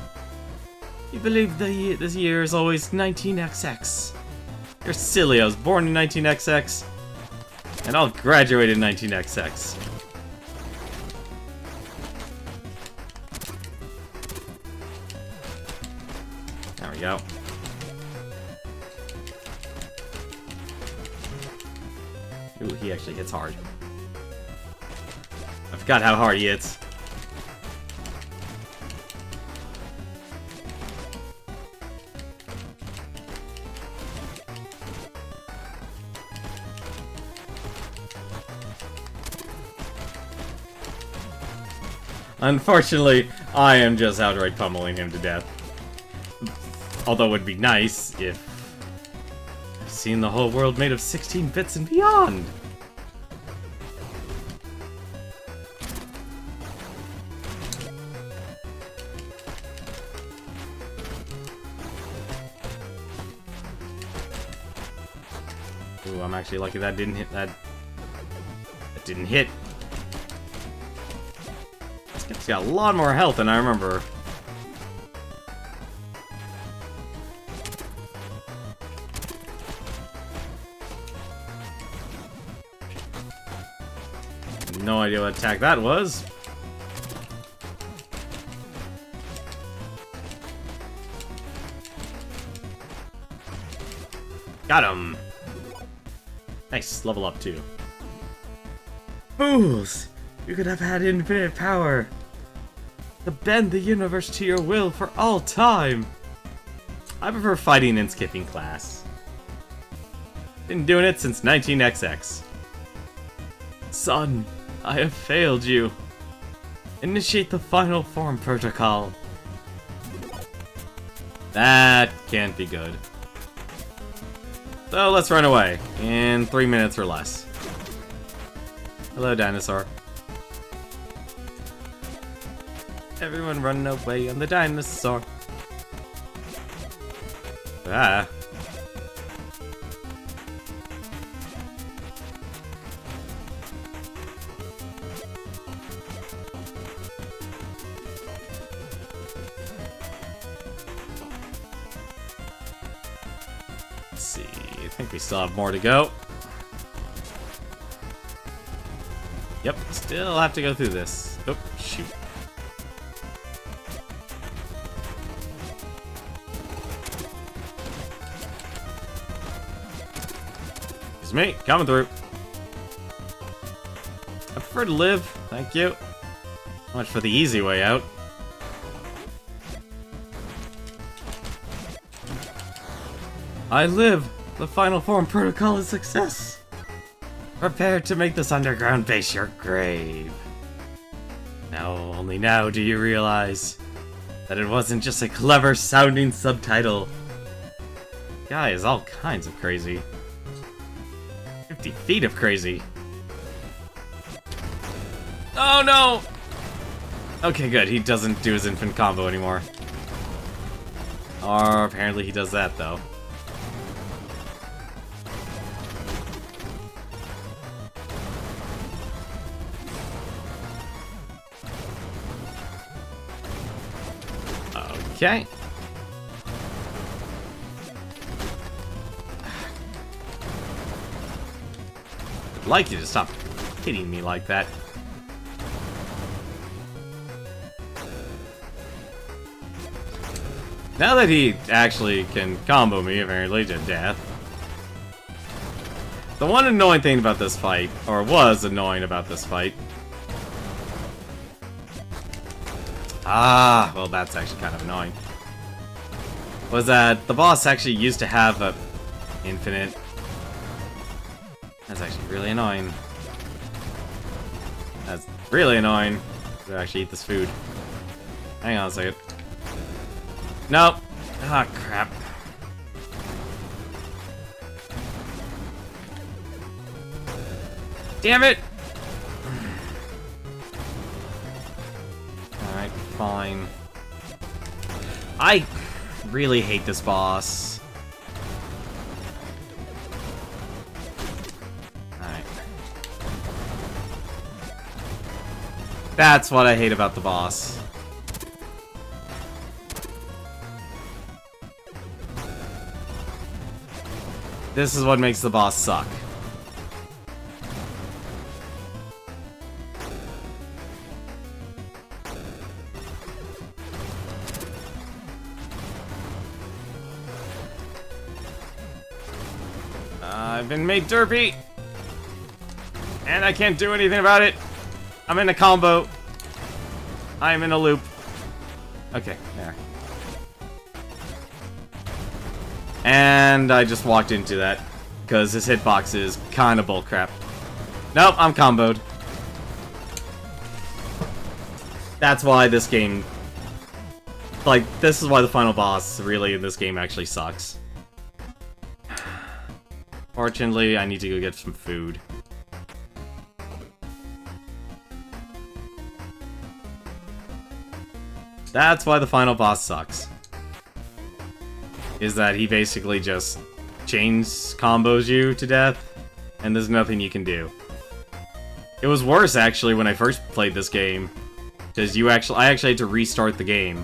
You believe this year is always 19XX. You're silly, I was born in 19XX. And I'll graduate in 19XX. There we go. Ooh, he actually hits hard. I forgot how hard he hits. Unfortunately, I am just outright pummeling him to death. Although it would be nice if I've seen the whole world made of 16 bits and beyond. Ooh, I'm actually lucky that didn't hit that. That didn't hit. He's got a lot more health than I remember. No idea what attack that was. Got him. Nice, level up too. Fools! You could have had infinite power to bend the universe to your will for all time. I prefer fighting and skipping class. Been doing it since 19XX. Son, I have failed you. Initiate the final form protocol. That can't be good. So let's run away in 3 minutes or less. Hello, dinosaur. Everyone run away on the dinosaur. Ah. Let's see. I think we still have more to go. Yep, still have to go through this. Oh, shoot. It's me, coming through. I prefer to live, thank you. Much for the easy way out. I live! The final form protocol is success! Prepare to make this underground base your grave. Now, only now do you realize that it wasn't just a clever sounding subtitle. Guy is all kinds of crazy. 50 feet of crazy. Oh no! Okay, good. He doesn't do his infant combo anymore. Or apparently he does that, though. Okay. I'd like you to stop hitting me like that. Now that he actually can combo me, apparently, to death. The one annoying thing about this fight, or was annoying about this fight... Ah, well that's actually kind of annoying. Was that the boss actually used to have a infinite... That's actually really annoying. That's really annoying to actually eat this food. Hang on a second. Nope. Ah, crap. Damn it! Alright, fine. I really hate this boss. Alright. That's what I hate about the boss. This is what makes the boss suck. I've been made derpy, and I can't do anything about it. I'm in a combo. I'm in a loop. Okay, there. And I just walked into that, because his hitbox is kind of bullcrap. Nope, I'm comboed. That's why this game... Like, this is why the final boss, really, in this game actually sucks. Fortunately, I need to go get some food. That's why the final boss sucks. Is that he basically just chains combos you to death, and there's nothing you can do. It was worse, actually, when I first played this game, because I actually had to restart the game,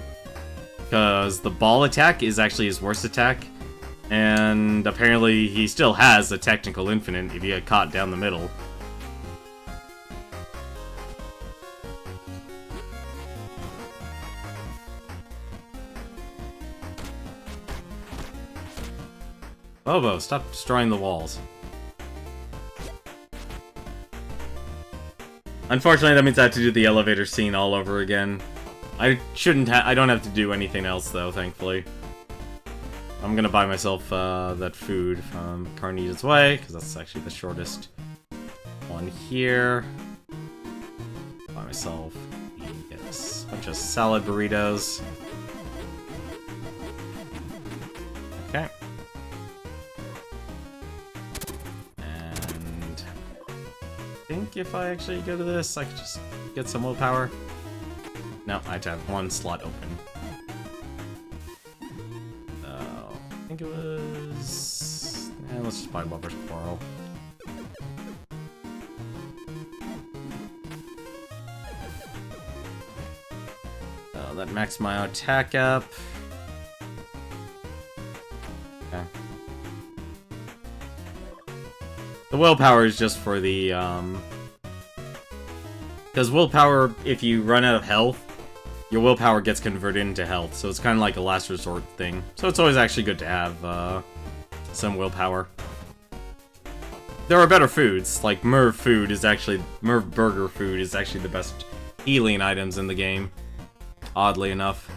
because the ball attack is actually his worst attack, and apparently he still has a technical infinite if you get caught down the middle. Bobo, stop destroying the walls. Unfortunately, that means I have to do the elevator scene all over again. I don't have to do anything else, though, thankfully. I'm gonna buy myself that food from Carnita's Way, because that's actually the shortest one here. Buy myself a bunch of salad burritos. Okay. And I think if I actually go to this, I could just get some willpower. No, I have to have one slot open. I think it was... let's just buy Lover's Quarrel. That maxed my attack up. Okay. The willpower is just for the Because willpower, if you run out of health, your willpower gets converted into health, so it's kind of like a last resort thing. So it's always actually good to have some willpower. There are better foods, like Merv Burger food is actually the best healing items in the game, oddly enough.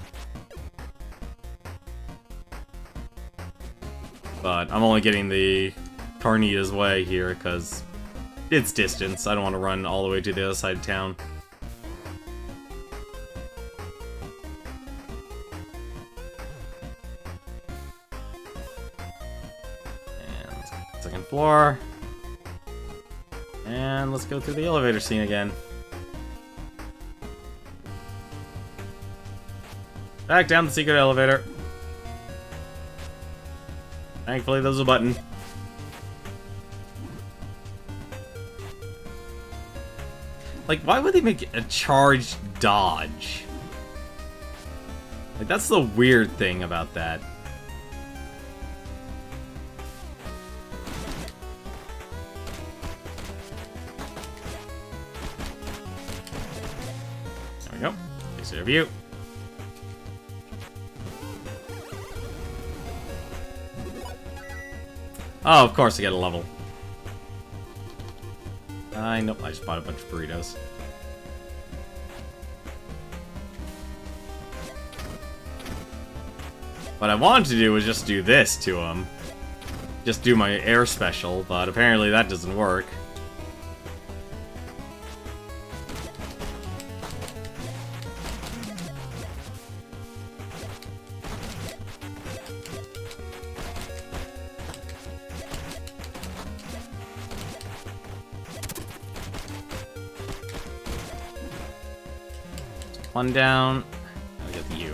But I'm only getting the Carnita's way here, because it's distance. I don't want to run all the way to the other side of town. And second floor. And let's go through the elevator scene again. Back down the secret elevator. Thankfully, there's a button. Like, why would they make a charged dodge? Like, that's the weird thing about that. There we go. Exit view. Oh, of course I get a level. Nope, I just bought a bunch of burritos. What I wanted to do was just do this to him. Just do my air special, but apparently that doesn't work. One down. I'll get you.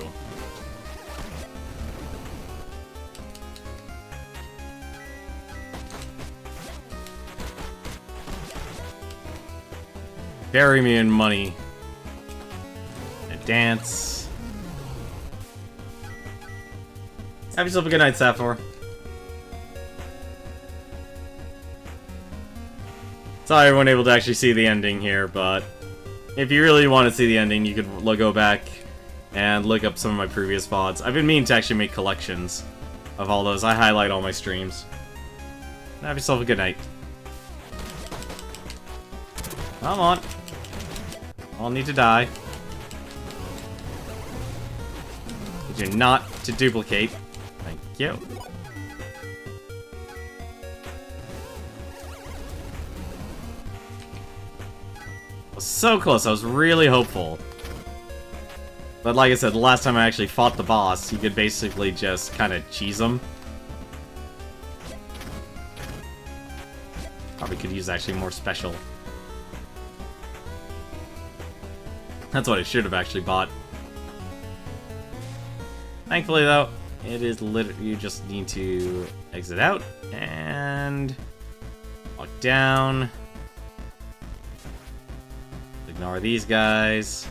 Bury me in money. And dance. Have yourself a good night, Sappho. Sorry I wasn't able to actually see the ending here, but if you really want to see the ending, you could go back and look up some of my previous VODs. I've been meaning to actually make collections of all those. I highlight all my streams. Have yourself a good night. Come on. All need to die. Need you not to duplicate. Thank you. So close, I was really hopeful. But like I said, the last time I actually fought the boss, you could basically just kind of cheese him. Probably could use actually more special. That's what I should have actually bought. Thankfully though, it is literally, you just need to exit out and walk down. Ignore these guys.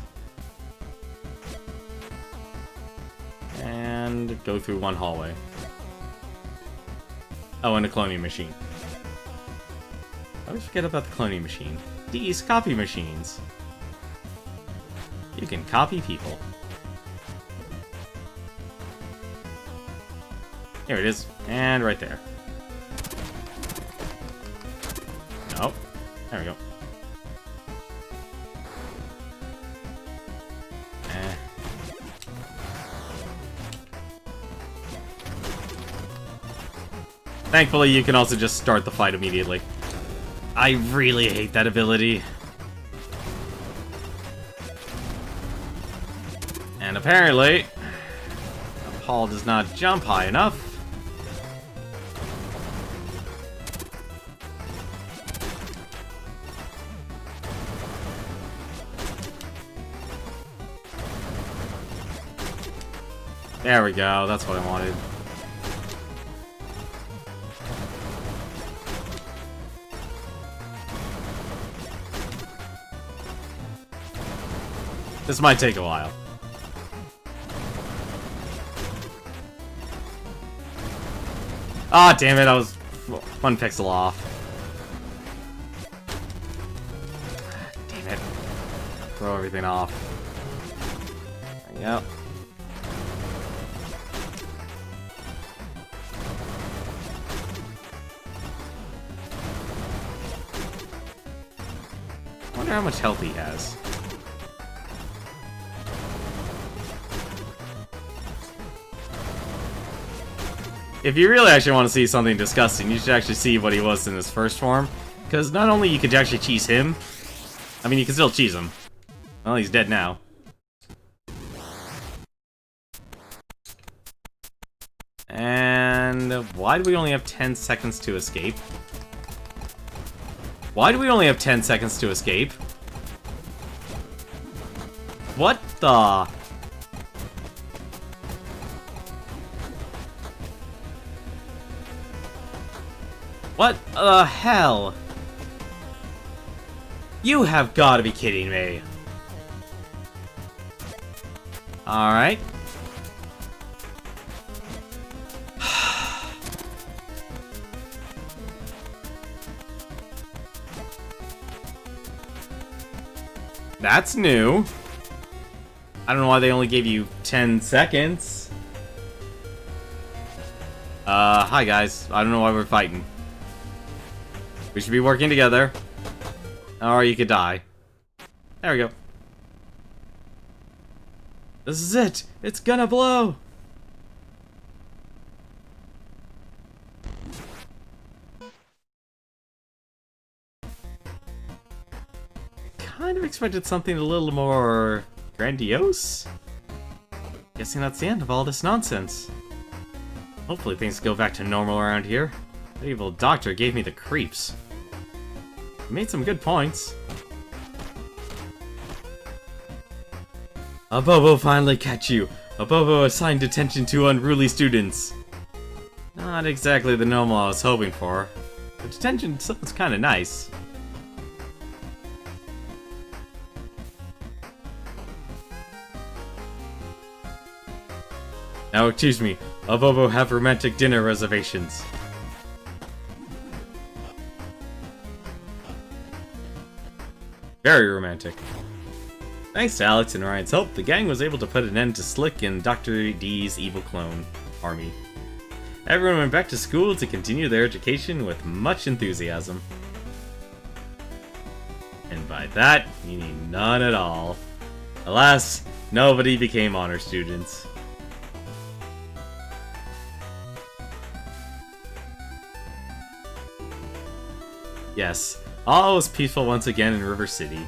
And go through one hallway. Oh, and a cloning machine. I always forget about the cloning machine. These copy machines. You can copy people. Here it is. And right there. Nope. There we go. Thankfully, you can also just start the fight immediately. I really hate that ability. And apparently, Paul does not jump high enough. There we go, that's what I wanted. This might take a while. Ah, damn it, I was one pixel off. Damn it. throw everything off. There you go. I wonder how much health he has. If you really actually want to see something disgusting, you should actually see what he was in his first form. Because not only you could actually cheese him, I mean, you can still cheese him. Well, he's dead now. And why do we only have 10 seconds to escape? Why do we only have 10 seconds to escape? What the... What the hell? You have got to be kidding me. Alright. That's new. I don't know why they only gave you 10 seconds. Hi guys. I don't know why we're fighting. We should be working together. Or you could die. There we go. This is it! It's gonna blow! Kind of expected something a little more grandiose. Guessing that's the end of all this nonsense. Hopefully things go back to normal around here. That evil doctor gave me the creeps. He made some good points. Abobo finally catch you. Abobo assigned detention to unruly students. Not exactly the normal I was hoping for. But detention sounds kinda nice. Now excuse me, Abobo have romantic dinner reservations. Very romantic. Thanks to Alex and Ryan's help, the gang was able to put an end to Slick and Dr. D's evil clone army. Everyone went back to school to continue their education with much enthusiasm. And by that, meaning none at all. Alas, nobody became honor students. Yes, all was peaceful once again in River City.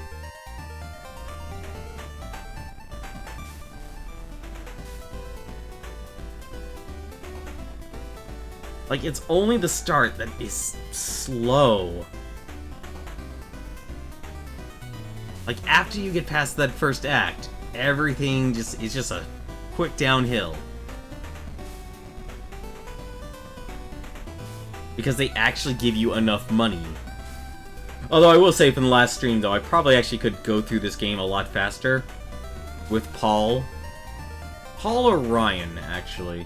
Like, it's only the start that is slow. Like, after you get past that first act, everything is just a quick downhill. Because they actually give you enough money. Although I will say from the last stream, though, I probably actually could go through this game a lot faster with Paul. Paul or Ryan, actually.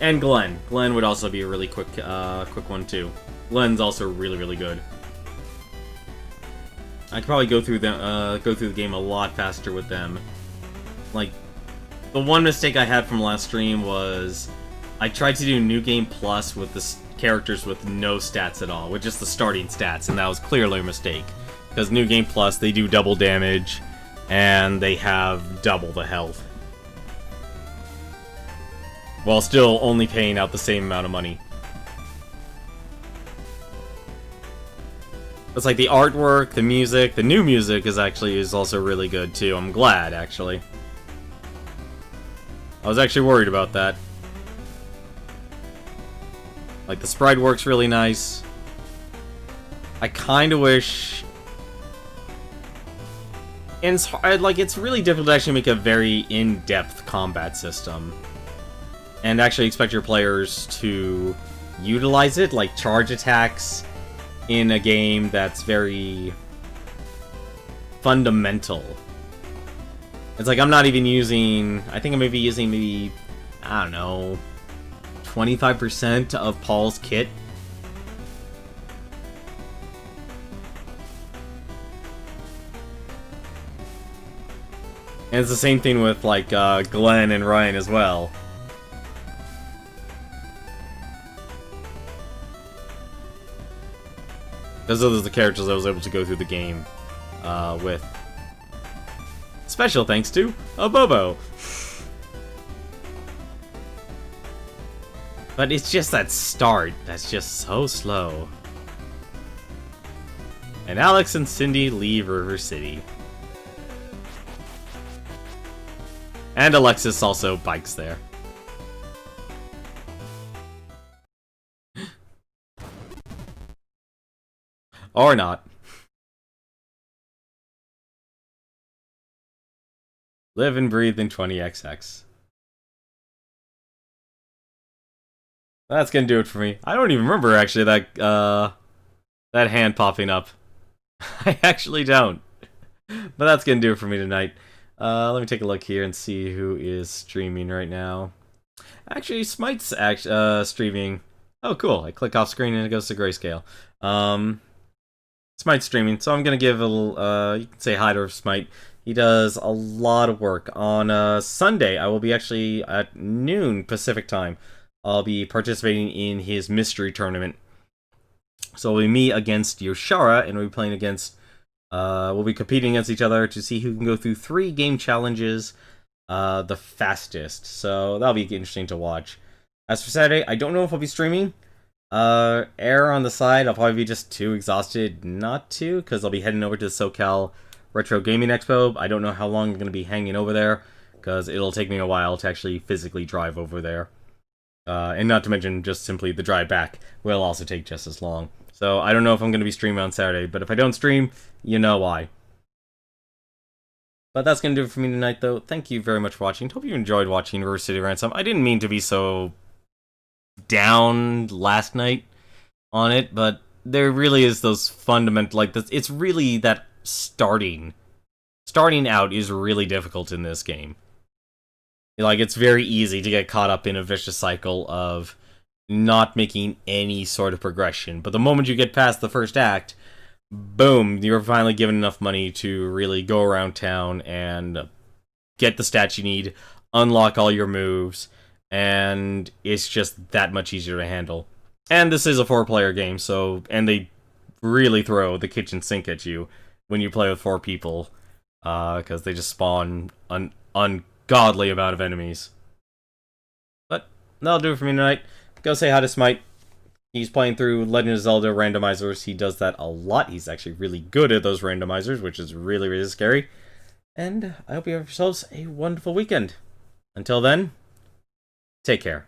And Glenn. Glenn would also be a really quick one, too. Glenn's also really, really good. I could probably go through the game a lot faster with them. Like, the one mistake I had from last stream was I tried to do New Game Plus with the characters with no stats at all, with just the starting stats, and that was clearly a mistake. Because New Game Plus, they do double damage, and they have double the health. While still only paying out the same amount of money. It's like the artwork, the music, the new music is also really good too. I'm glad, actually. I was actually worried about that. Like, the sprite works really nice. I kind of wish... And it's hard, like, it's really difficult to actually make a very in-depth combat system. And actually expect your players to utilize it, like charge attacks, in a game that's very fundamental. It's like I'm not even using... I think I may be using maybe, I don't know, 25% of Paul's kit. And it's the same thing with, like, Glenn and Ryan as well. Those are the characters I was able to go through the game with. Special thanks to Bobo. But it's just that start that's just so slow. And Alex and Cindy leave River City. And Alexis also bikes there. Or not. Live and breathe in 20XX. That's gonna do it for me. I don't even remember actually that hand popping up. I actually don't. But that's gonna do it for me tonight. Let me take a look here and see who is streaming right now. Actually, Smite's streaming. Oh, cool. I click off screen and it goes to grayscale. Smite's streaming, so I'm gonna give a little, you can say hi to Smite. He does a lot of work. On Sunday, I will be actually at noon Pacific time. I'll be participating in his mystery tournament. So it'll be me against Yoshara, and we'll be playing against, we'll be competing against each other to see who can go through 3 game challenges the fastest. So that'll be interesting to watch. As for Saturday, I don't know if I'll be streaming. Error on the side, I'll probably be just too exhausted not to, because I'll be heading over to the SoCal Retro Gaming Expo. I don't know how long I'm going to be hanging over there, because it'll take me a while to actually physically drive over there. And not to mention, just simply the drive back will also take just as long. So I don't know if I'm going to be streaming on Saturday, but if I don't stream, you know why. But that's going to do it for me tonight, though. Thank you very much for watching. Hope you enjoyed watching River City Ransom. I didn't mean to be so down last night on it, but there really is those fundamental, like, it's really that starting out is really difficult in this game. Like, it's very easy to get caught up in a vicious cycle of not making any sort of progression. But the moment you get past the first act, boom, you're finally given enough money to really go around town and get the stats you need, unlock all your moves, and it's just that much easier to handle. And this is a 4-player game, so, and they really throw the kitchen sink at you when you play with 4 people, because they just spawn an ungodly amount of enemies. But that'll do it for me tonight. Go say hi to Smite. He's playing through Legend of Zelda randomizers. He does that a lot. He's actually really good at those randomizers, which is really, really scary. And I hope you have yourselves a wonderful weekend. Until then, take care.